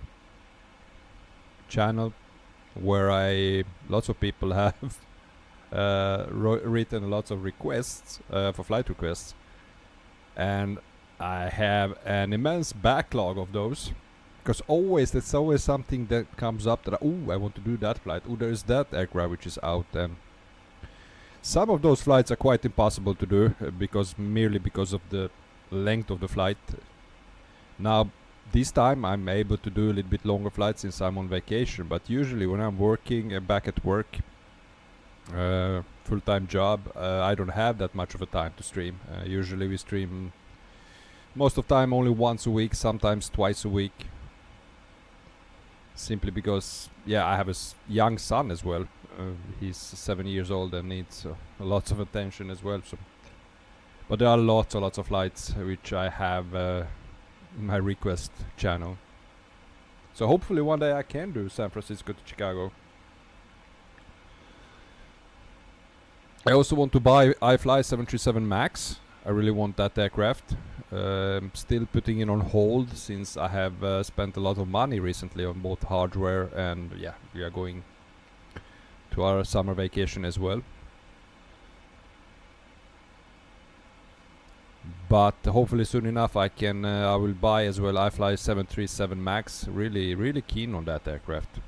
channel where lots of people have written lots of requests for flight requests, and I have an immense backlog of those. Because there's always something that comes up that I want to do that flight. There is that aircraft which is out, and some of those flights are quite impossible to do merely because of the length of the flight. Now, this time I'm able to do a little bit longer flights since I'm on vacation. But usually when I'm working back at work, full-time job, I don't have that much of a time to stream. Usually we stream most of the time only once a week, sometimes twice a week. Simply because, yeah, I have a young son as well. He's 7 years old and needs lots of attention as well. So, but there are lots of flights which I have in my request channel. So hopefully one day I can do San Francisco to Chicago. I also want to buy iFly 737 MAX. I really want that aircraft. Still putting it on hold since I have spent a lot of money recently on both hardware and yeah, we are going to our summer vacation as well. But hopefully soon enough I will buy as well iFly 737 MAX. Really keen on that aircraft.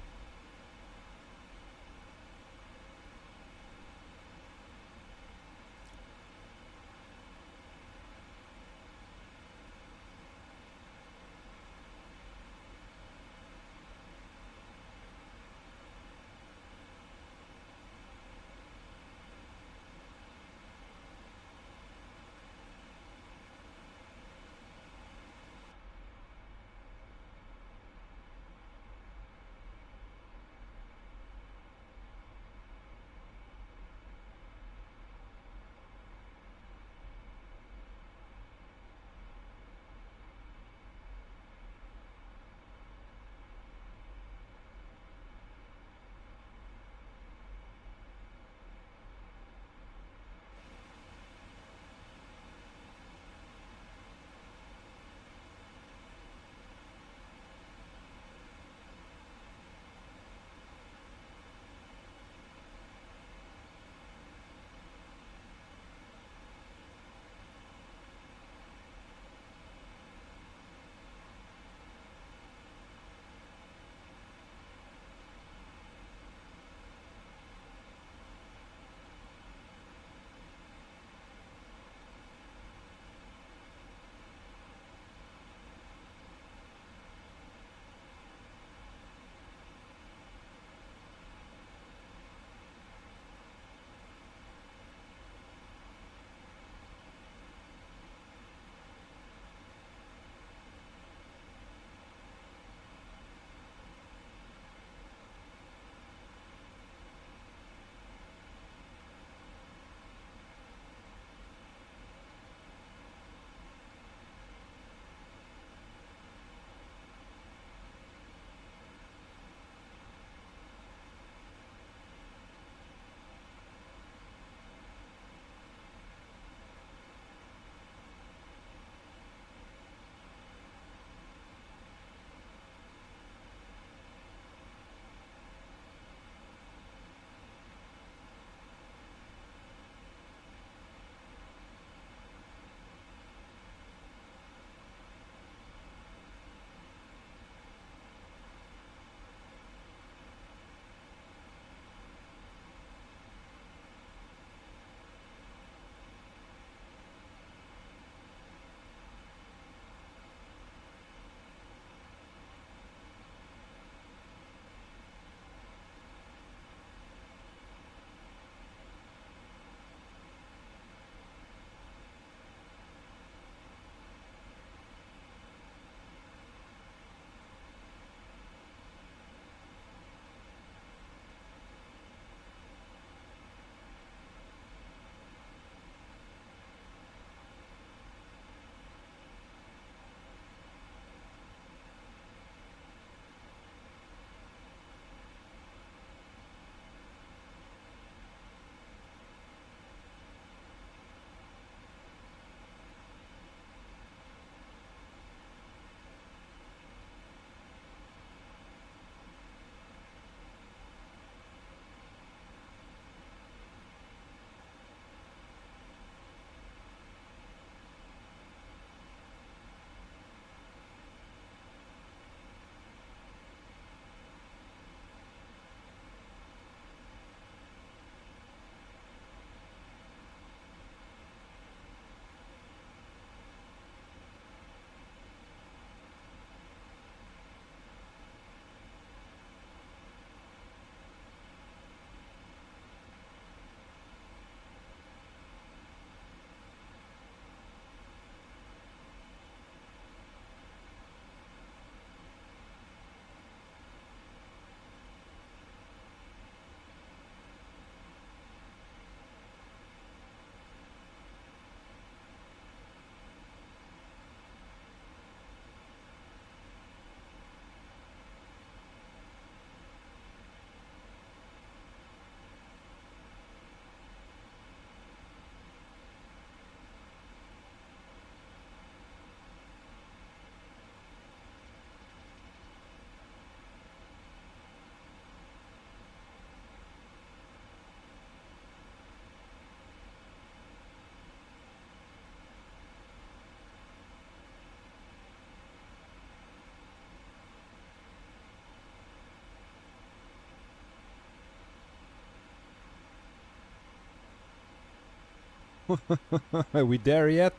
Are we there yet?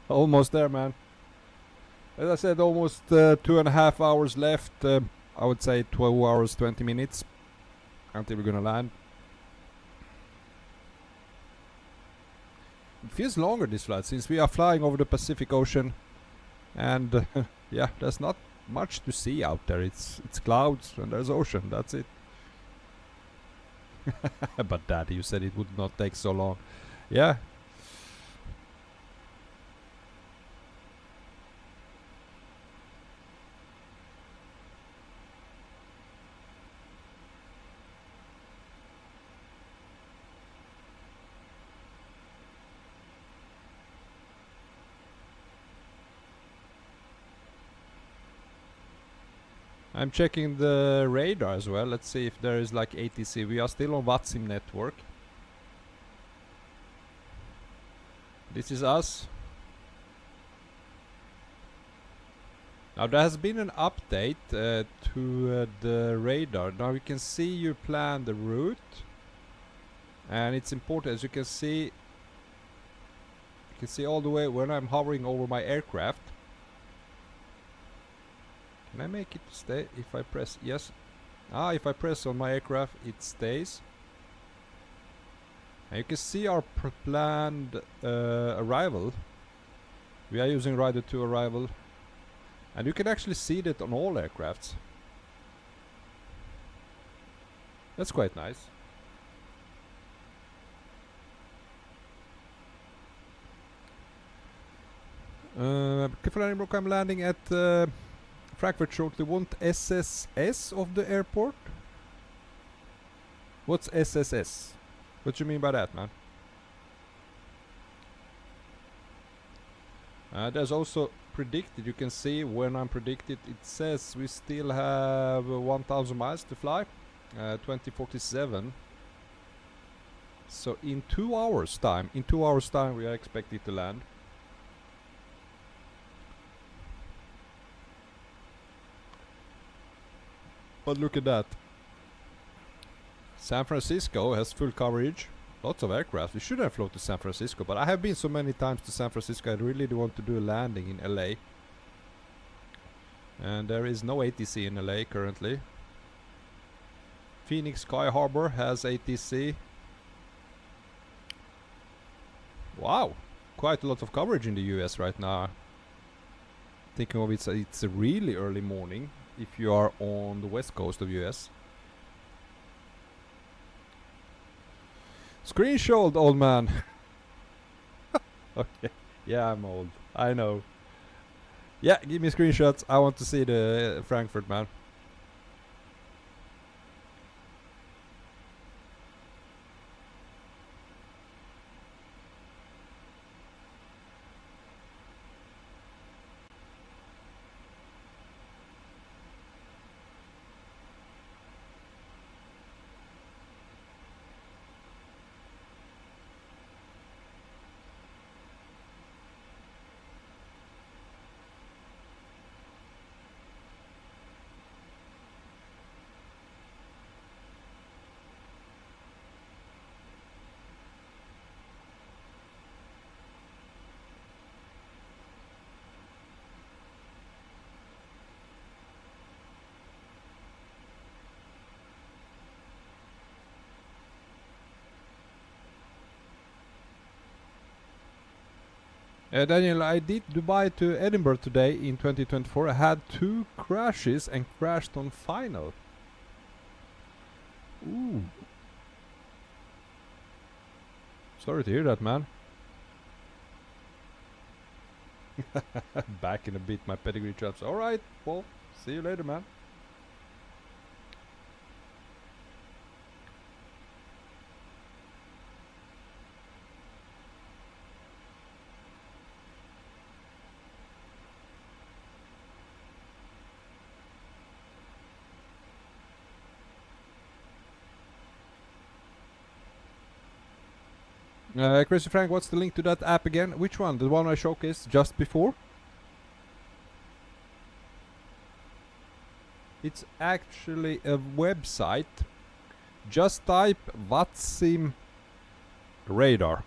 Almost there, man. As I said, almost 2.5 hours left. I would say 12 hours, 20 minutes until we're gonna land. It feels longer this flight since we are flying over the Pacific Ocean, and yeah, there's not much to see out there. It's clouds and there's ocean. That's it. But Dad, you said it would not take so long. Yeah. I'm checking the radar as well. Let's see if there is like ATC. We are still on WATSIM network. This is us. Now there has been an update to the radar. Now you can see you plan the route, and it's important, as you can see all the way when I'm hovering over my aircraft. Can I make it stay if I press yes? If I press on my aircraft it stays. And you can see our planned arrival. We are using Rider 2 arrival, and you can actually see that on all aircrafts. That's quite nice. I'm landing at Frankfurt shortly. Want SSS of the airport? What's SSS? What you mean by that, man? There's also predicted. You can see when I'm predicted, it says we still have 1,000 miles to fly. 2047. So in 2 hours time, we are expected to land. But look at that. San Francisco has full coverage. Lots of aircraft. We should have flown to San Francisco, but I have been so many times to San Francisco, I really do want to do a landing in LA. And there is no ATC in LA currently. Phoenix Sky Harbor has ATC. Wow, quite a lot of coverage in the US right now. Thinking of it, it's a really early morning if you are on the west coast of US. Screenshot, old man. Okay, yeah, I'm old, I know. Yeah, give me screenshots. I want to see the Frankfurt, man. Daniel, I did Dubai to Edinburgh today in 2024. I had 2 crashes and crashed on final. Ooh. Sorry to hear that, man. Back in a bit, my pedigree traps. Alright, well, see you later, man. Crazy Frank, what's the link to that app again? Which one? The one I showcased just before? It's actually a website. Just type WATSIM radar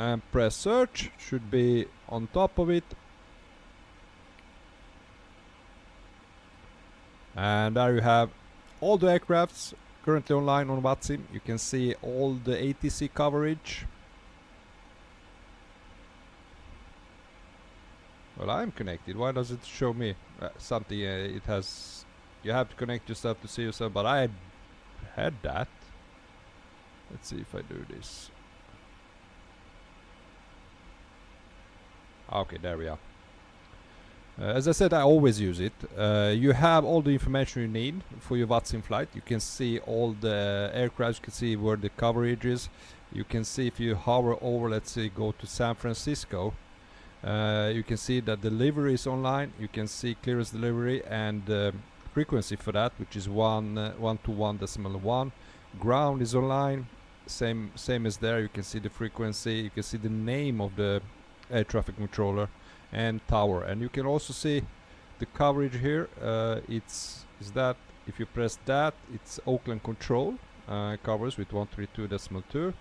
and press search. Should be on top of it. And there you have all the aircrafts currently online on Watsim. You can see all the ATC coverage. Well, I'm connected. Why does it show me something? It has. You have to connect yourself to see yourself, but I had that. Let's see if I do this. Okay, there we are. As I said, I always use it. You have all the information you need for your Watsim flight. You can see all the aircraft. You can see where the coverage is. You can see if you hover over, let's say, go to San Francisco. You can see that delivery is online. You can see clearance delivery and frequency for that, which is 121.1. Ground is online. Same as there. You can see the frequency. You can see the name of the air traffic controller and tower, and you can also see the coverage here. Is that if you press that, it's Oakland control, covers with 132.2,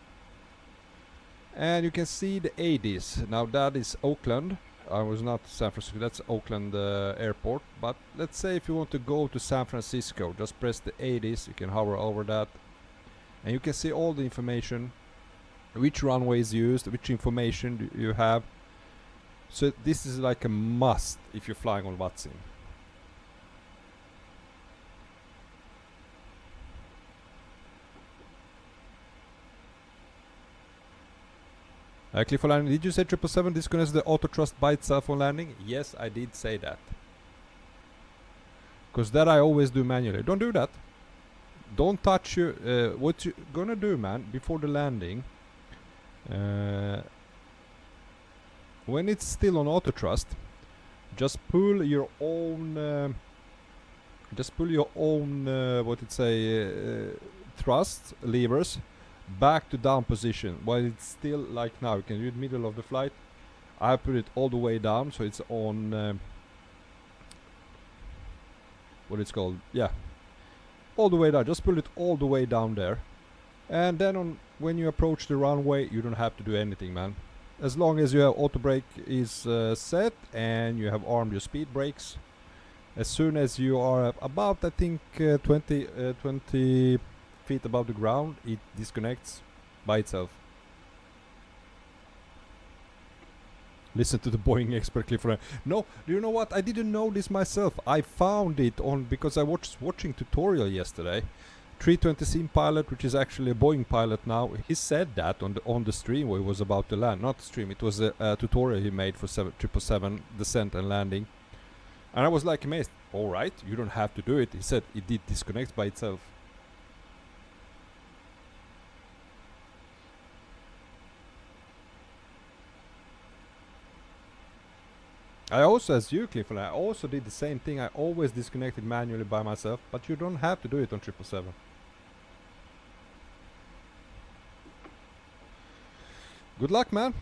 and you can see the ADs. Now that is Oakland. I was not San Francisco. That's Oakland airport. But let's say if you want to go to San Francisco, just press the ADs. You can hover over that, and you can see all the information, which runway is used, which information you have. So this is like a must if you're flying on Watsim. Cliff for landing. Did you say 777 disconnects the auto thrust by itself on landing? Yes, I did say that. Because that I always do manually. Don't do that. Don't touch your... what you gonna do, man, before the landing... when it's still on auto thrust, just pull your own thrust levers back to down position while it's still like now. You can do it middle of the flight. I put it all the way down, so it's on what it's called, yeah, all the way down. Just pull it all the way down there, and then when you approach the runway, you don't have to do anything, man. As long as you have auto brake is set and you have armed your speed brakes. As soon as you are about, I think, 20 feet above the ground, it disconnects by itself. Listen to the Boeing expert Clifford. No, do you know what? I didn't know this myself. I found it on because I was watching tutorial yesterday. 320 Sim pilot, which is actually a Boeing pilot now, he said that on the stream where he was about to land. Not the stream, it was a tutorial he made for 777 descent and landing. And I was like amazed. Alright, you don't have to do it. He said it did disconnect by itself. I also, as you, Cliff, I also did the same thing. I always disconnected manually by myself, but you don't have to do it on 777. Good luck, man.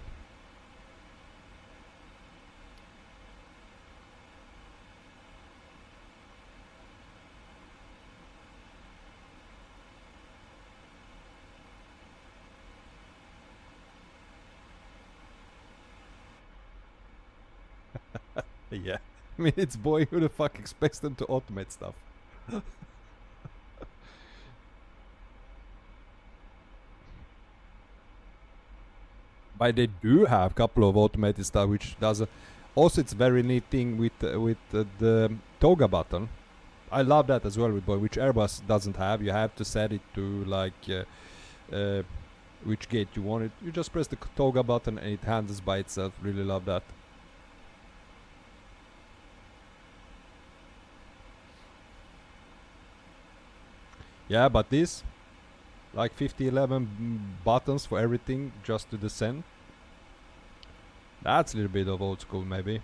Yeah, I mean, it's Boeing. Who the fuck expects them to automate stuff? But they do have a couple of automated stuff, which does. Also, it's very neat thing with the toga button. I love that as well with Boeing, which Airbus doesn't have. You have to set it to like which gate you want it. You just press the toga button and it handles by itself. Really love that. Yeah, but this, like 11 buttons for everything just to descend. That's a little bit of old school, maybe.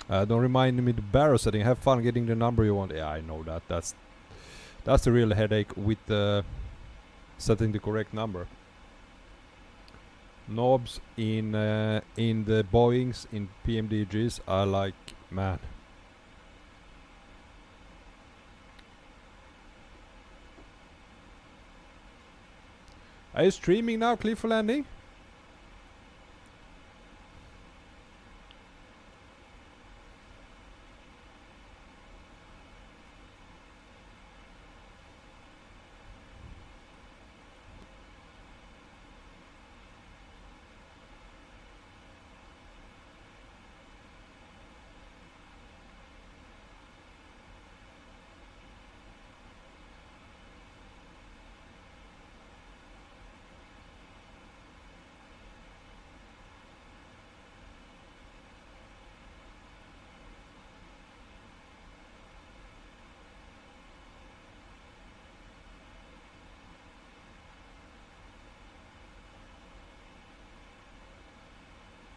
Don't remind me the barrel setting. Have fun getting the number you want. Yeah, I know that. That's the real headache with setting the correct number. Knobs in the Boeings, in PMDGs are like, man. Are you streaming now, clear for landing?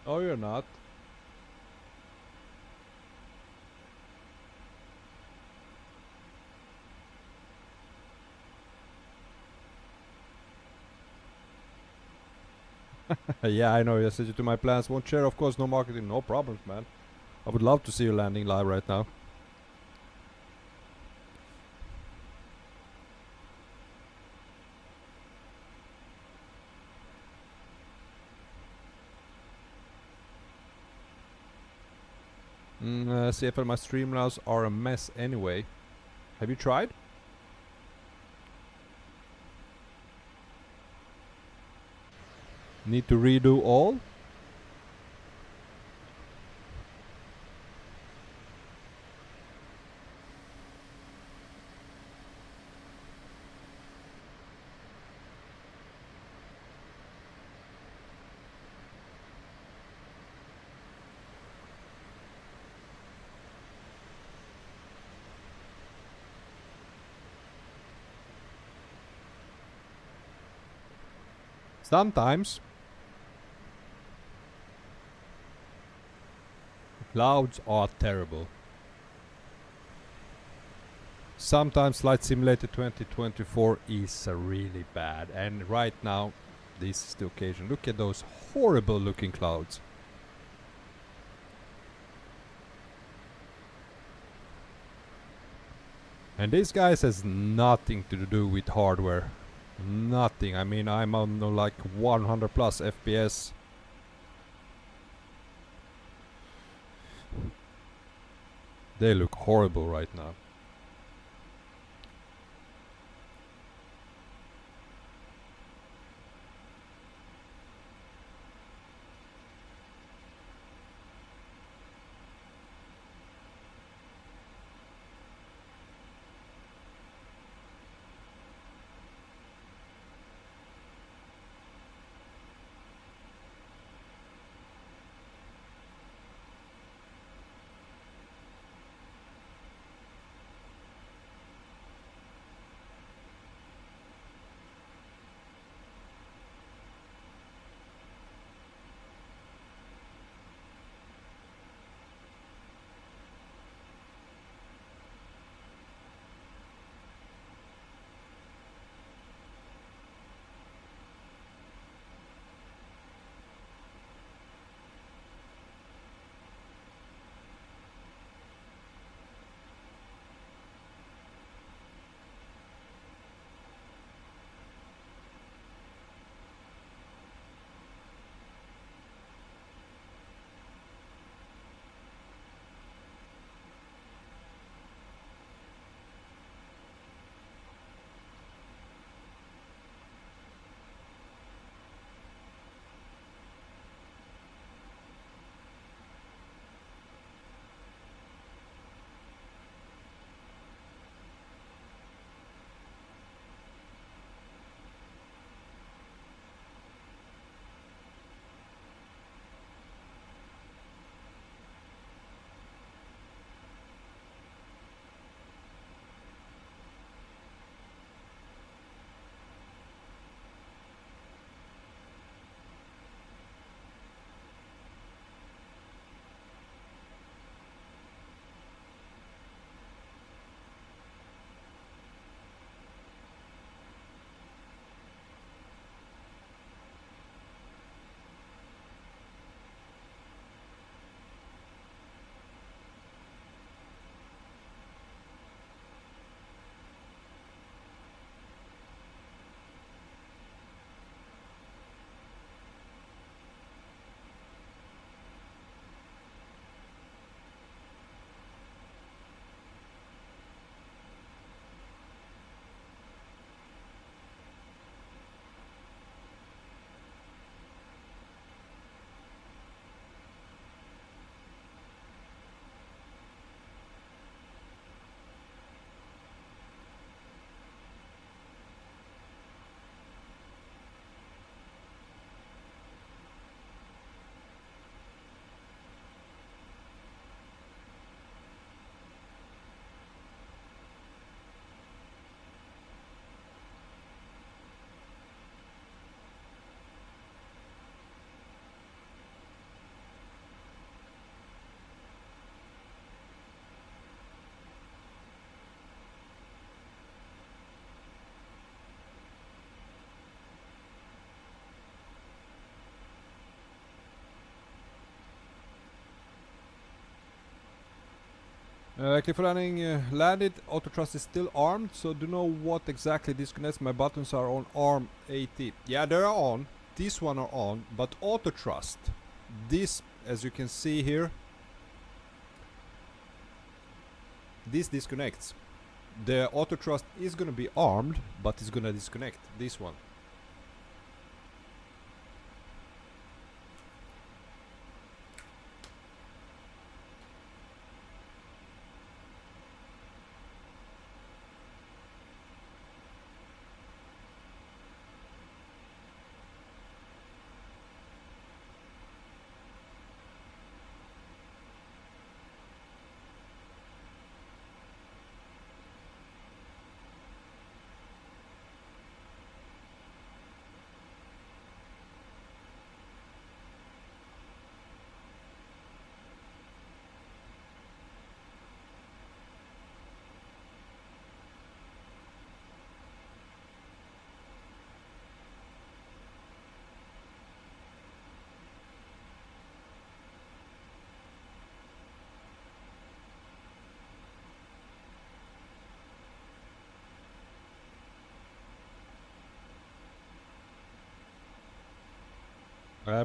Oh, you're not. Yeah, I know. I said you to my plans. Won't share, of course. No marketing, no problems, man. I would love to see you landing live right now. CFL, my Streamlabs are a mess anyway. Have you tried? Need to redo all? Sometimes. Clouds are terrible. Sometimes Flight Simulator 2024 is really bad, and right now this is the occasion. Look at those horrible looking clouds. And this guys has nothing to do with hardware. Nothing. I mean, I'm on like 100 plus FPS. They look horrible right now. Cliff landing landed. Auto thrust is still armed, so do know what exactly disconnects. My buttons are on arm 80. Yeah, they're on. These one are on, but auto thrust, this, as you can see here, this disconnects. The auto thrust is gonna be armed, but it's gonna disconnect. This one.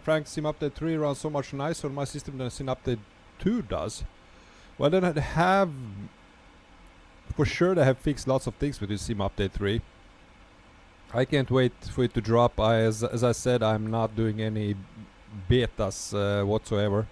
Frank, Sim Update 3 runs so much nicer on my system than Sim Update 2 does. Well, then I'd have... For sure they have fixed lots of things with this Sim Update 3. I can't wait for it to drop. As I said, I'm not doing any betas whatsoever.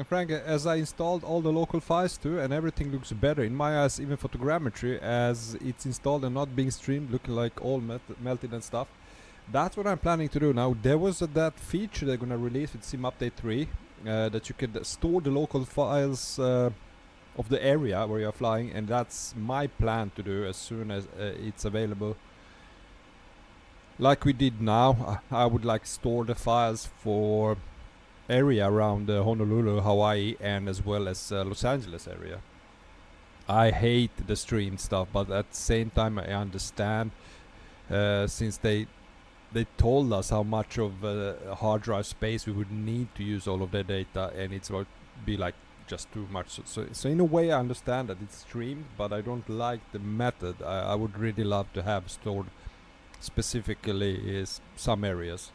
Frank, as I installed all the local files too, and everything looks better in my eyes, even photogrammetry, as it's installed and not being streamed, looking like all melted and stuff. That's what I'm planning to do now. There was that feature they're gonna release with Sim Update 3, that you could store the local files of the area where you're flying, and that's my plan to do as soon as it's available. Like we did now, I would like store the files for area around Honolulu, Hawaii, and as well as Los Angeles area. I hate the stream stuff, but at the same time I understand, since they told us how much of hard drive space we would need to use all of their data, and it's going to be like just too much. So in a way I understand that it's streamed, but I don't like the method. I would really love to have stored specifically is some areas.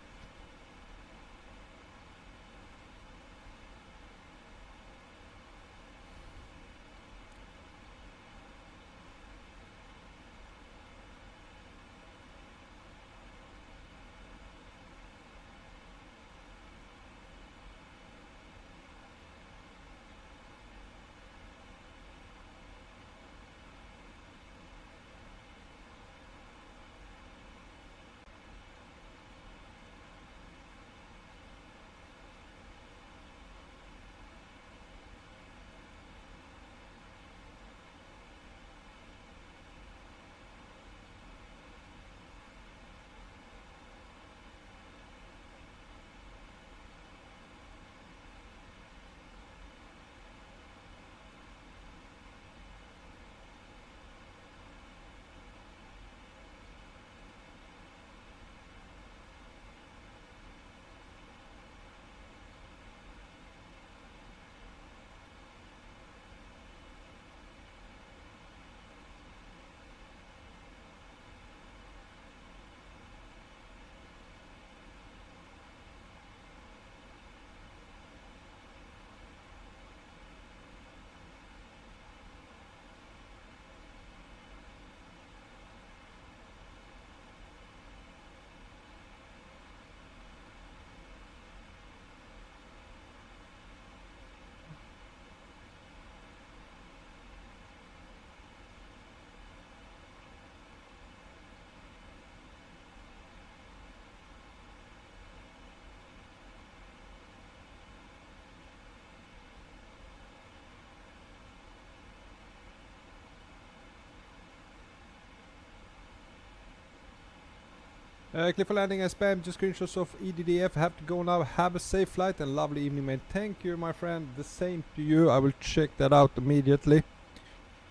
Clear for landing and spam. Just screenshots of EDDF. Have to go now. Have a safe flight and lovely evening, man. Thank you, my friend. The same to you. I will check that out immediately.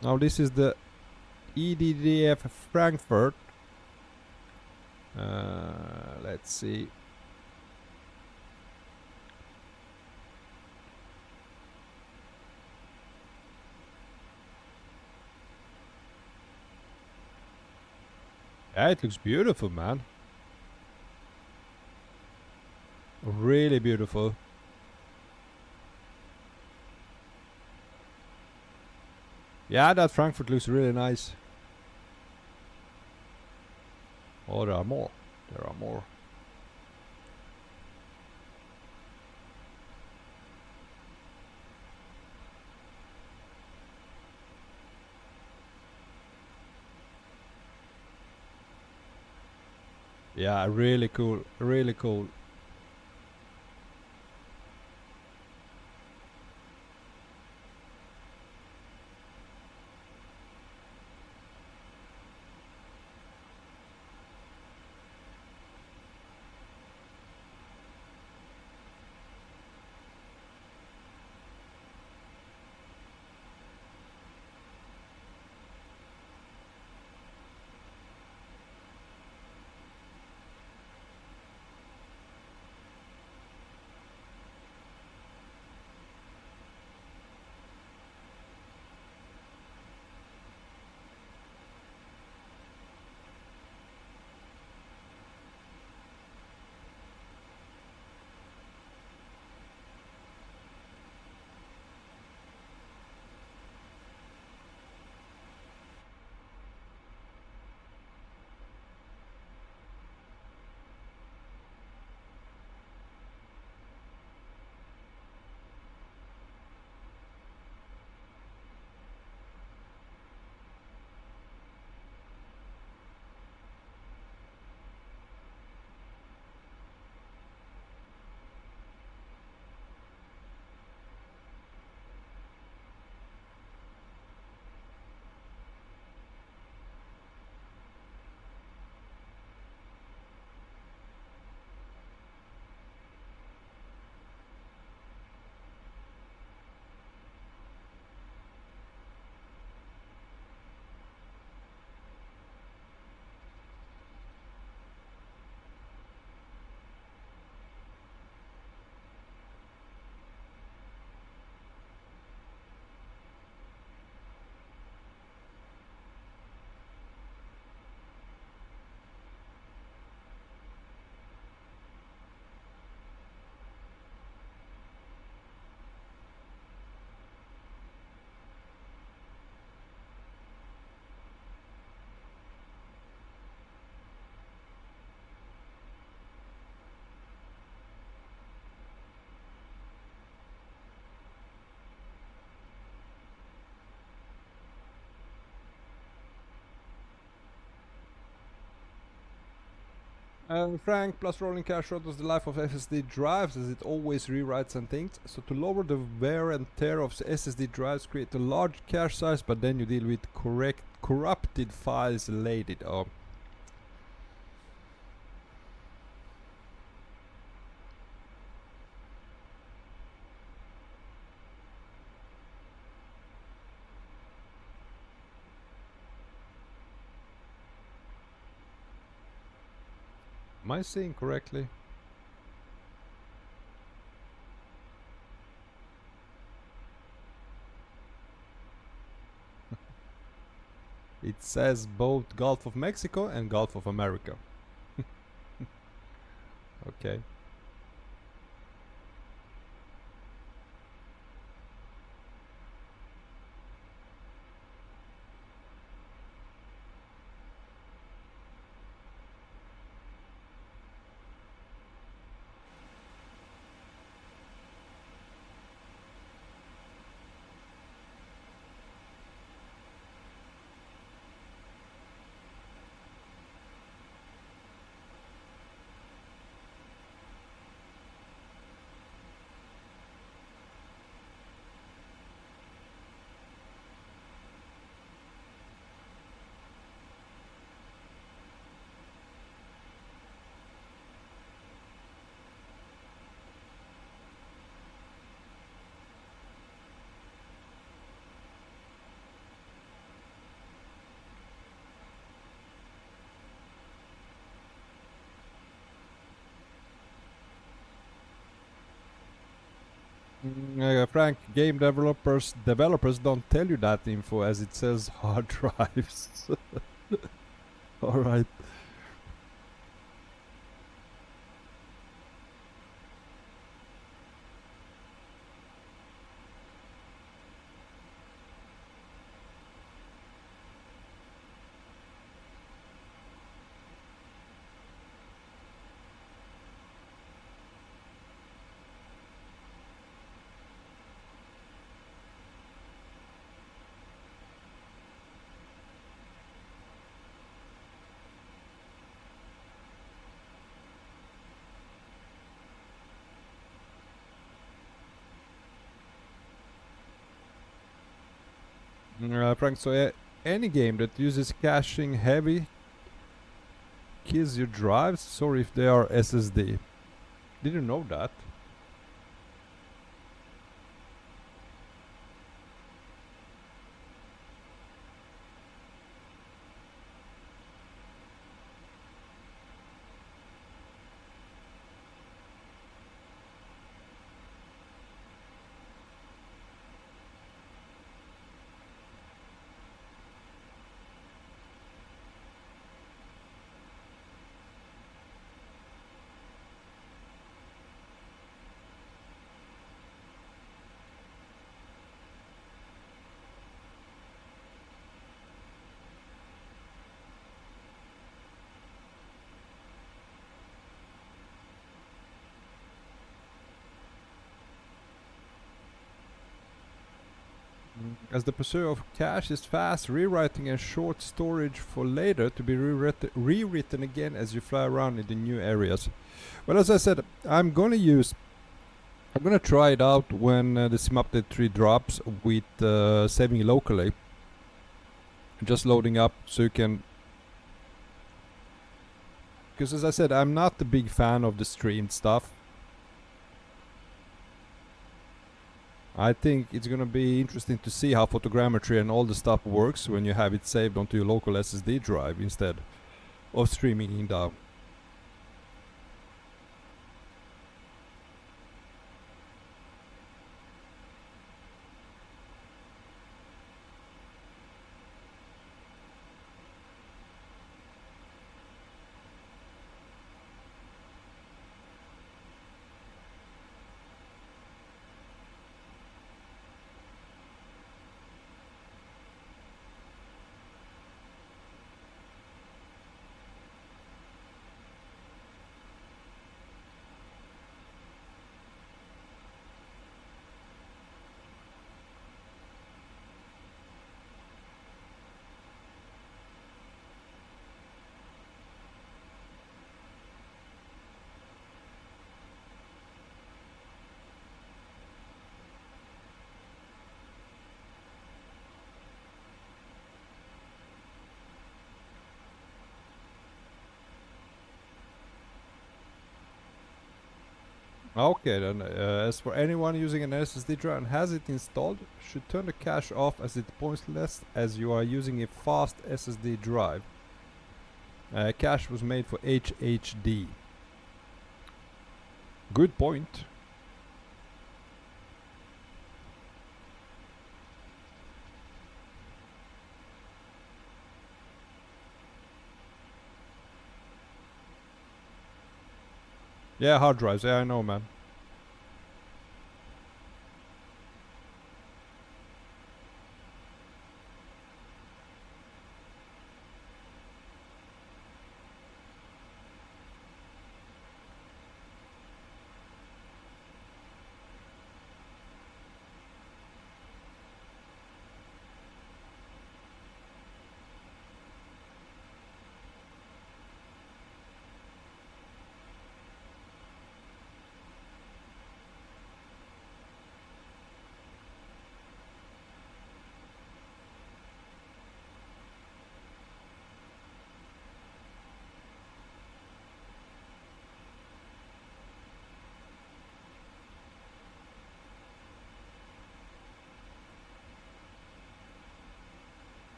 Now this is the EDDF Frankfurt. Let's see. Yeah, it looks beautiful, man. Really beautiful. Yeah, that Frankfurt looks really nice. Oh, there are more. There are more. Yeah, really cool. Really cool. Frank plus rolling cache what was the life of SSD drives as it always rewrites and things. So to lower the wear and tear of SSD drives, create a large cache size, but then you deal with corrupted files later. Oh. Am I saying correctly? It says both Gulf of Mexico and Gulf of America. Okay. Frank, game developers don't tell you that info as it says hard drives. Alright. Frank, so any game that uses caching heavy kills your drives, sorry if they are SSD. Didn't know that. As the pursuit of cache is fast, rewriting and short storage for later to be rewritten again as you fly around in the new areas. Well, as I said, I'm gonna try it out when the Sim Update 3 drops with saving locally. Just loading up so you can... Because as I said, I'm not a big fan of the streamed stuff. I think it's gonna be interesting to see how photogrammetry and all the stuff works when you have it saved onto your local SSD drive instead of streaming it down. Okay then, as for anyone using an SSD drive and has it installed, should turn the cache off as it's pointless as you are using a fast SSD drive. Cache was made for HHD. Good point. Yeah, hard drives. Yeah, I know, man.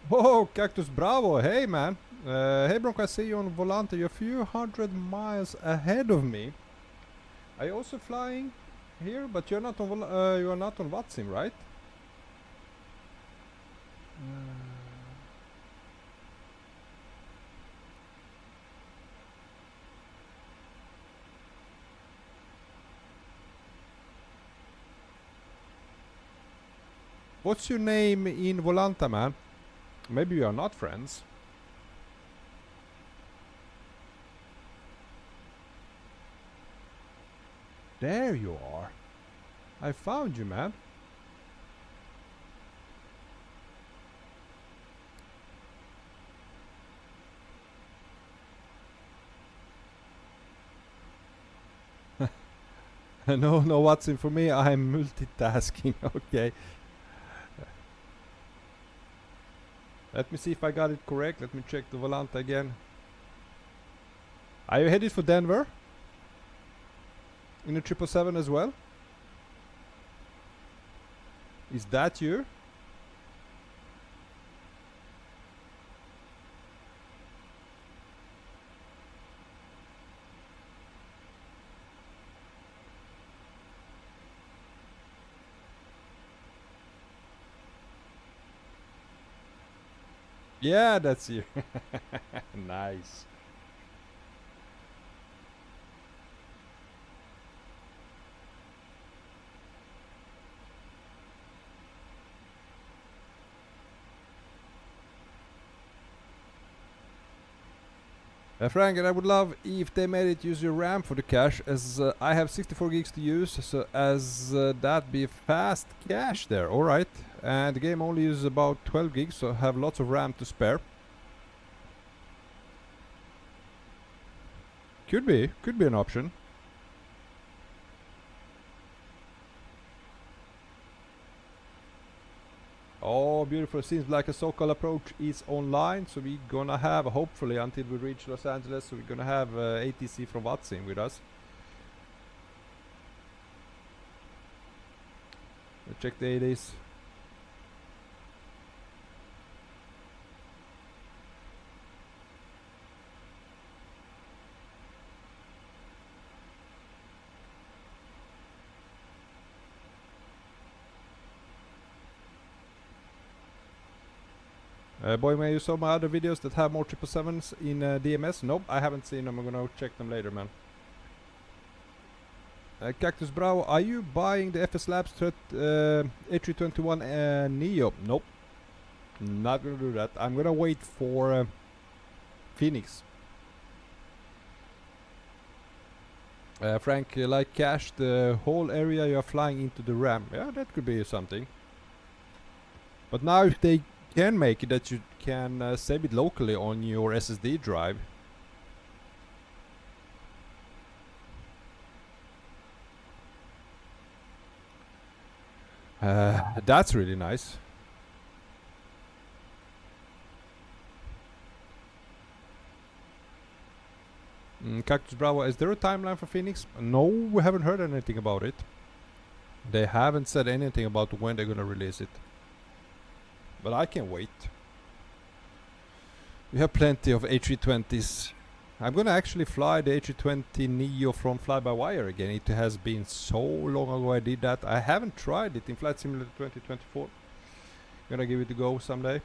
Whoa, Cactus Bravo, hey man. Hey Bronco, I see you on Volante, you're a few hundred miles ahead of me. Are you also flying here? But you're not on you are not on Watsim, right? What's your name in Volanta, man? Maybe we are not friends. There you are. I found you, man. No, what's in for me? I'm multitasking. Okay. Let me see if I got it correct. Let me check the Volanta again. Are you headed for Denver? In a 777 as well? Is that you? Yeah, that's you. Nice. Frank, and I would love if they made it use your RAM for the cache, as I have 64 gigs to use, so as that be fast cache there. Alright, and the game only uses about 12 gigs, so have lots of RAM to spare. Could be an option. Oh, beautiful. Seems like a so-called approach is online, so we're gonna have, hopefully until we reach Los Angeles, so we're gonna have ATC from Watsim with us. Let's check the ADs. Boy, may you saw my other videos that have more 777s in DMS? Nope, I haven't seen them. I'm gonna check them later, man. Cactus Bravo, are you buying the FS Labs A321 Neo? Nope, not gonna do that. I'm gonna wait for Phoenix. Frank, like cache the whole area you're flying into the RAM. Yeah, that could be something. But now if they can make it that you can save it locally on your SSD drive. That's really nice. Cactus Bravo, is there a timeline for Phoenix? No, we haven't heard anything about it. They haven't said anything about when they're gonna release it. But I can wait. We have plenty of A320s. I'm gonna actually fly the A320 Neo from fly-by-wire again. It has been so long ago I did that. I haven't tried it in Flight Simulator 2024. Gonna give it a go someday.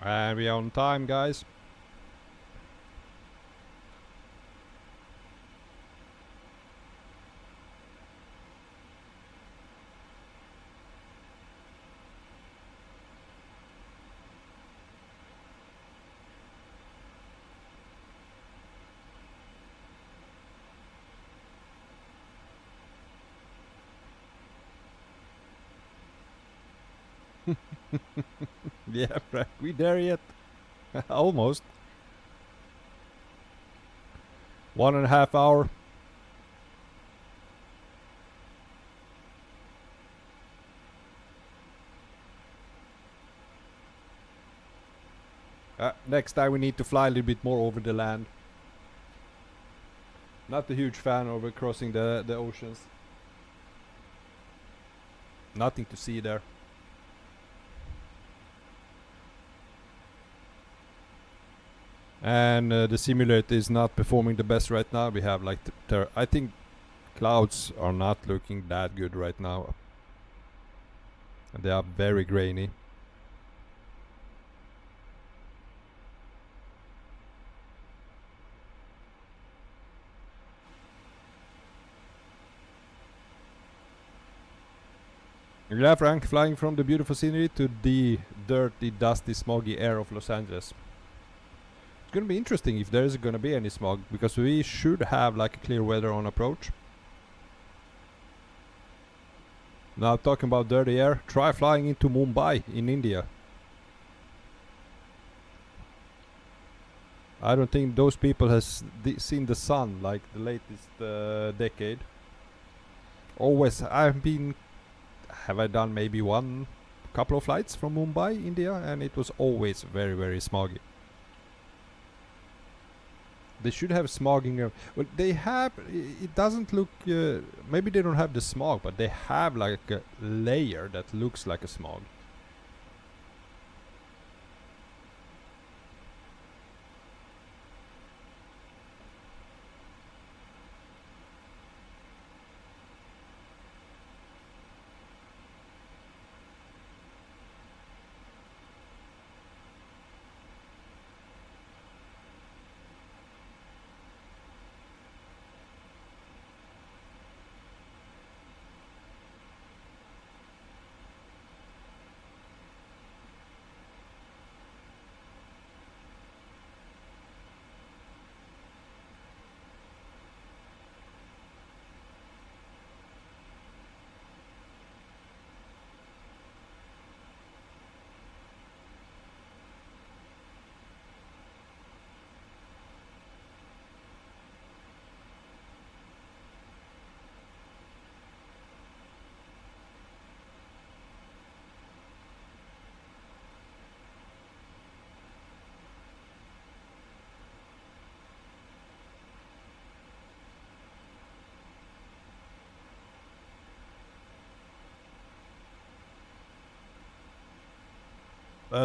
And we are on time, guys. Yeah, Frank, we there yet? Almost. 1.5 hour. Next time we need to fly a little bit more over the land. Not a huge fan of crossing the oceans. Nothing to see there. And the simulator is not performing the best right now. We have like I think clouds are not looking that good right now. They are very grainy. Yeah, Frank, flying from the beautiful scenery to the dirty, dusty, smoggy air of Los Angeles. It's gonna be interesting if there is gonna be any smog, because we should have like a clear weather on approach. Now talking about dirty air, try flying into Mumbai in India. I don't think those people has seen the sun like the latest decade. Always, have I done maybe couple of flights from Mumbai, India, and it was always very, very smoggy. They should have smogging. Well, they have. It doesn't look. Maybe they don't have the smog, but they have like a layer that looks like a smog.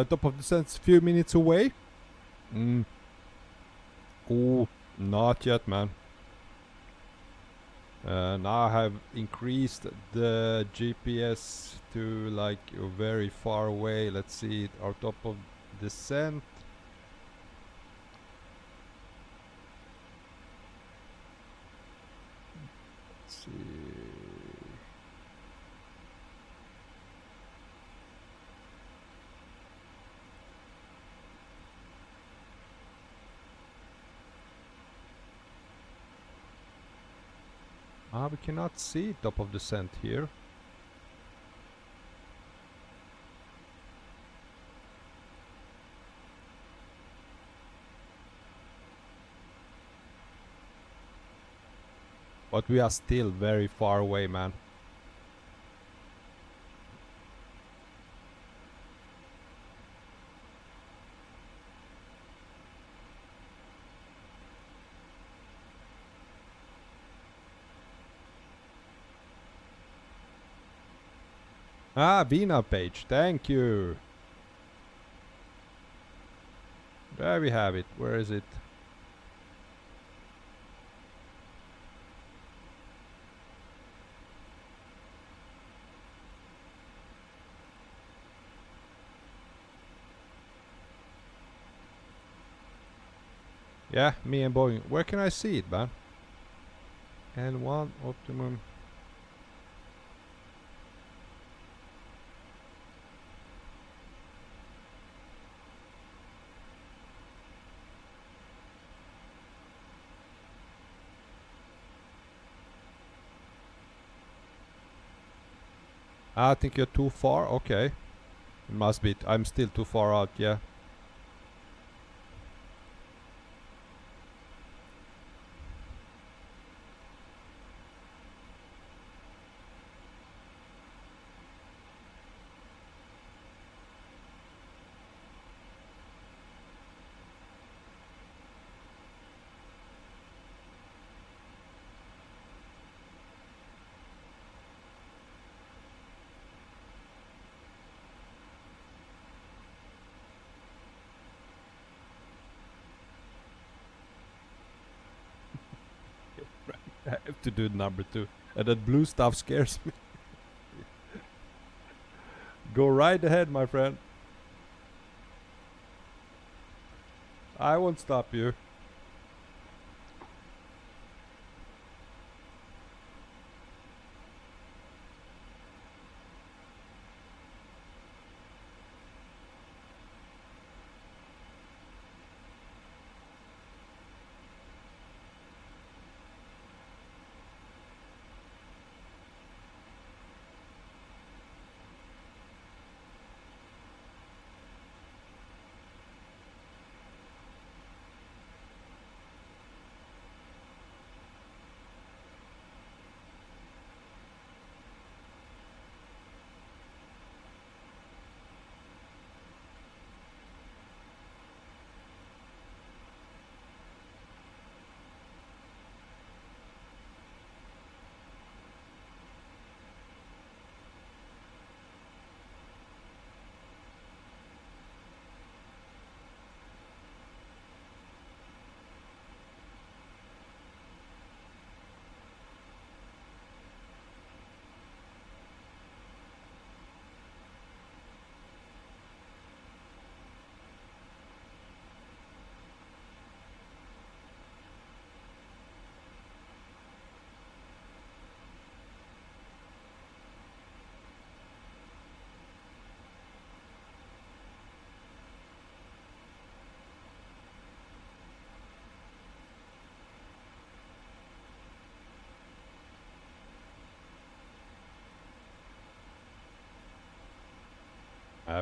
Top of the descent's few minutes away. Oh, not yet, man. Now I have increased the GPS to like very far away. Let's see, our top of descent. Let's see. We cannot see top of descent here. But we are still very far away, man. Vina page, thank you. There we have it. Where is it? Yeah, me and Boeing. Where can I see it, man? N1 optimum. I think you're too far. Okay. It must be. I'm still too far out, yeah. I have to do number 2. And that blue stuff scares me. Go right ahead, my friend. I won't stop you.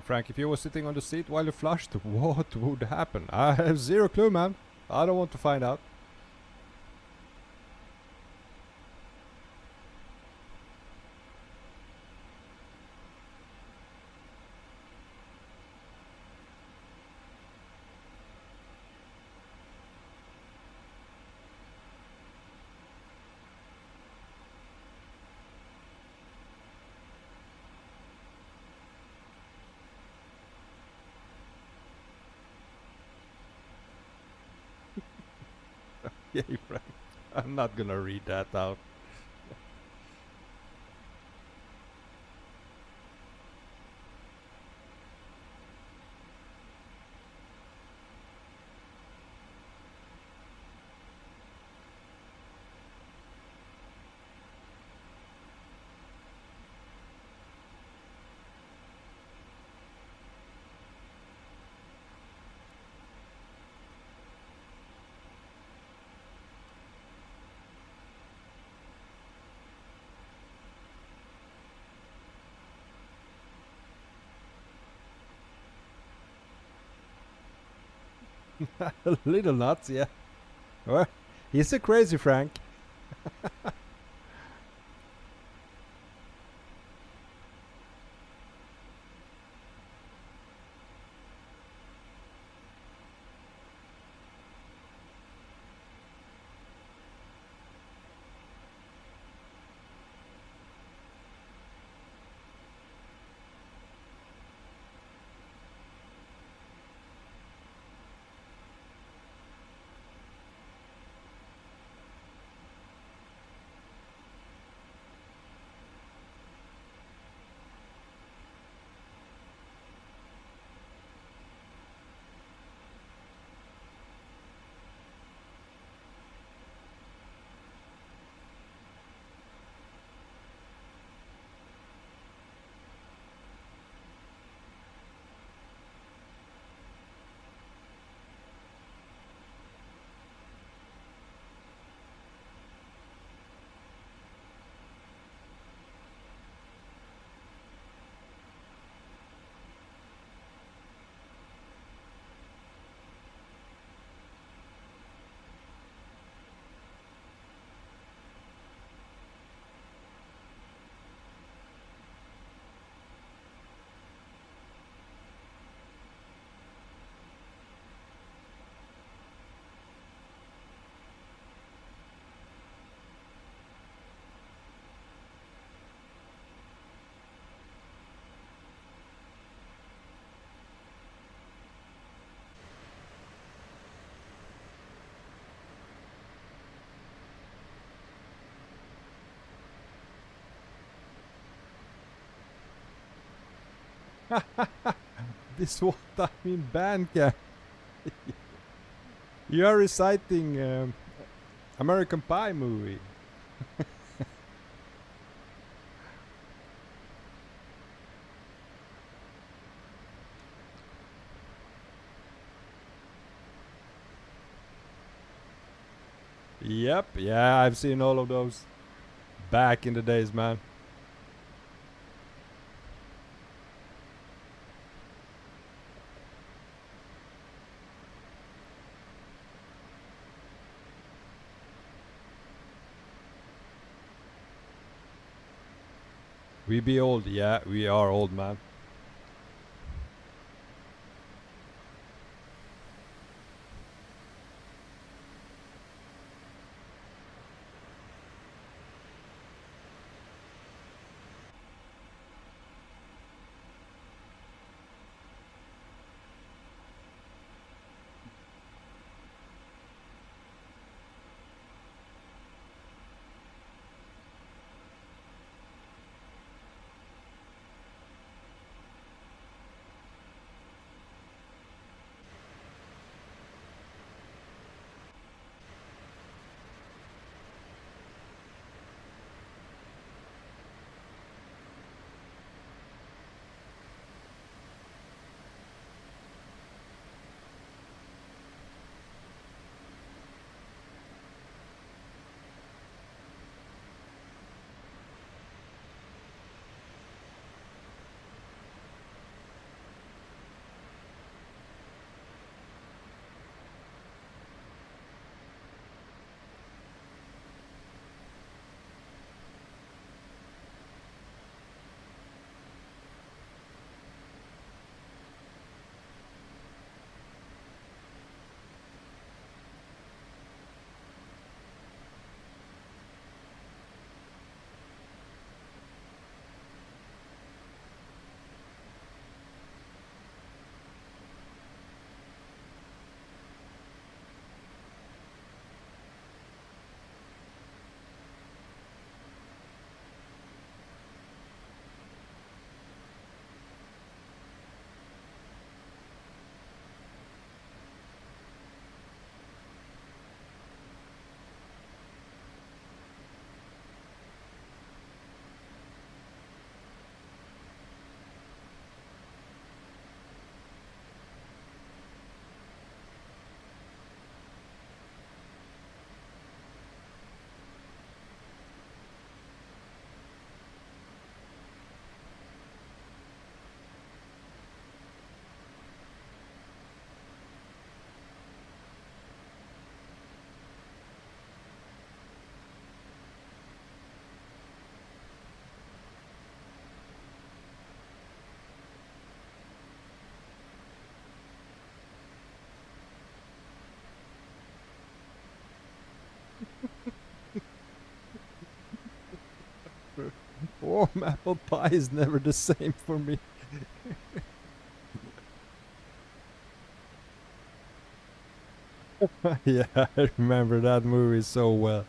Frank, if you were sitting on the seat while you flushed, what would happen? I have zero clue, man. I don't want to find out. Yeah, Frank. I'm not gonna read that out. A little nuts, yeah. Well, he's a crazy Frank. This is what I'm in Bandcamp. You are reciting American Pie movie. Yep, yeah, I've seen all of those back in the days, man. We be old, yeah, we are old, man. Warm apple pie is never the same for me. Yeah, I remember that movie so well.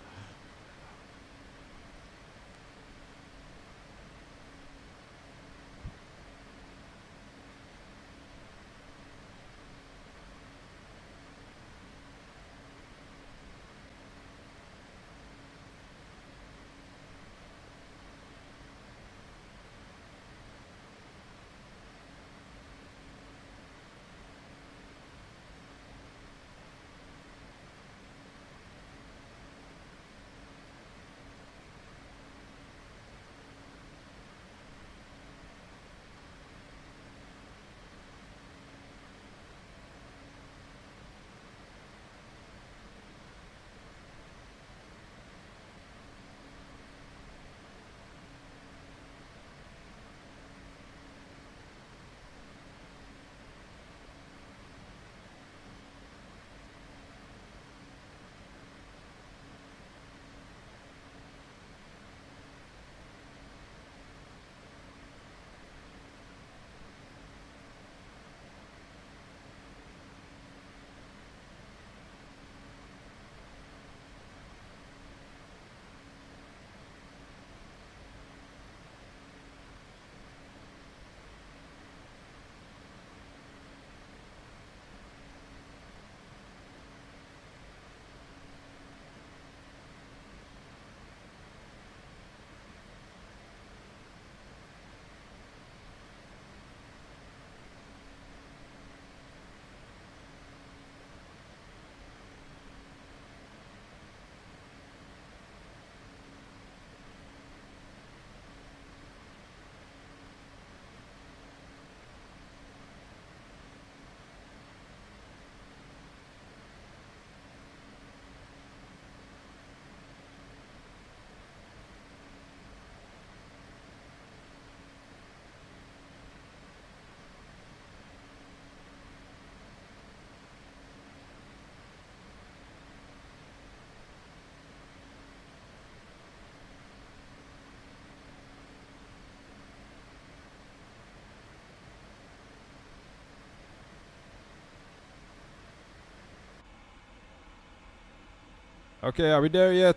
Okay, are we there yet?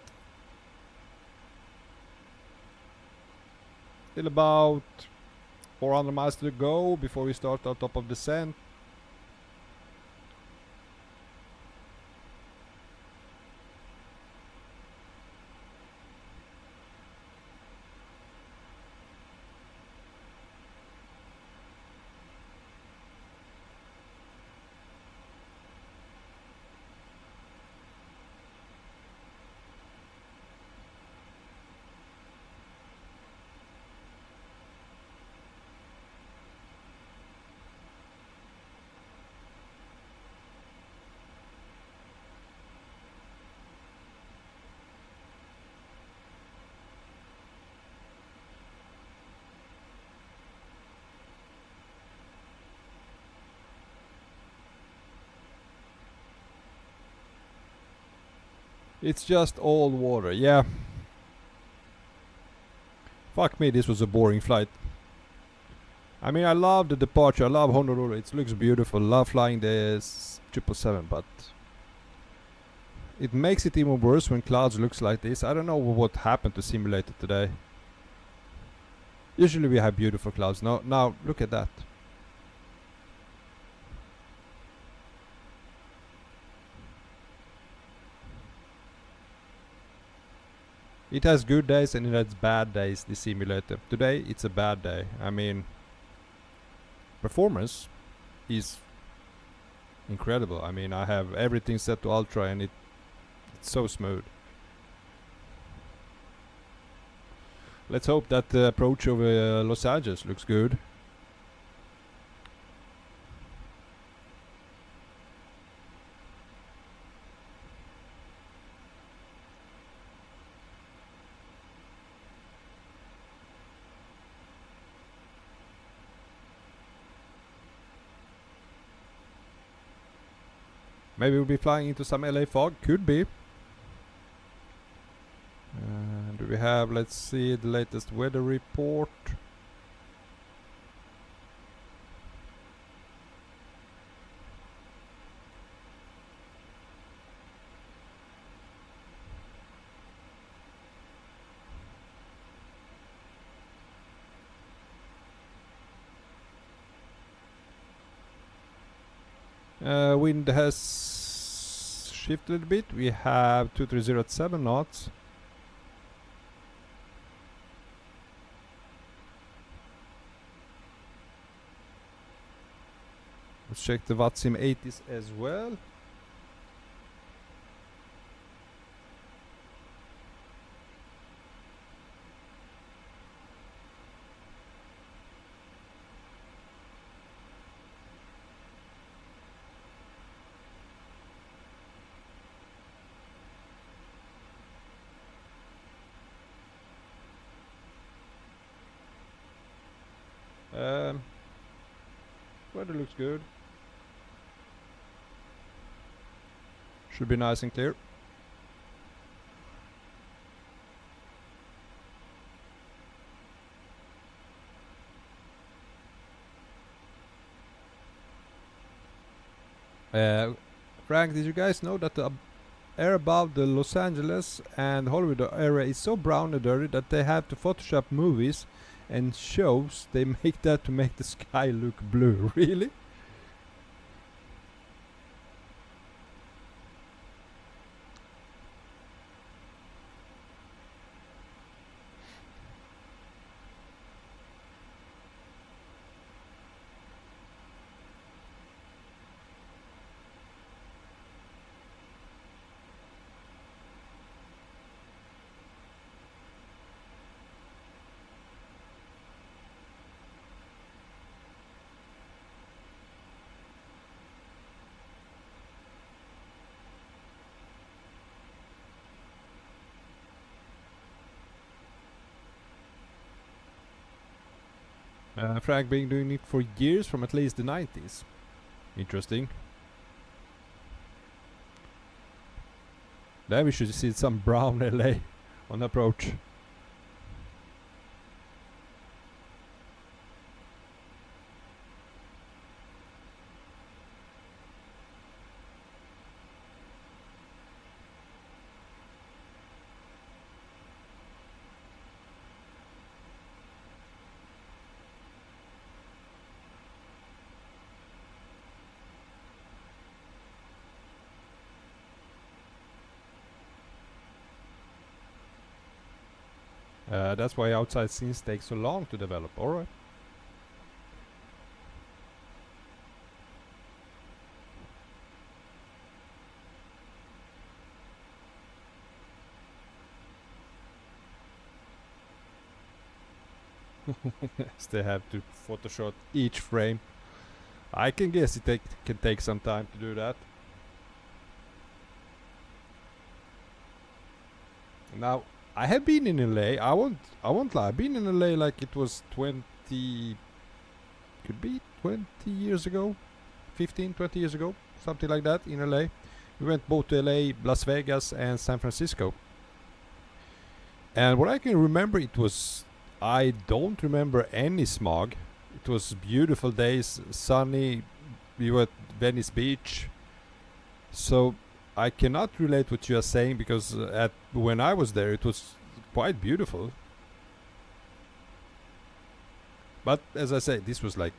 Still about 400 miles to go before we start our top of descent. It's just all water, yeah. Fuck me, this was a boring flight. I mean, I love the departure, I love Honolulu, it looks beautiful, love flying the 777, but it makes it even worse when clouds looks like this. I don't know what happened to simulator today. Usually we have beautiful clouds. Now look at that. It has good days and it has bad days, this simulator. Today it's a bad day. I mean, performance is incredible. I mean, I have everything set to ultra and it's so smooth. Let's hope that the approach over Los Angeles looks good. Maybe we'll be flying into some LA fog, could be. Do we have, let's see, the latest weather report. Wind has shifted a bit. We have 230 at 7 knots. Let's check the VATSIM 80s as well. Weather looks good. Should be nice and clear. Frank, did you guys know that the air above the Los Angeles and Hollywood area is so brown and dirty that they have to Photoshop movies and shows, they make that to make the sky look blue? Really? Frank been doing it for years, from at least the 90s. Interesting. Then we should see some brown LA on approach. That's why outside scenes take so long to develop. Alright. They have to Photoshop each frame. I can guess it can take some time to do that. Now, I have been in LA. I won't lie. I've been in LA like it was 20, could be 20 years ago, 15, 20 years ago, something like that in LA. We went both to LA, Las Vegas, and San Francisco. And what I can remember, I don't remember any smog. It was beautiful days, sunny. We were at Venice Beach. So I cannot relate what you are saying because when I was there it was quite beautiful. But as I say, this was like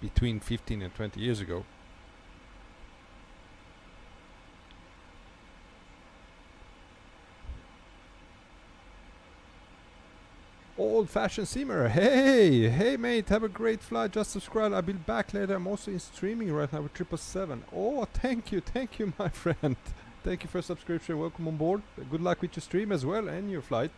between 15 and 20 years ago. Old-fashioned simmer. Hey mate, have a great flight. Just subscribe. I'll be back later. I'm also in streaming right now with 777. Oh, thank you, my friend. Thank you for subscription. Welcome on board. Good luck with your stream as well and your flight.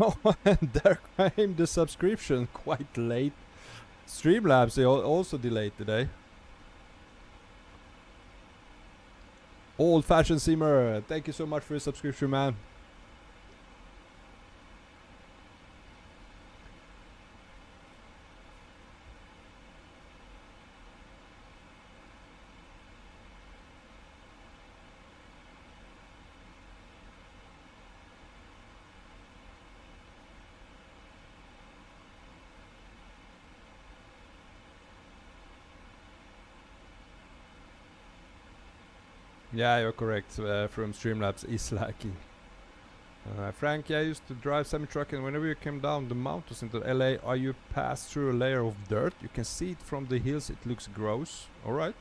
Oh, and there came the subscription quite late. Streamlabs, they also delayed today. Old-fashioned simmer, thank you so much for your subscription, man. Yeah, you're correct. From Streamlabs is lucky. Frank, I used to drive semi-truck, and whenever you came down the mountains into LA, you pass through a layer of dirt. You can see it from the hills. It looks gross. All right.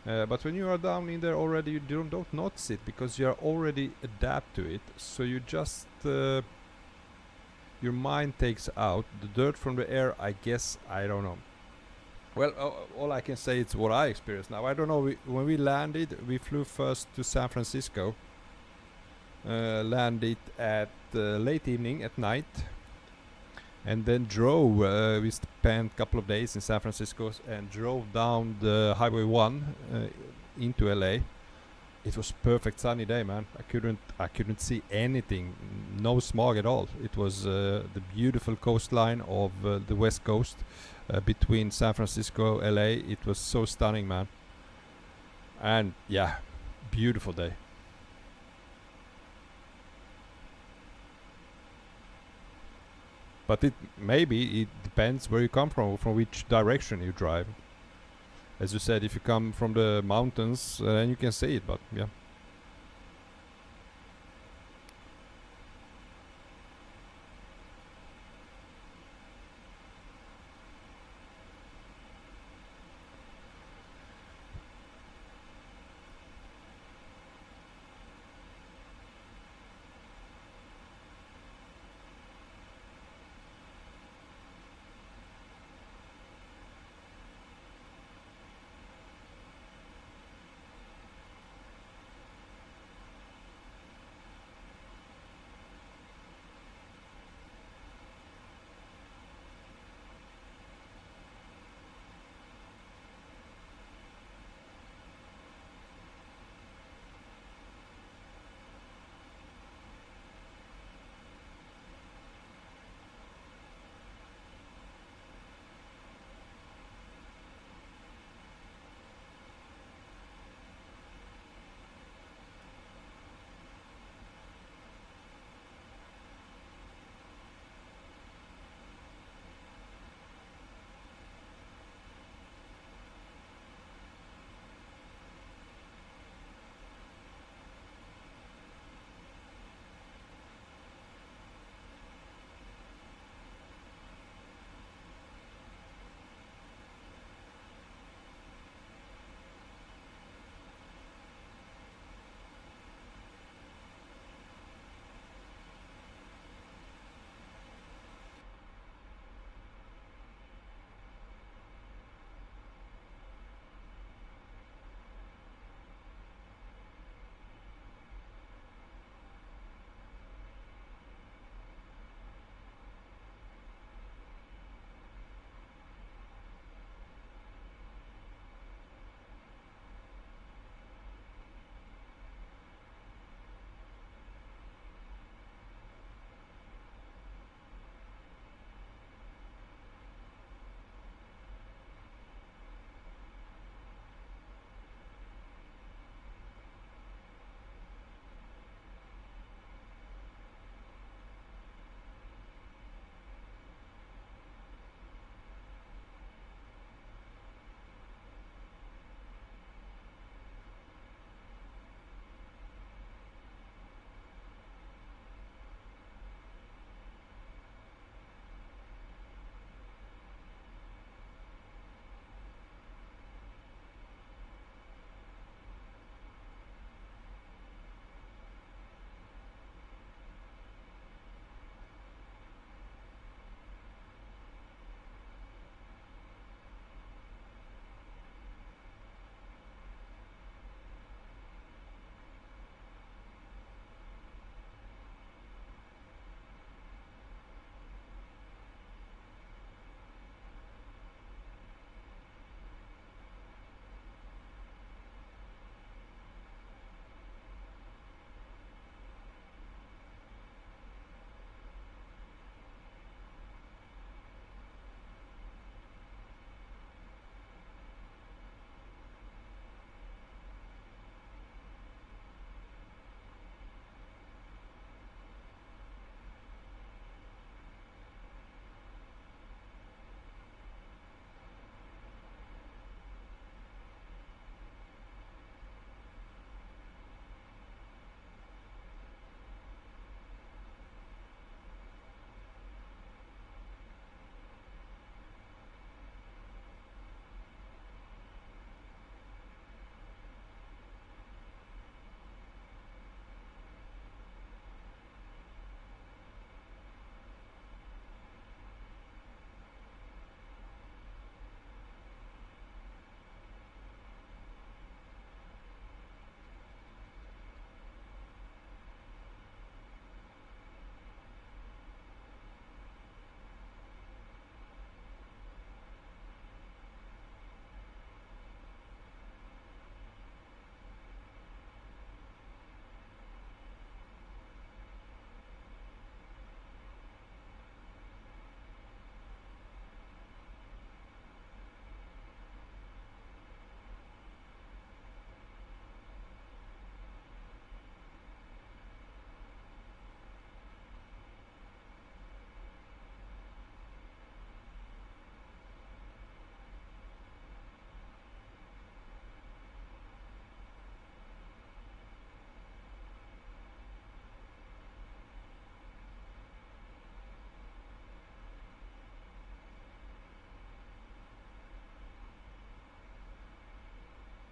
But when you are down in there already, you don't notice it because you are already adapt to it. So you just your mind takes out the dirt from the air. I guess, I don't know. Well, all I can say is what I experienced. Now, I don't know, when we landed, we flew first to San Francisco. Landed at late evening, at night. And then drove, we spent a couple of days in San Francisco and drove down the Highway 1 into LA. It was perfect sunny day, man. I couldn't see anything, no smog at all. It was the beautiful coastline of the West Coast. Between San Francisco, LA, it was so stunning, man. And yeah, beautiful day. But maybe it depends where you come from which direction you drive. As you said, if you come from the mountains, then you can see it, but yeah.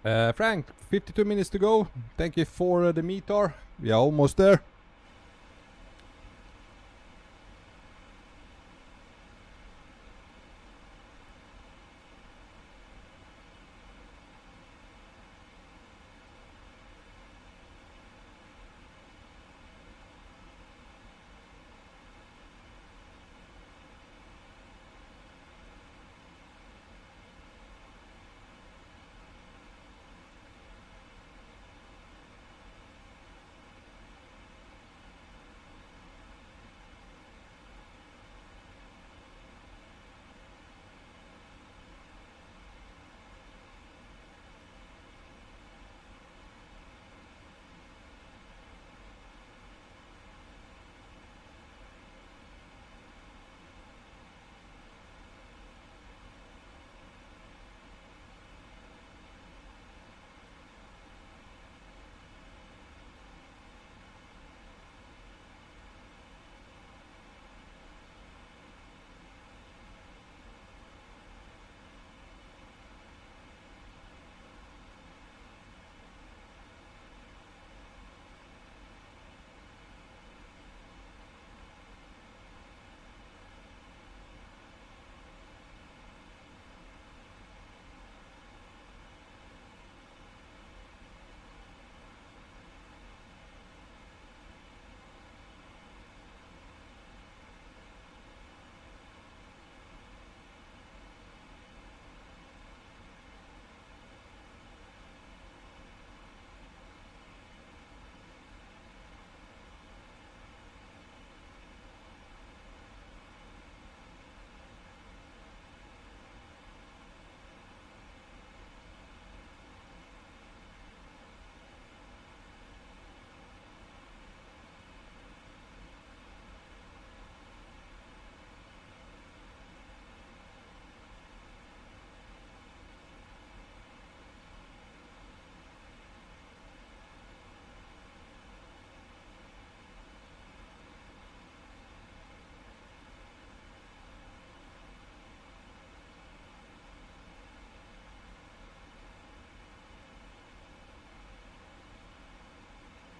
Frank, 52 minutes to go. Thank you for the meter. We are almost there.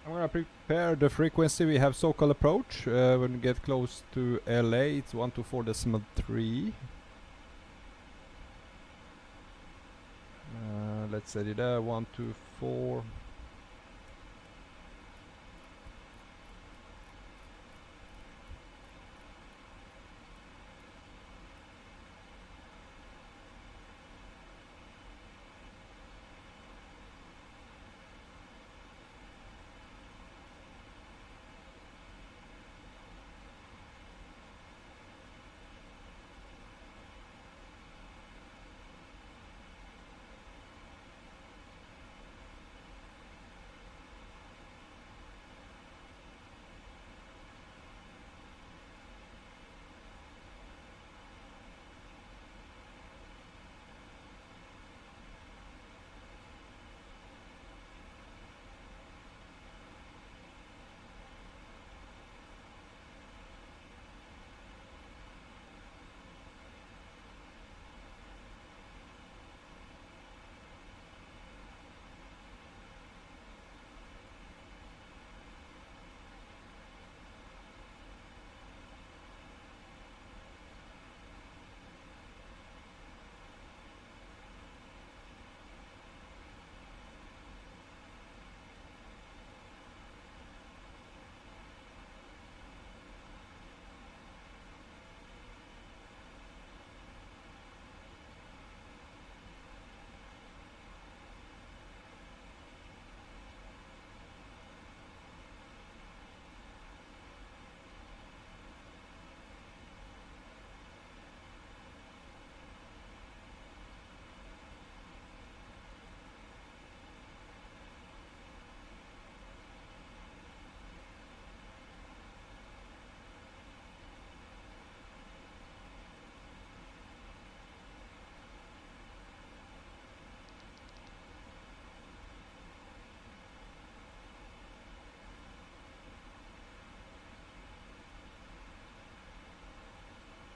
I'm gonna prepare the frequency. We have so-called approach. When we get close to LA, it's 124.3. Let's set it there, 124.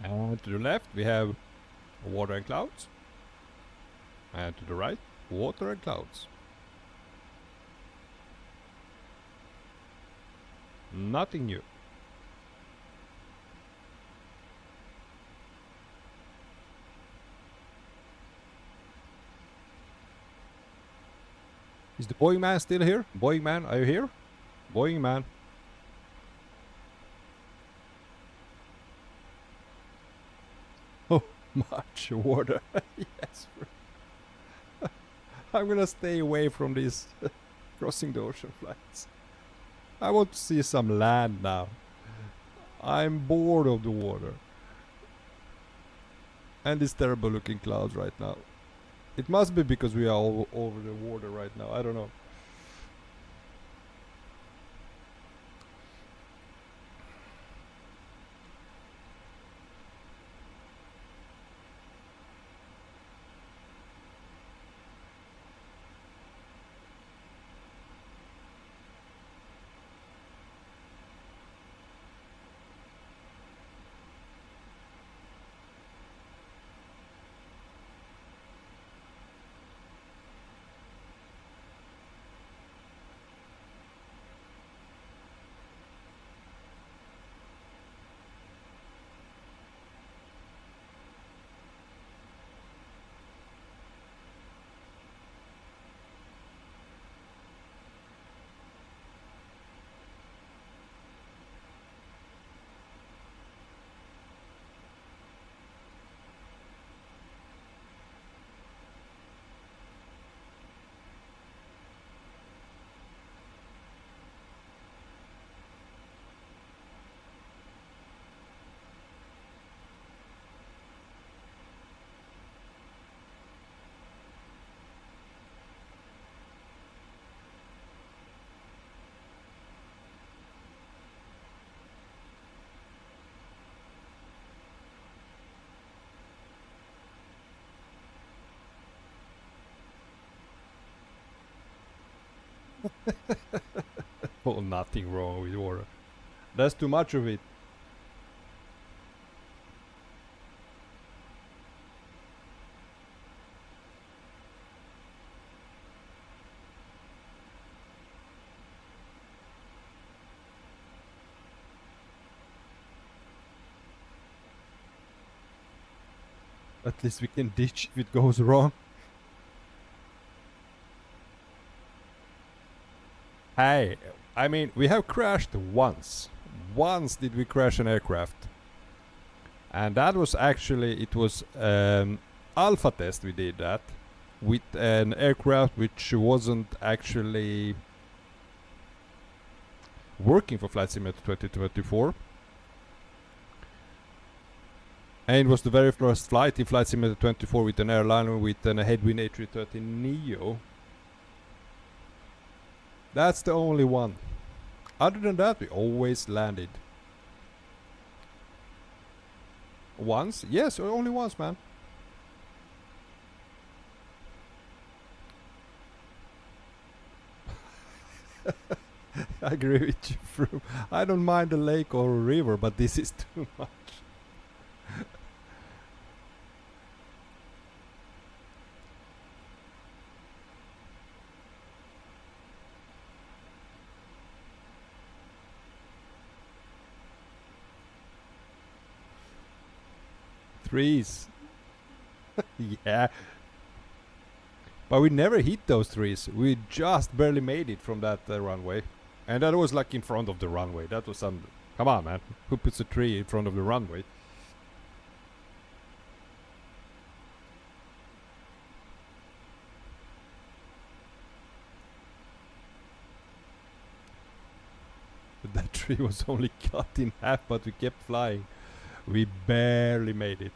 And to the left we have water and clouds. And to the right Water and clouds. Nothing new. Is the Boeing man still here? Boeing man, are you here? Boeing man. Oh, much water. Yes. I'm gonna stay away from these crossing the ocean flights. I want to see some land now. I'm bored of the water. And these terrible looking clouds right now. It must be because we are all over the water right now. I don't know. Oh, nothing wrong with water. That's too much of it. At least we can ditch if it goes wrong. Hey, I mean, we have crashed once. Once did we crash an aircraft. And that was actually, it was alpha test we did that. With an aircraft which wasn't actually working for Flight Simulator 2024. And it was the very first flight in Flight Simulator 24 with an airliner with a headwind A330neo. That's the only one. Other than that, we always landed. Once? Yes, only once, man. I agree with you, Froome. I don't mind a lake or a river, but this is too much. Trees. Yeah. But we never hit those trees. We just barely made it from that runway. And that was like in front of the runway. That was some... Come on, man. Who puts a tree in front of the runway? That tree was only cut in half, but we kept flying. We barely made it.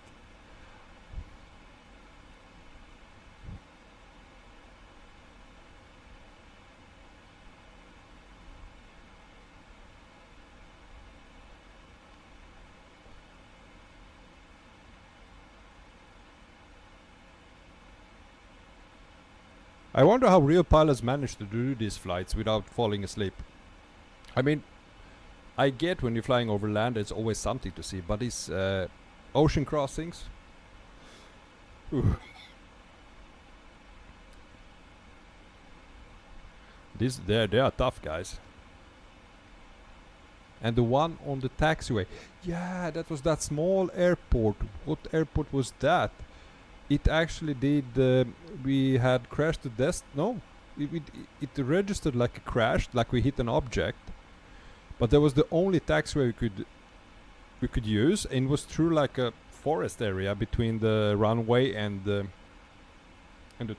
I wonder how real pilots manage to do these flights without falling asleep. I mean, I get when you're flying over land, there's always something to see, but these ocean crossings... Ooh. they are tough, guys. And the one on the taxiway, yeah, that was that small airport. What airport was that? It actually did. We had crashed the desk. No, it registered like a crash, like we hit an object. But that was the only taxiway we could use, and it was through like a forest area between the runway and the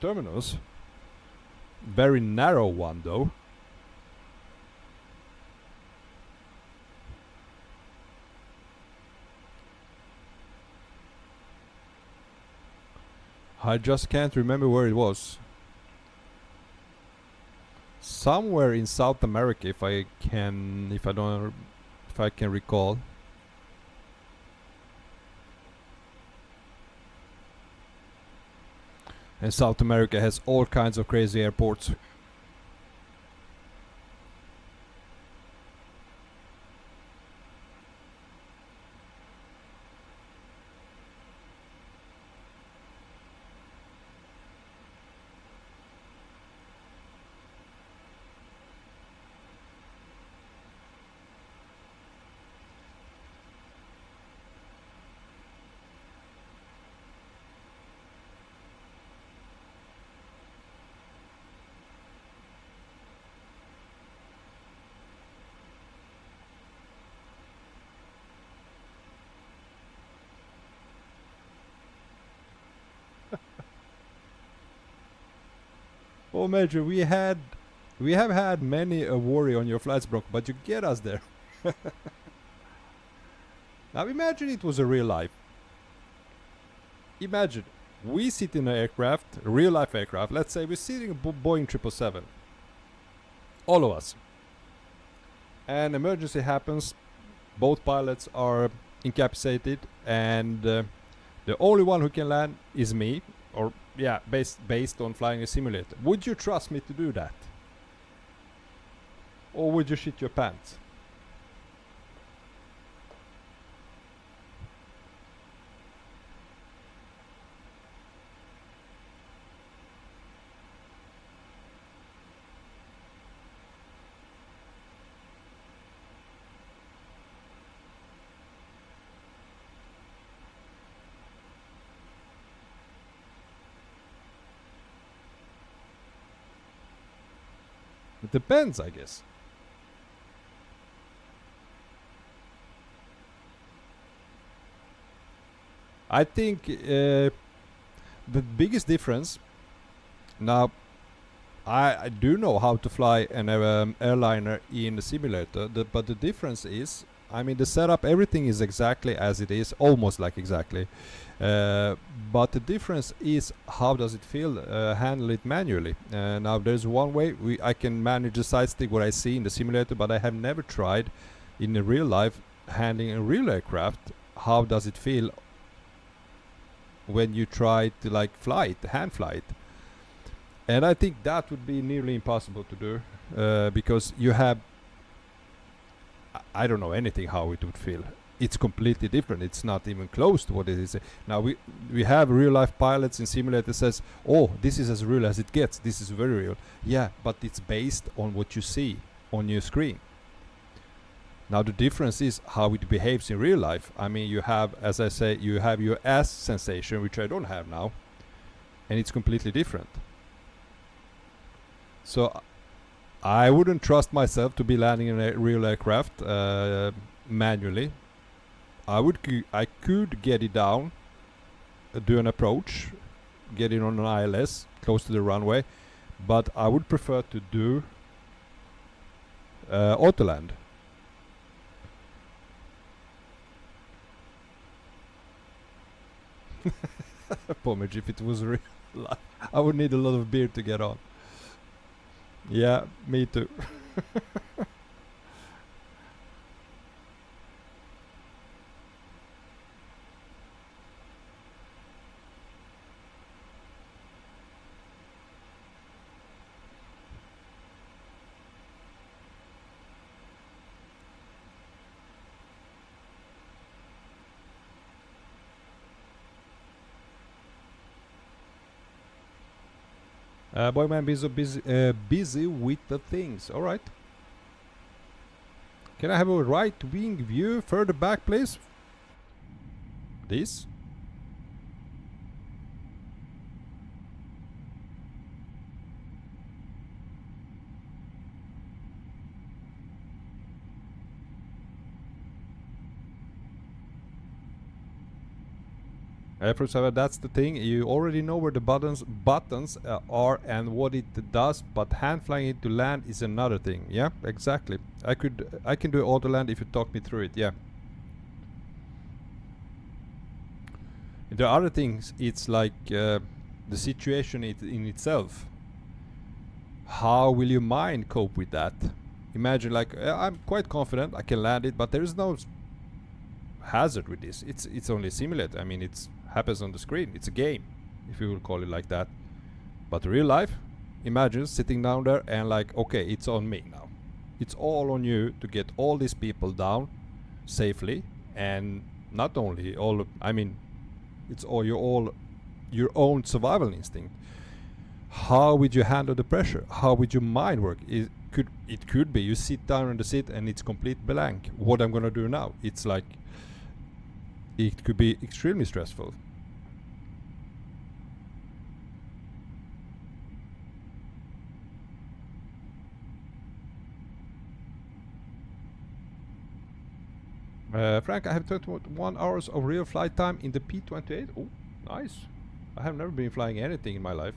terminals. Very narrow one though. I just can't remember where it was. Somewhere in South America, if I can recall. And South America has all kinds of crazy airports. Oh, Major, we have had many a worry on your flights, Bronco, but you get us there. Now imagine it was a real life. Imagine we sit in an aircraft, a real life aircraft. Let's say we're sitting in a Boeing 777. All of us. An emergency happens. Both pilots are incapacitated, and the only one who can land is me. Or yeah, based on flying a simulator. Would you trust me to do that? Or would you shit your pants? It depends, I guess. I think the biggest difference. Now, I do know how to fly an airliner in the simulator, but the difference is, I mean, the setup, everything is exactly as it is, almost like exactly. But the difference is how does it feel handle it manually. Now there's one way I can manage the side stick what I see in the simulator, but I have never tried in the real life handling a real aircraft. How does it feel when you try to like fly it, hand fly it? And I think that would be nearly impossible to do because you have, I don't know anything how it would feel. It's completely different. It's not even close to what it is. Now we have real life pilots in simulator says, oh, this is as real as it gets. This is very real. Yeah, but it's based on what you see on your screen. Now the difference is how it behaves in real life. I mean, you have, as I say, you have your ass sensation, which I don't have now, and it's completely different. So I wouldn't trust myself to be landing in a real aircraft manually. I could get it down, do an approach, get it on an ILS close to the runway, but I would prefer to do auto land. Pomage, if it was real life, I would need a lot of beer to get on. Yeah, me too. Boy man, busy, busy with the things. All right. Can I have a right wing view further back, please? This. That's the thing. You already know where the buttons are and what it does, but hand flying it to land is another thing. Yeah, exactly. I can do auto land if you talk me through it. Yeah. The other things, it's like the situation in itself. How will your mind cope with that? Imagine, like, I'm quite confident I can land it, but there is no hazard with this. It's only a simulator. I mean, it's happens on the screen. It's a game, if you will call it like that. But real life, imagine sitting down there and like, okay, it's on me now. It's all on you to get all these people down safely, and not only all. I mean, it's all your own survival instinct. How would you handle the pressure? How would your mind work? It could be you sit down in the seat and it's complete blank. What I'm gonna do now? It's like it could be extremely stressful. Frank, I have 21 hours of real flight time in the P28. Oh, nice. I have never been flying anything in my life.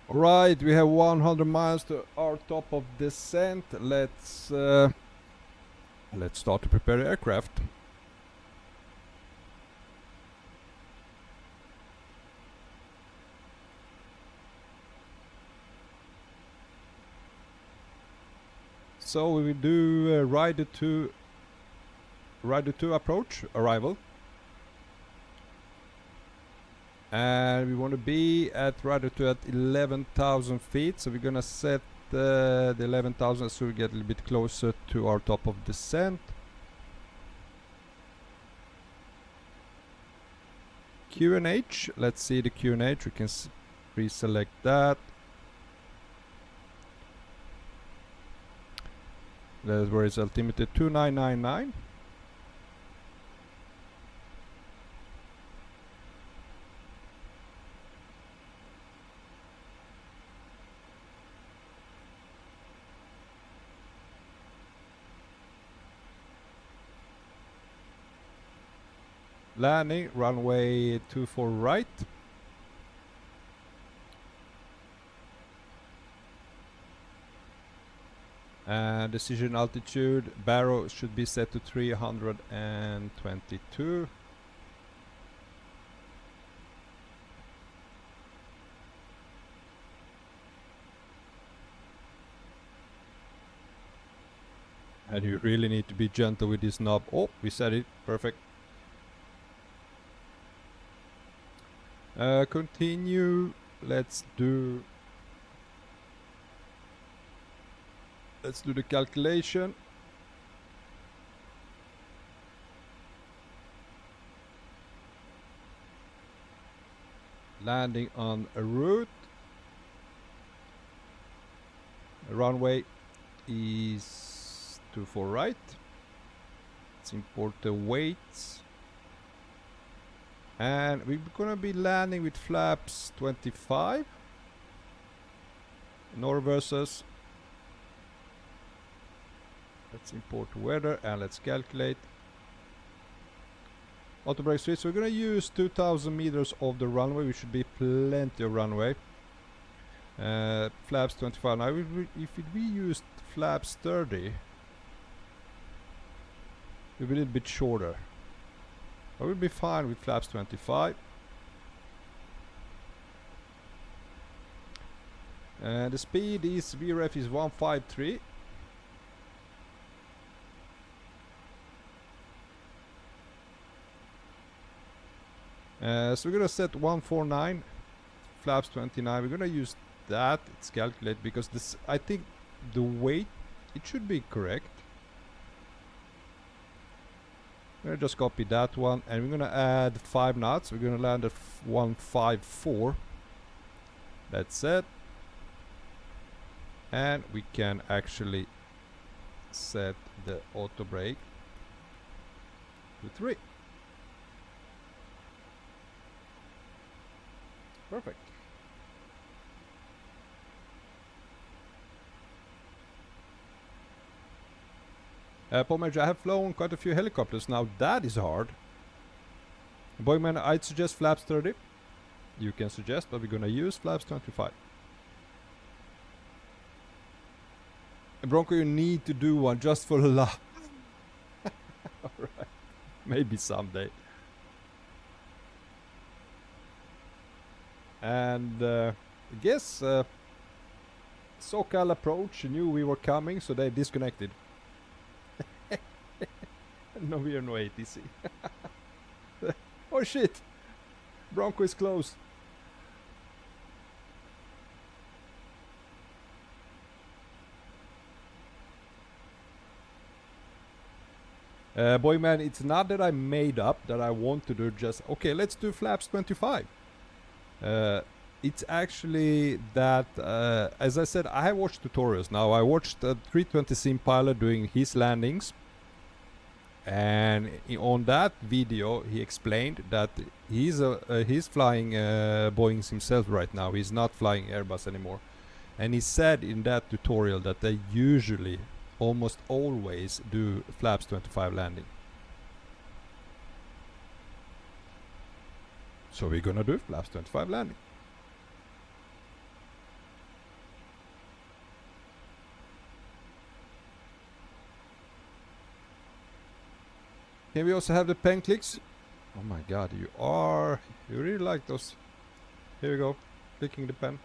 Right, we have 100 miles to our top of descent. Let's start to prepare the aircraft. So we will do rider 2 approach arrival. And we want to be at rider 2 at 11,000 feet, so we're gonna set the 11,000 so we get a little bit closer to our top of descent. QNH, let's see the QNH, we can pre-select that. That's where it's altimeter 2999. Landing, runway 24 right. And decision altitude, barrow should be set to 322. And you really need to be gentle with this knob. Oh, we set it. Perfect. Continue. Let's do the calculation. Landing on a route. The runway is 24 right. Let's import the weights. And we're gonna be landing with flaps 25. Nor versus. Let's import weather and let's calculate. Auto brake switch. So we're gonna use 2,000 meters of the runway. We should be plenty of runway. Flaps 25. Now, if we used flaps 30, we'll be a little bit shorter. I will be fine with flaps 25. The speed is VREF is 153. So we're gonna set 149, flaps 29. We're gonna use that. It's calculate because this. I think the weight it should be correct. I'm gonna just copy that one, and we're gonna add 5 knots. We're gonna land at 154. That's it. And we can actually set the auto brake to 3. Perfect. Paul Major, I have flown quite a few helicopters. Now that is hard. Boyman, I'd suggest flaps 30. You can suggest, but we're gonna use flaps 25. And Bronco, you need to do one just for the laugh. Alright. Maybe someday. And I guess SoCal approach knew we were coming, so they disconnected. No, we are no ATC. Oh shit! Bronco is closed. Boyman, it's not that I made up that I want to do just okay, let's do flaps 25. It's actually that as I said, I have watched tutorials. Now I watched a 320 sim pilot doing his landings, and on that video he explained that he's flying Boeings himself right now. He's not flying Airbus anymore, and he said in that tutorial that they usually almost always do flaps 25 landing. So we're gonna do flaps 25 landing. Can we also have the pen clicks? Oh my god, you really like those. Here we go, clicking the pen.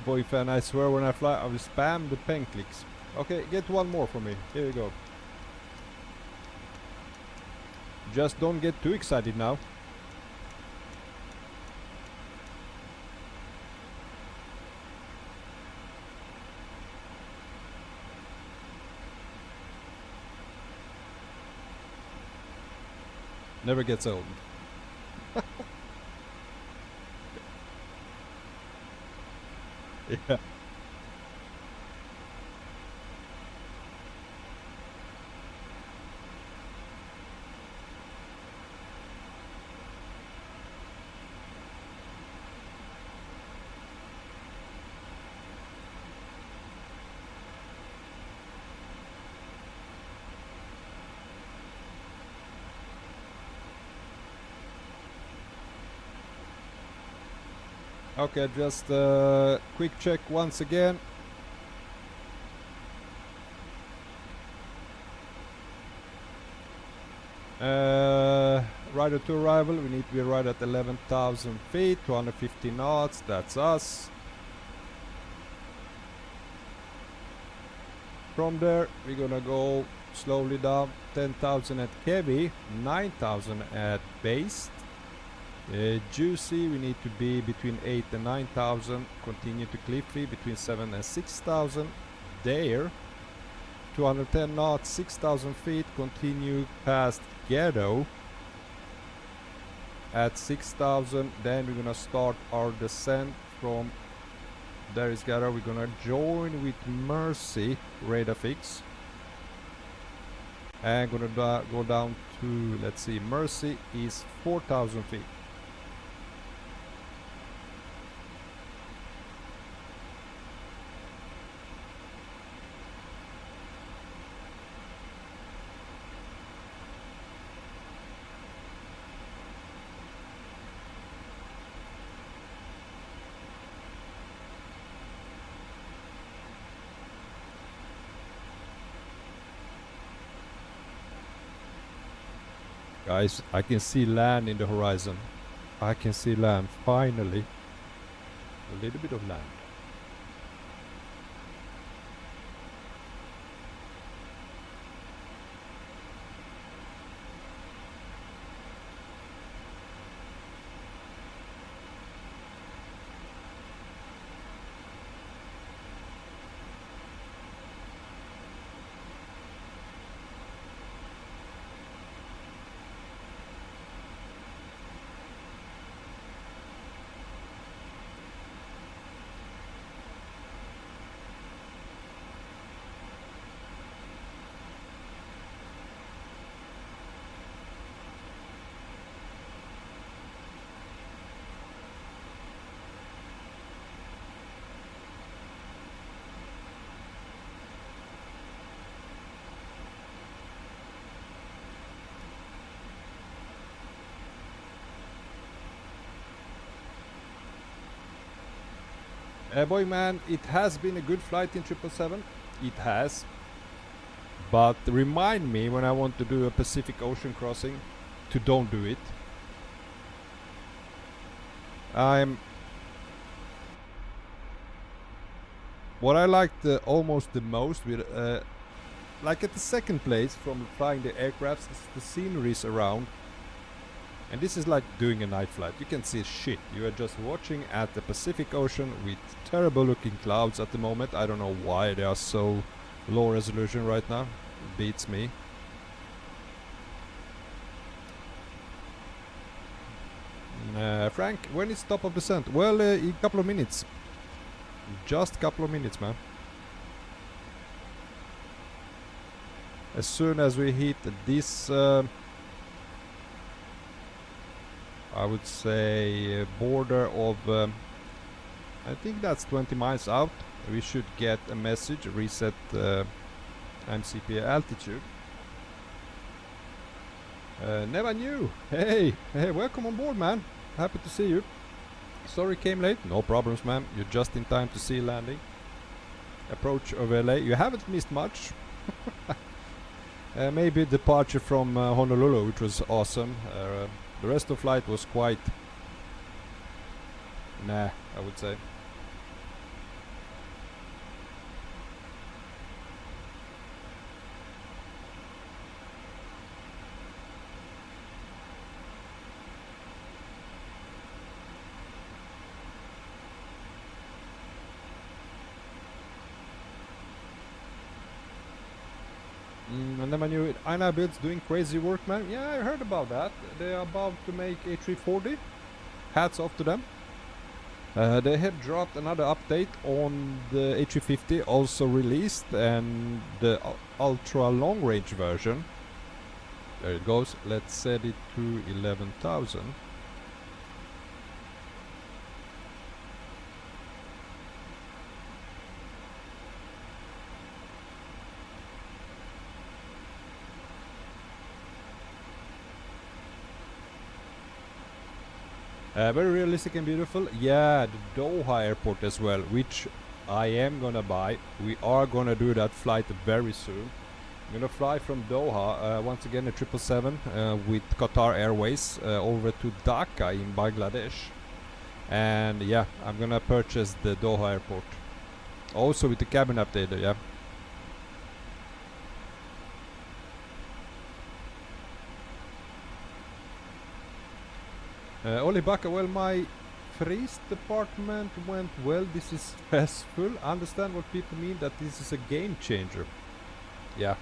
Boy fan, I swear when I fly I will spam the pen clicks. Okay, get one more for me. Here you go. Just don't get too excited now. Never gets old. Yeah. Okay, just quick check once again. Rider to arrival, we need to be right at 11,000 feet, 250 knots, that's us. From there, we're gonna go slowly down, 10,000 at heavy, 9,000 at base. Juicy, we need to be between 8 and 9,000. Continue to cliffy between 7 and 6,000. There, 210 knots, 6,000 feet. Continue past Ghetto at 6,000. Then we're gonna start our descent from there is Ghetto. We're gonna join with Mercy radar fix. And gonna go down to, let's see, Mercy is 4,000 feet. Guys, I can see land in the horizon. I can see land, finally. A little bit of land. Boy man, it has been a good flight in 777. It has. But remind me when I want to do a Pacific Ocean crossing to don't do it. What I liked almost the most with like at the second place from flying the aircrafts is the sceneries around. And this is like doing a night flight. You can see shit. You are just watching at the Pacific Ocean with terrible looking clouds at the moment. I don't know why they are so low resolution right now. It beats me. Frank, when is stop of descent? Well, in a couple of minutes. Just a couple of minutes, man. As soon as we hit this I would say border of I think that's 20 miles out, we should get a message, reset MCP altitude. Never knew. Hey, welcome on board, man. Happy to see you. Sorry came late. No problems, man. You're just in time to see landing. Approach of LA. You haven't missed much. Maybe departure from Honolulu, which was awesome. The rest of flight was quite nah, I would say. And then my new Aina build's doing crazy work, man. Yeah, I heard about that. They are about to make A340. Hats off to them. They have dropped another update on the A350, also released, and the ultra long range version. There it goes. Let's set it to 11,000. Very realistic and beautiful. Yeah, the Doha airport as well, which I am gonna buy. We are gonna do that flight very soon. I'm gonna fly from Doha, once again a 777 with Qatar Airways over to Dhaka in Bangladesh. And yeah, I'm gonna purchase the Doha airport. Also with the cabin updater, yeah. Oli Baka, well, my freeze department went well. This is stressful. I understand what people mean that this is a game changer. Yeah.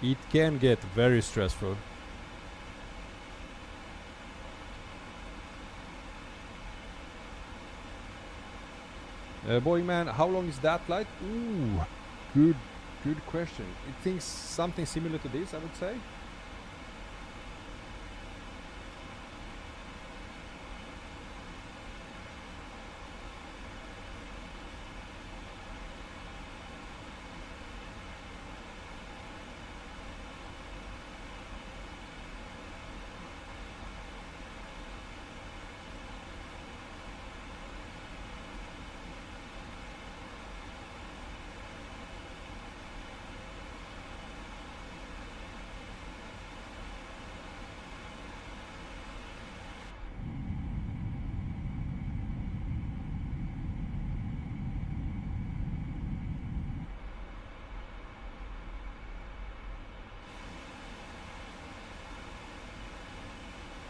It can get very stressful. Boeing man, how long is that flight? Ooh, good question. It thinks something similar to this, I would say.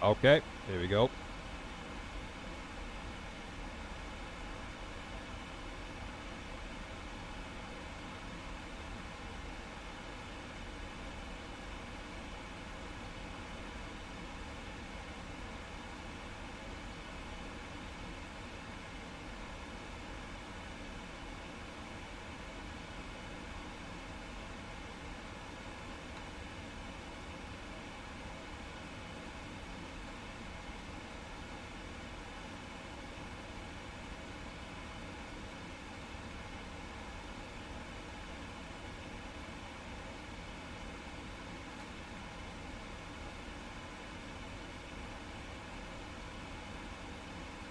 Okay, here we go.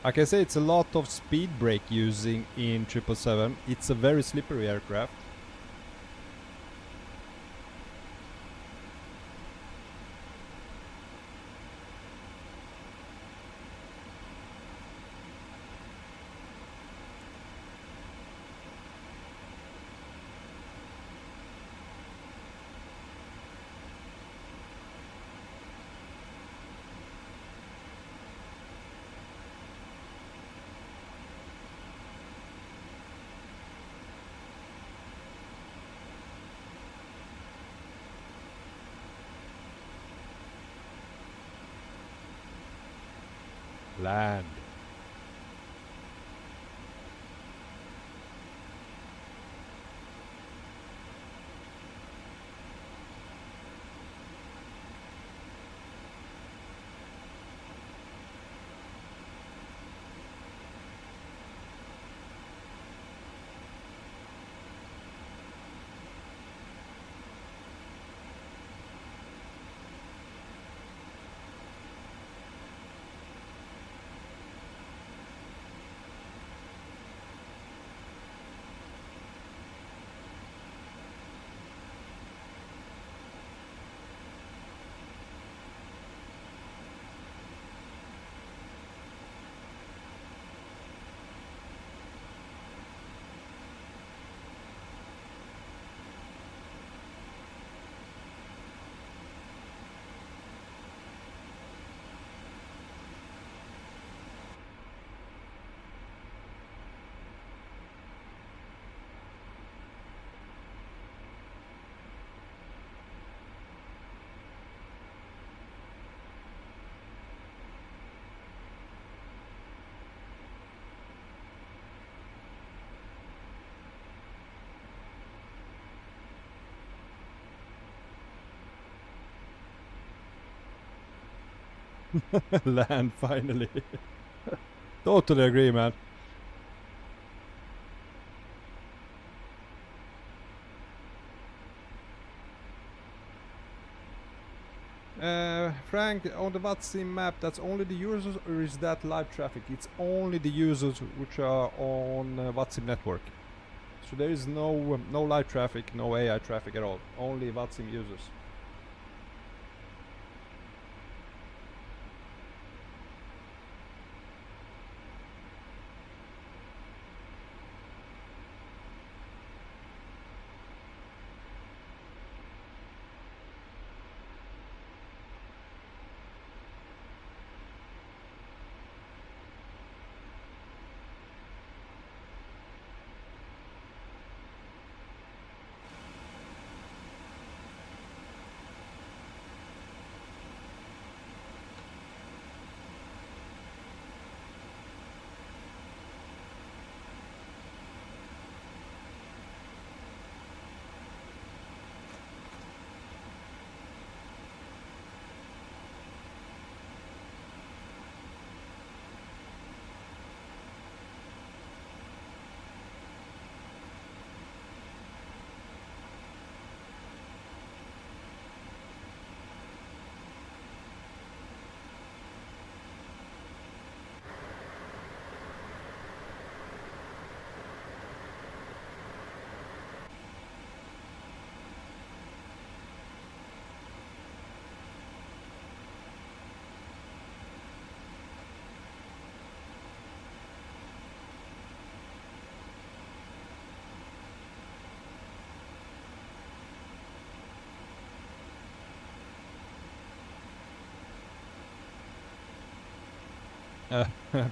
I can say it's a lot of speed brake using in 777. It's a very slippery aircraft. Land. Land finally. Totally agree, man. Frank, on the VATSIM map, that's only the users, or is that live traffic? It's only the users which are on VATSIM network. So there is no no live traffic, no AI traffic at all. Only VATSIM users.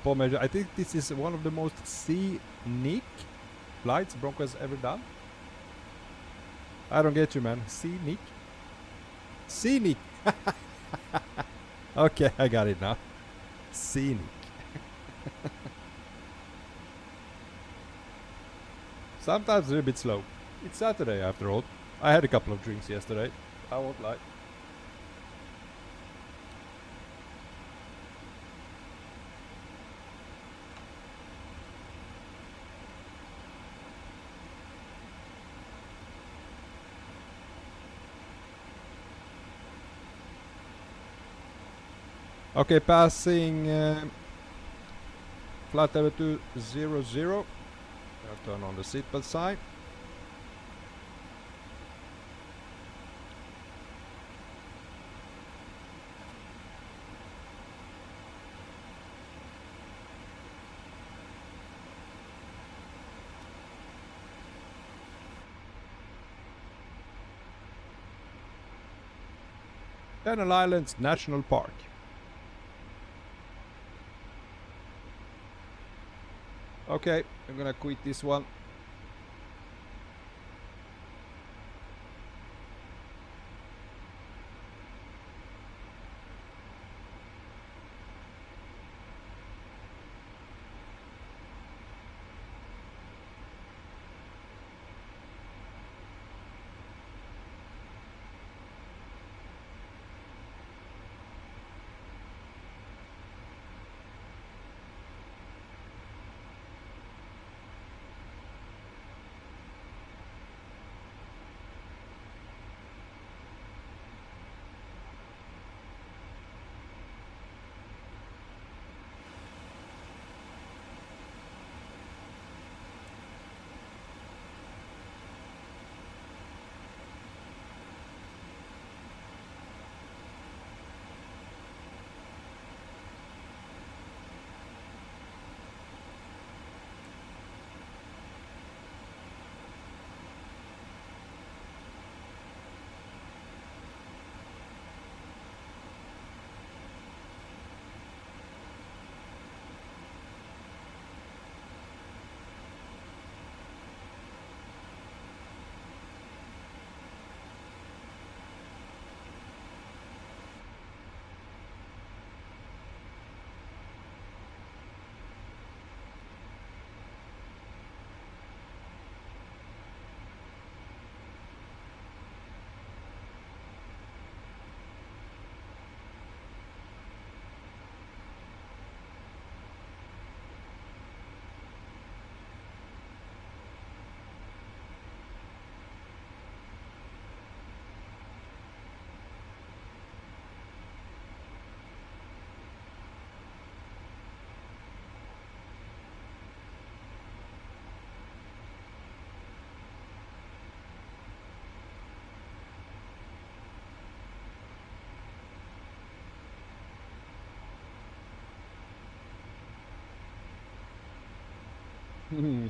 Paul Major, I think this is one of the most scenic flights Bronco has ever done. I don't get you, man. Scenic? Scenic! Okay, I got it now. Scenic. Sometimes they're a bit slow. It's Saturday after all. I had a couple of drinks yesterday. I won't lie. Okay, passing flight level 200. I'll turn on the seatbelt sign. Channel Islands National Park. Okay, I'm gonna quit this one.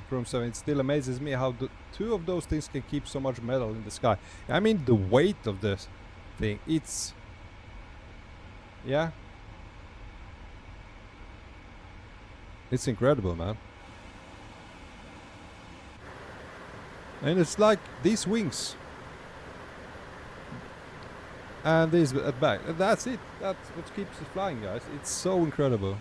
From 7, it still amazes me how the two of those things can keep so much metal in the sky. I mean, the weight of this thing, it's... Yeah. It's incredible, man. And it's like these wings. And this at back. That's it. That's what keeps it flying, guys. It's so incredible.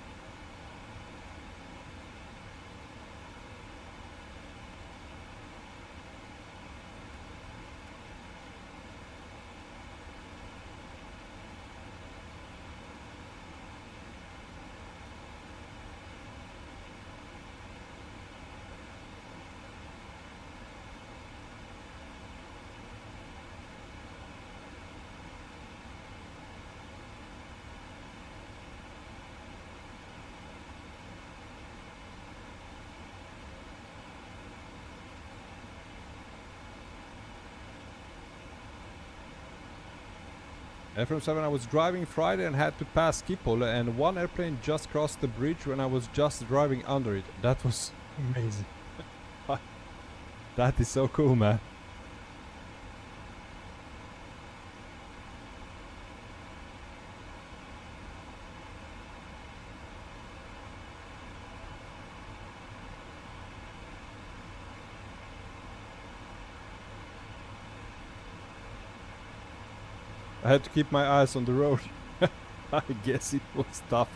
From 7, I was driving Friday and had to pass Schiphol, and one airplane just crossed the bridge when I was just driving under it. That was amazing. That is so cool, man. I had to keep my eyes on the road. I guess it was tough.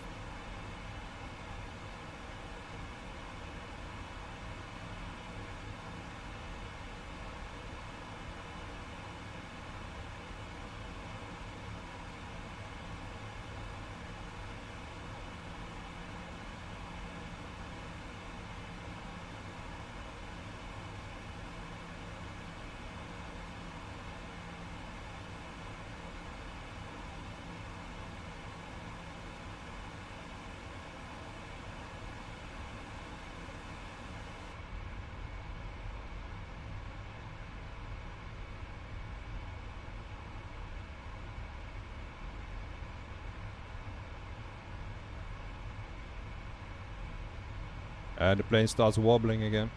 And the plane starts wobbling again.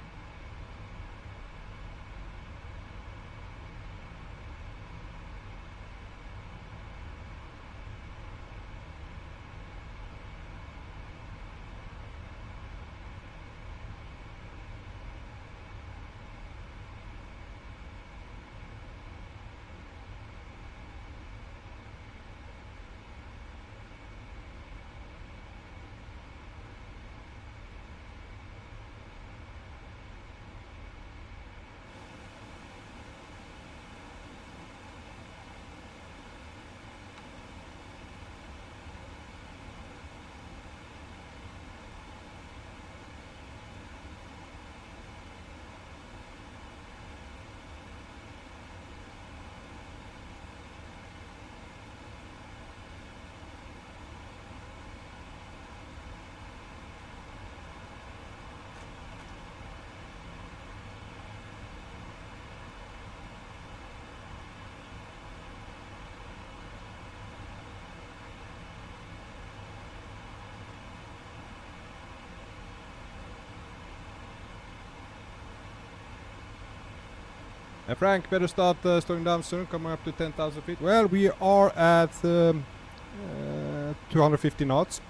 Frank, better start slowing down soon, coming up to 10,000 feet. Well, we are at 250 knots,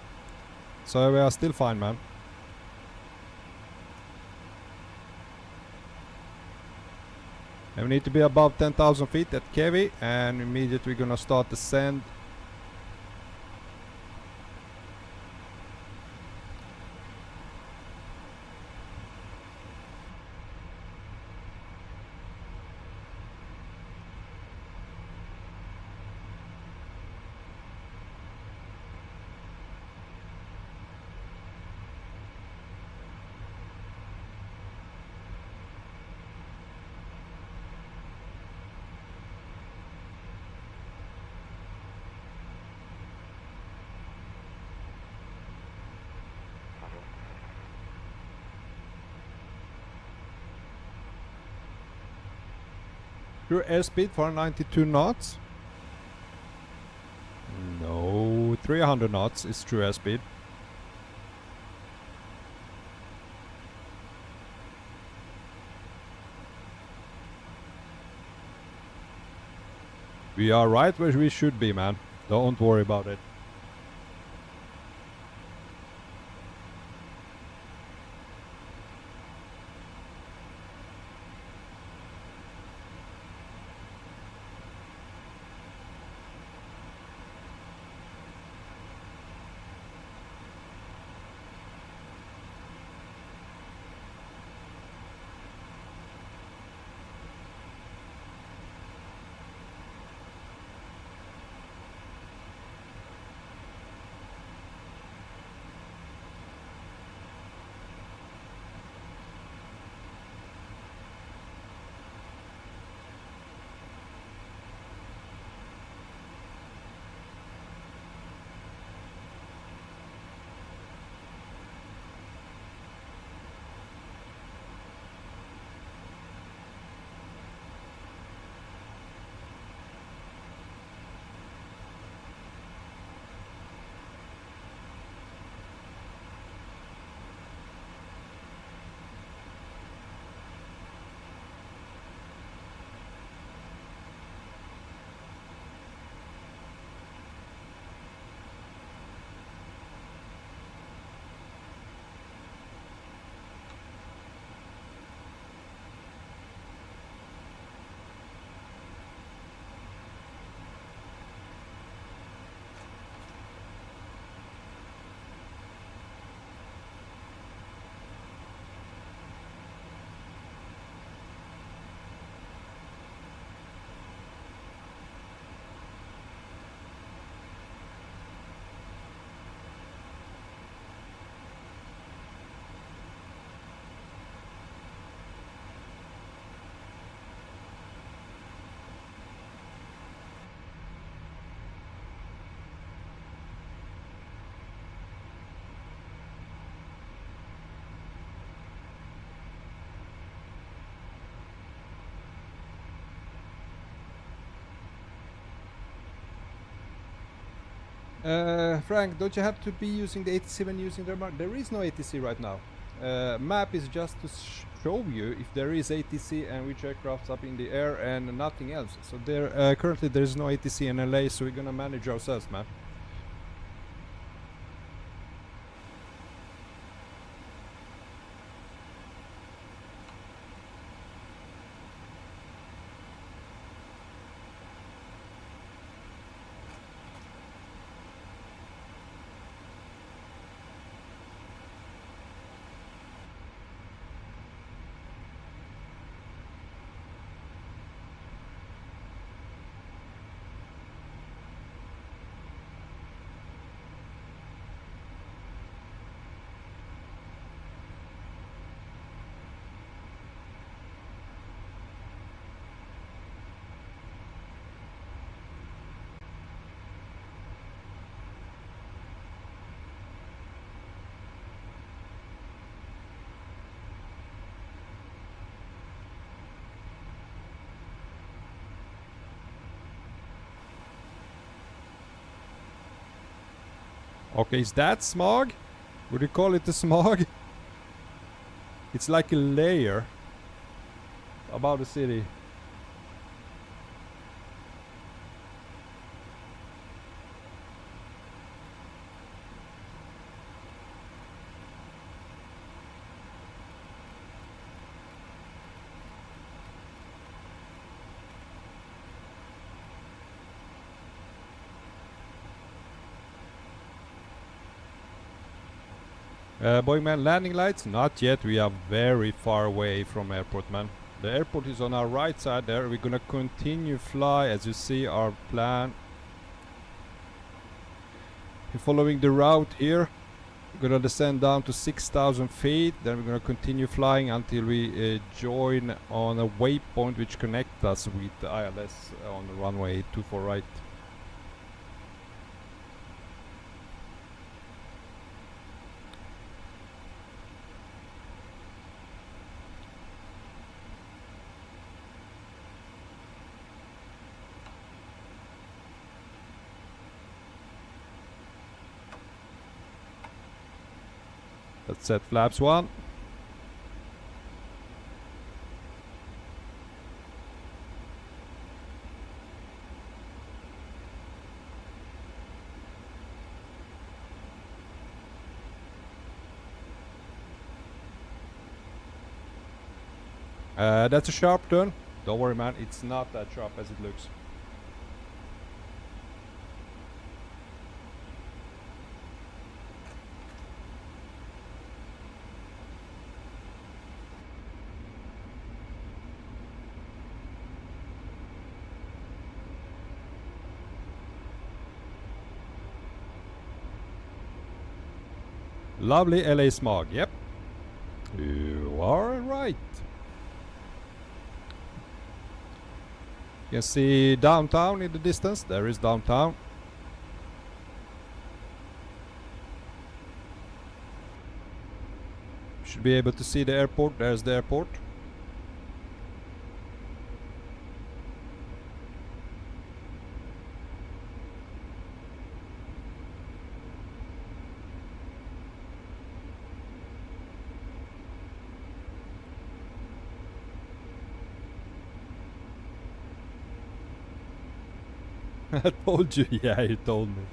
so we are still fine, man. And we need to be above 10,000 feet at Kevi, and immediately we're gonna start descend. Your airspeed 492 knots? No, 300 knots is true airspeed. We are right where we should be, man. Don't worry about it. Frank, don't you have to be using the ATC when using the mark? There is no ATC right now. Map is just to show you if there is ATC and which aircraft's up in the air and nothing else. So there currently there is no ATC in LA, so we're gonna manage ourselves, man. Okay, is that smog? Would you call it a smog? It's like a layer about the city. Boyman, landing lights? Not yet, we are very far away from airport, man. The airport is on our right side there. We're gonna continue fly, as you see our plan. We're following the route here. We're gonna descend down to 6,000 feet. Then we're gonna continue flying until we join on a waypoint which connects us with the ILS on the runway 24 right. Let's set flaps 1. That's a sharp turn. Don't worry, man. It's not that sharp as it looks. Lovely LA smog. Yep. You are right. You can see downtown in the distance. There is downtown. Should be able to see the airport. There's the airport. I told you, yeah, you told me.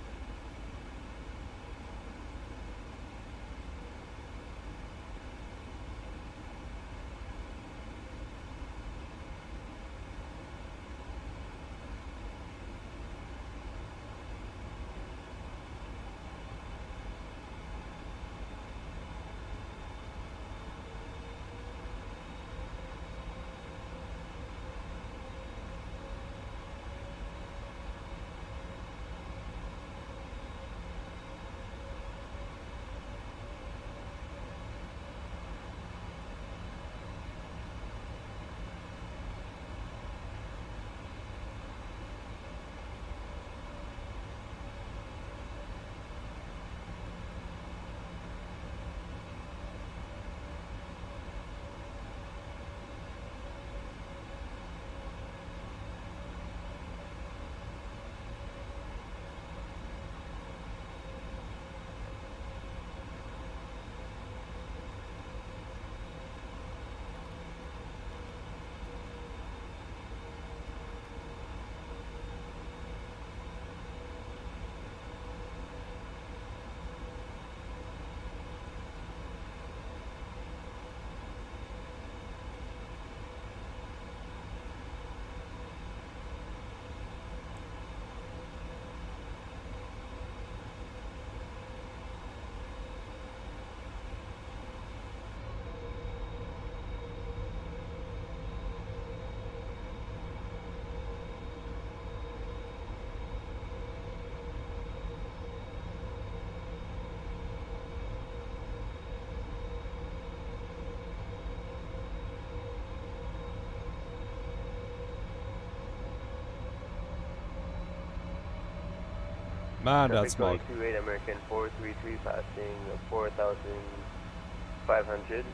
Man, that's smog. 28 American 433 passing 4,500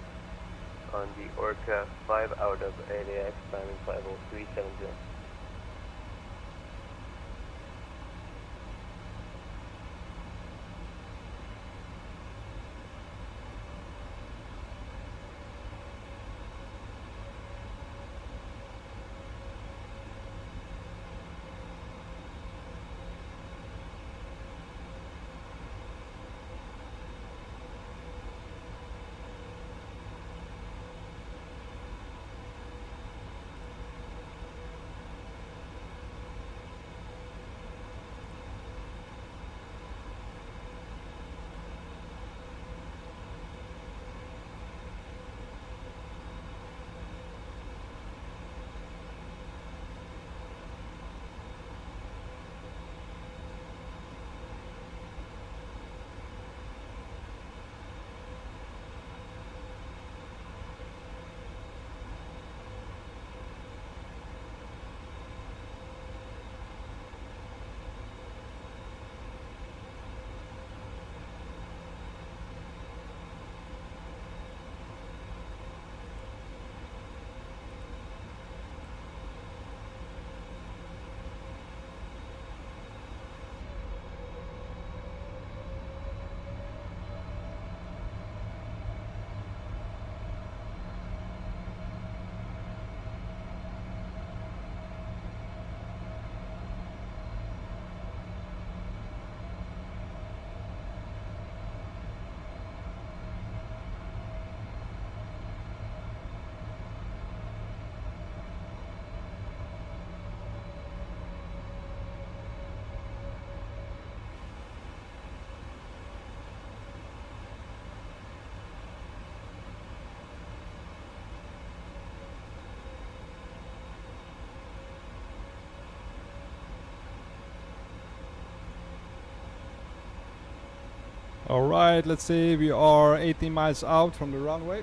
on the Orca 5 out of LAX, climbing 50370. Alright, let's see, we are 18 miles out from the runway.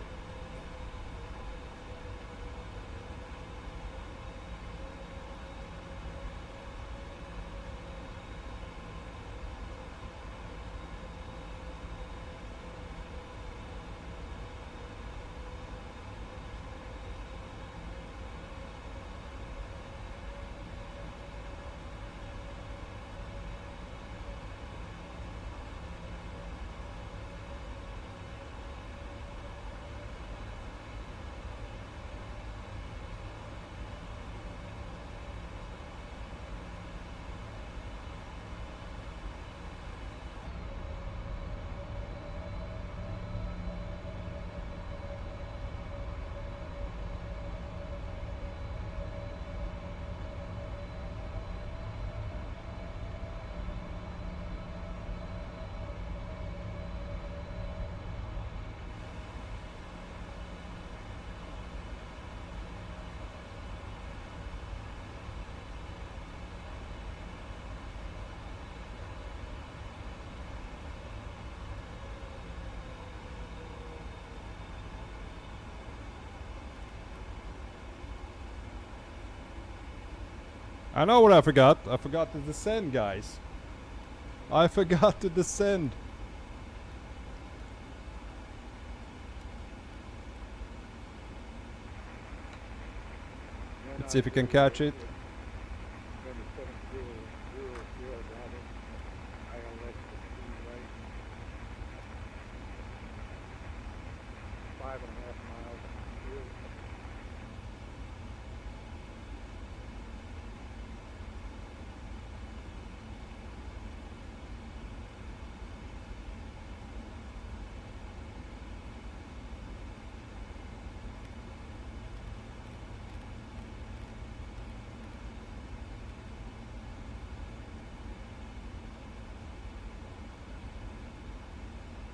I know what I forgot. I forgot to descend, guys. I forgot to descend. Let's see if we can catch it.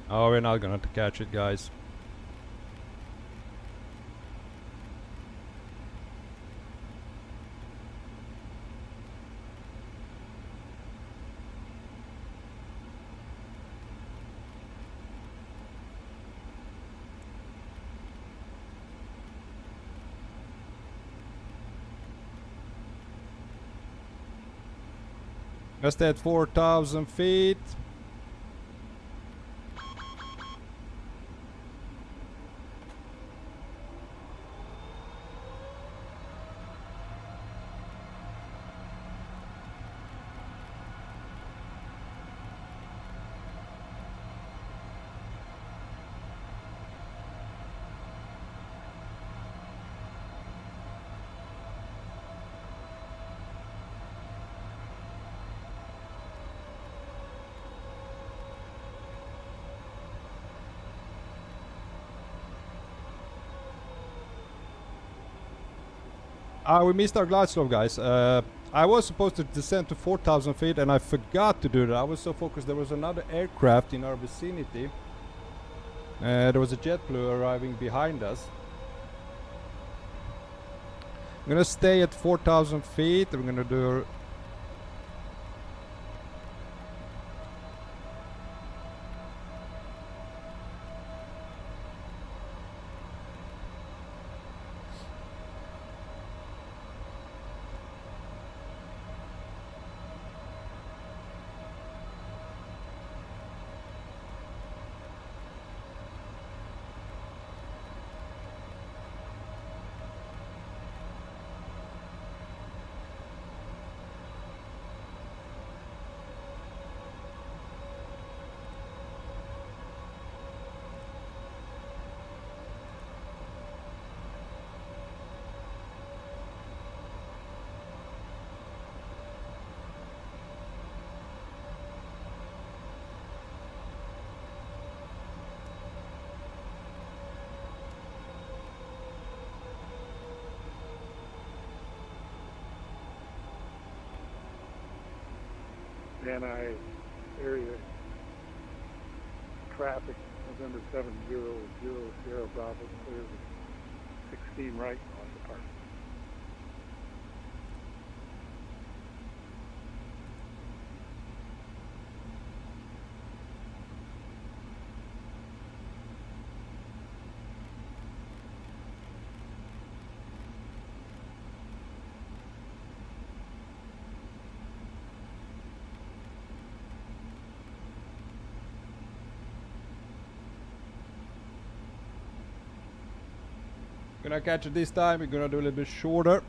Oh, we're not gonna catch it, guys. Just at 4,000 feet. We missed our glide slope, guys. I was supposed to descend to 4,000 feet and I forgot to do that. I was so focused. There was another aircraft in our vicinity. There was a JetBlue arriving behind us. I'm gonna stay at 4,000 feet. I'm gonna do... NI area traffic, November 7000 Sierra Bravo, clear to 16 right on depart. Gonna catch it this time. We're gonna do a little bit shorter.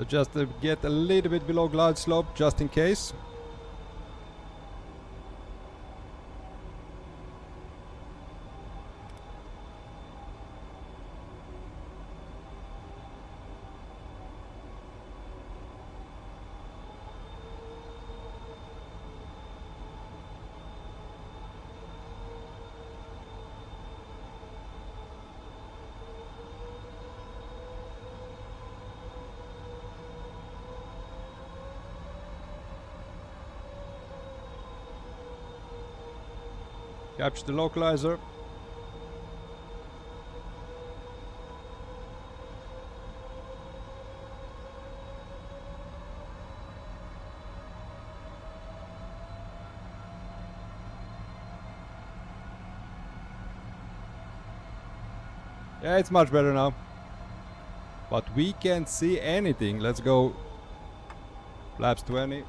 Just get a little bit below glide slope, just in case. Capture the localizer. Yeah, it's much better now. But we can't see anything. Let's go. Flaps 20.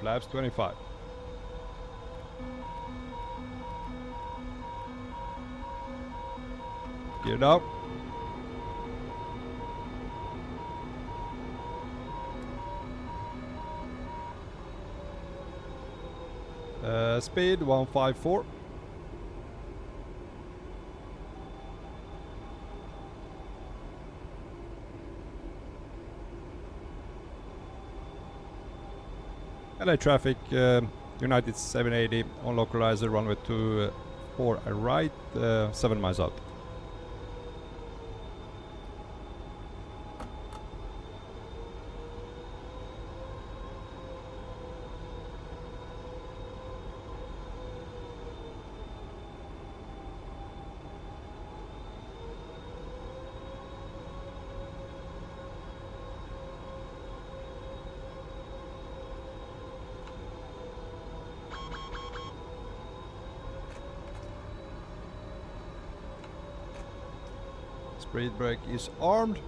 Flaps 25. Geared up. Speed 154. LA traffic, United 780 on localizer, runway 24 right, 7 miles out. Speed brake is armed.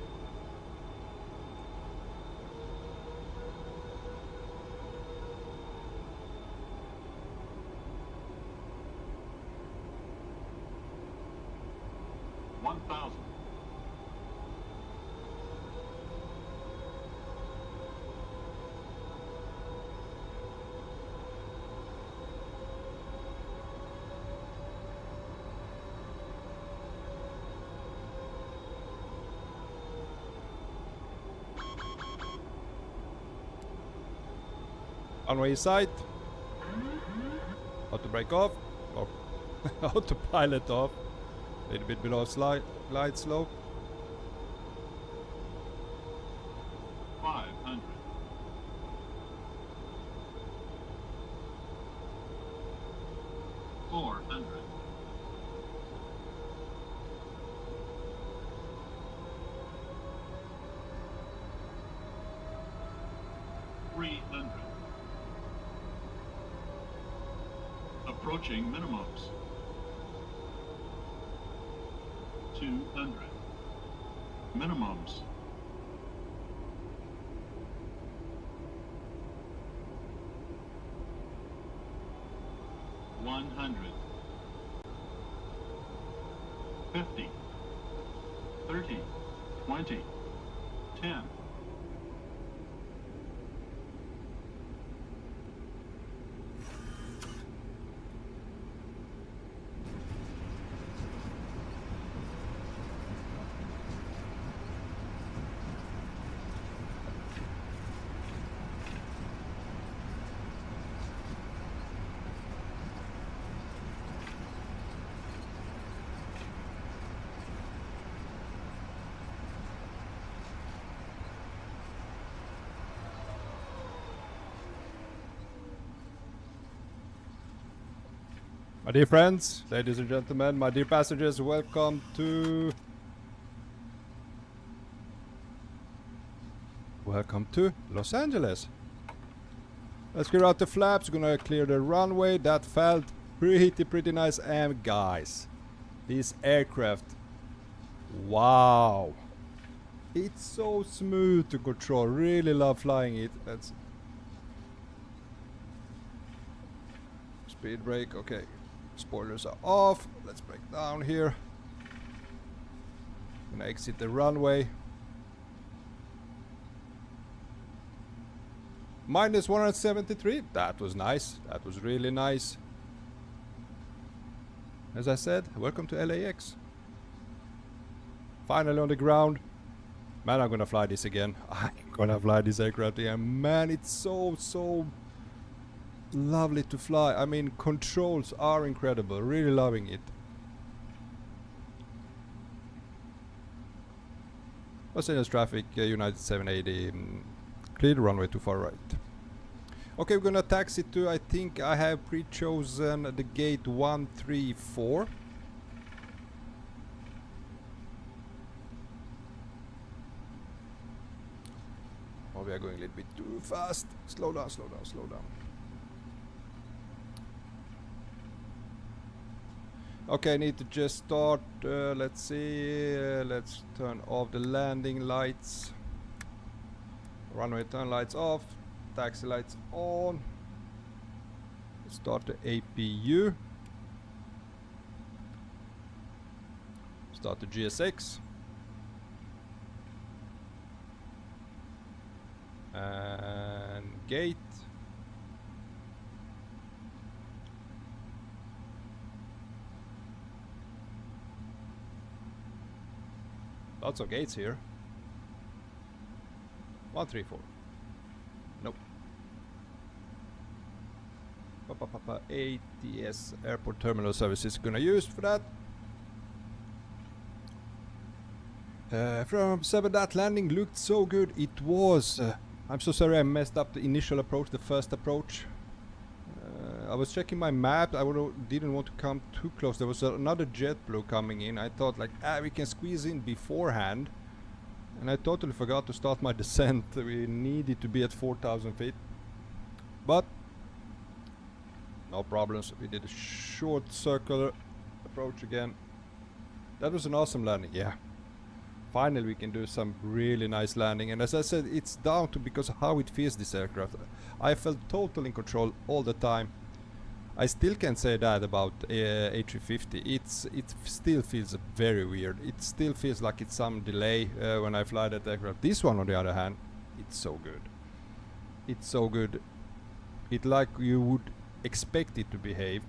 Runway side. Auto brake off. Or autopilot off. A little bit below glide slope. 500. 400. 300. Approaching minimums. 200. Minimums. 100. 50, 30, 20, 10. My dear friends, ladies and gentlemen, my dear passengers, welcome to Los Angeles. Let's clear out the flaps. We're gonna clear the runway. That felt pretty nice. And guys, this aircraft, wow, it's so smooth to control. Really love flying it. Let's speed brake. Okay. Spoilers are off. Let's break down here. Gonna exit the runway. Minus 173. That was nice. That was really nice. As I said, welcome to LAX. Finally on the ground. Man, I'm gonna fly this again. I'm gonna fly this aircraft again. Man, it's so lovely to fly. I mean, controls are incredible. Really loving it. Los Angeles traffic, United 780. Clear the runway to far right. Okay, we're gonna taxi to, I think I have pre-chosen the gate 134. Oh, we are going a little bit too fast. Slow down, slow down, slow down. Okay, I need to just start, let's see, let's turn off the landing lights. Runway turn lights off, taxi lights on. Start the APU. Start the GSX. And gate. Lots of gates here. 134. Nope. ATS Airport Terminal Services gonna use for that. From 7, that landing looked so good. It was. I'm so sorry I messed up the initial approach, the first approach. I was checking my map. I didn't want to come too close. There was another JetBlue coming in. I thought like, we can squeeze in beforehand. And I totally forgot to start my descent. We needed to be at 4,000 feet. But no problems. We did a short circular approach again. That was an awesome landing, yeah. Finally we can do some really nice landing, and as I said, it's down to because of how it feels, this aircraft. I felt totally in control all the time. I still can say that about A350. It still feels very weird. It still feels like it's some delay when I fly that aircraft. This one on the other hand, it's so good. It's so good. It like you would expect it to behave.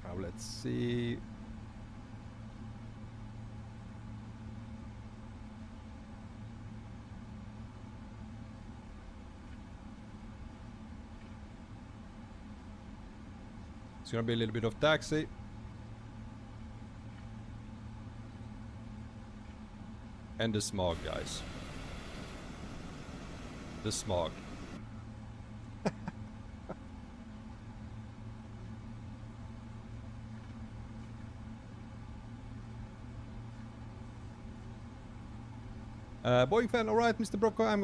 Now let's see. It's gonna be a little bit of taxi. And the smog, guys. The smog. Boeing fan, alright, Mr. Bronco, I'm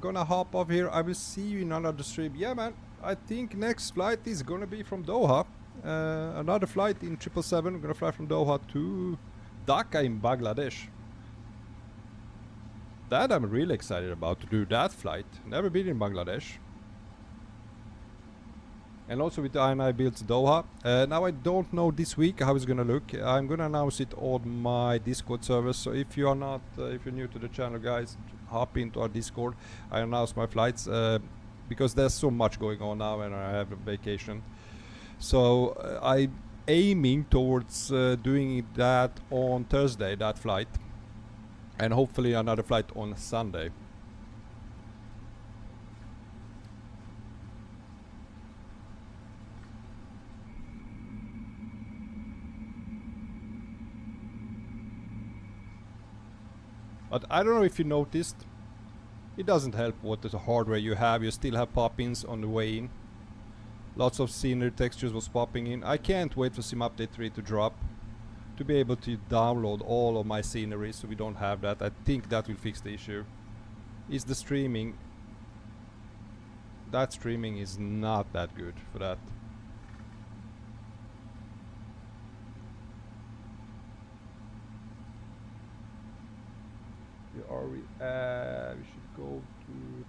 gonna hop off here. I will see you in another stream. Yeah, man, I think next flight is gonna be from Doha. Another flight in 777. I'm gonna fly from Doha to Dhaka in Bangladesh. That I'm really excited about, to do that flight. Never been in Bangladesh. And also with the INI builds Doha. Now I don't know this week how it's gonna look. I'm gonna announce it on my Discord server. So if you are not, if you're new to the channel, guys, hop into our Discord. I announce my flights because there's so much going on now, and I have a vacation. So I'm aiming towards doing that on Thursday, that flight, and hopefully another flight on Sunday. But I don't know if you noticed, it doesn't help what the hardware you have. You still have pop-ins on the way in. Lots of scenery textures was popping in. I can't wait for Sim Update 3 to drop, to be able to download all of my scenery, so we don't have that. I think that will fix the issue. Is the streaming, that streaming is not that good for that. Where are we? We should go to,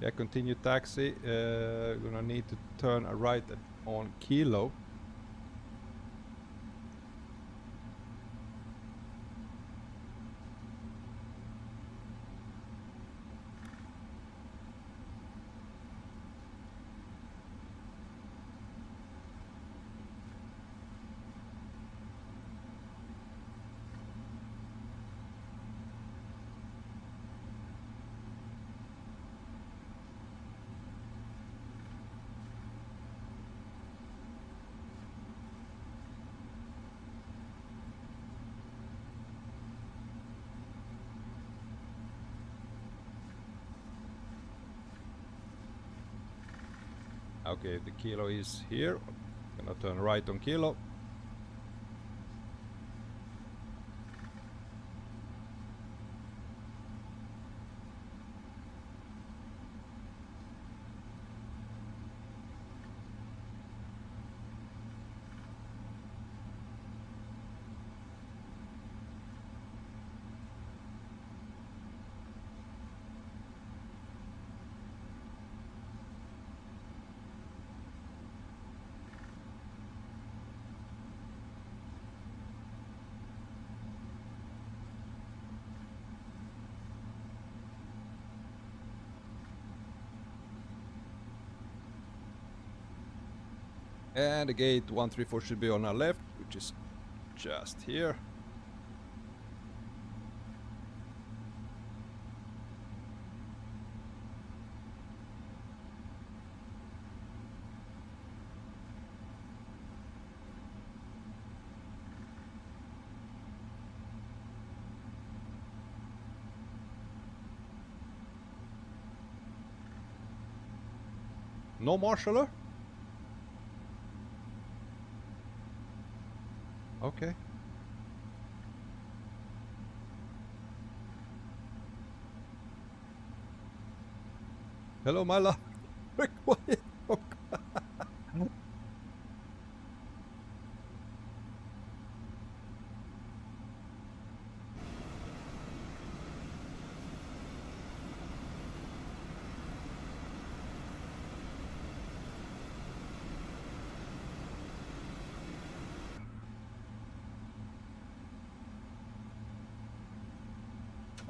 yeah, continue taxi. We're gonna need to turn a right on Kilo. Okay, the Kilo is here. Gonna turn right on Kilo. And the gate 134 should be on our left, which is just here. No marshaller? Okay. Hello, my love. Quick, quiet. Oh, God.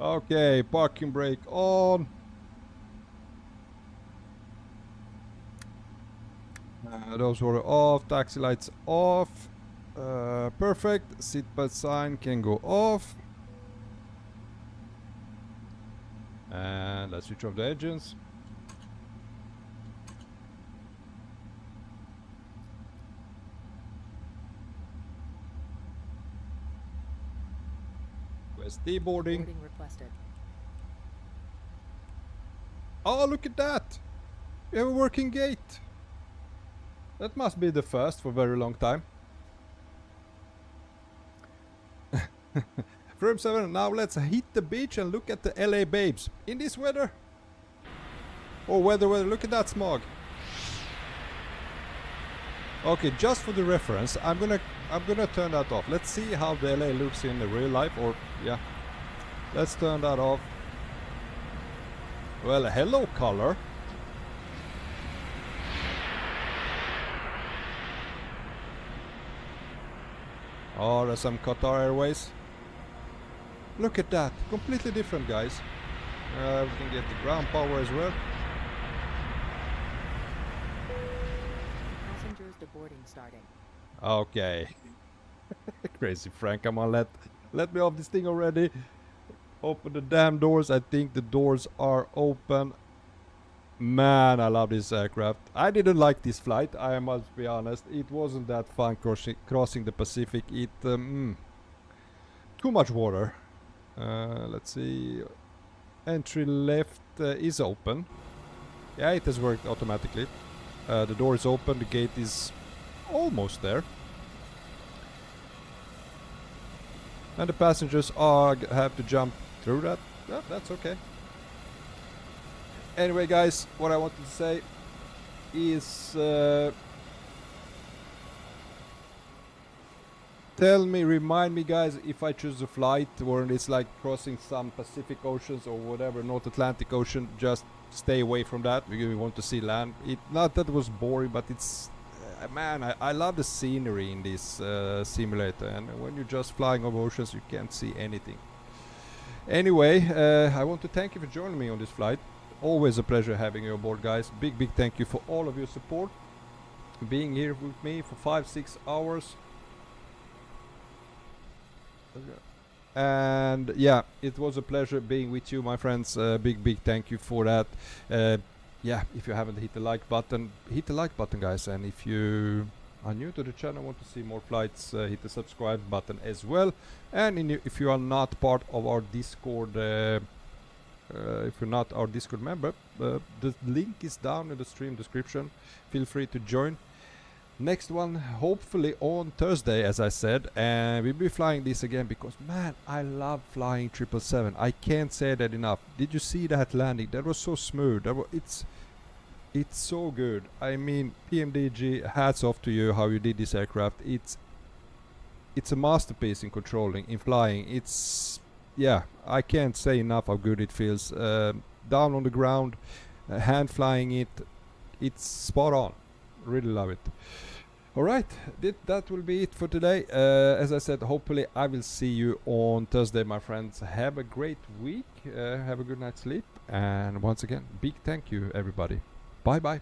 Okay, parking brake on. Those were off. Taxi lights off. Perfect. Seatbelt sign can go off. And let's switch off the engines. SD boarding. Boarding requested. Oh, look at that! We have a working gate. That must be the first for a very long time. Frame 7, now let's hit the beach and look at the LA babes. In this weather. Oh, weather, look at that smog. Okay, just for the reference, I'm gonna turn that off. Let's see how the LA looks in the real life, or yeah. Let's turn that off. Well, hello color. Oh, there's some Qatar Airways. Look at that, completely different, guys. We can get the ground power as well. Passengers deboarding starting. Okay. Crazy Frank, come on, let me off this thing already. Open the damn doors. I think the doors are open. Man, I love this aircraft. I didn't like this flight, I must be honest. It wasn't that fun crossing the Pacific. Too much water. Let's see. Entry left is open. Yeah, it has worked automatically. The door is open, the gate is almost there. And the passengers have to jump through that. Yeah, that's okay. Anyway, guys, what I wanted to say is remind me, guys, if I choose a flight where it's like crossing some Pacific Oceans or whatever, North Atlantic Ocean, just stay away from that because we want to see land. Not that it was boring, but it's man, I love the scenery in this simulator, and when you're just flying over oceans you can't see anything. Anyway, I want to thank you for joining me on this flight. Always a pleasure having you aboard, guys. Big thank you for all of your support, being here with me for 5-6 hours. And yeah, it was a pleasure being with you, my friends. Big thank you for that. Yeah, if you haven't hit the like button, hit the like button, guys. And if you are new to the channel, want to see more flights, hit the subscribe button as well. And if you are not part of our Discord, if you're not our Discord member, the link is down in the stream description. Feel free to join. Next one hopefully on Thursday, as I said, and we'll be flying this again because man, I love flying 777. I can't say that enough. Did you see that landing? That was so smooth. It's so good. I mean, PMDG, hats off to you how you did this aircraft. It's a masterpiece in controlling, in flying. It's, yeah, I can't say enough how good it feels. Down on the ground, hand flying it, it's spot on. Really love it. Alright, that will be it for today. As I said, hopefully I will see you on Thursday, my friends. Have a great week, have a good night's sleep, and once again, big thank you everybody. Bye bye.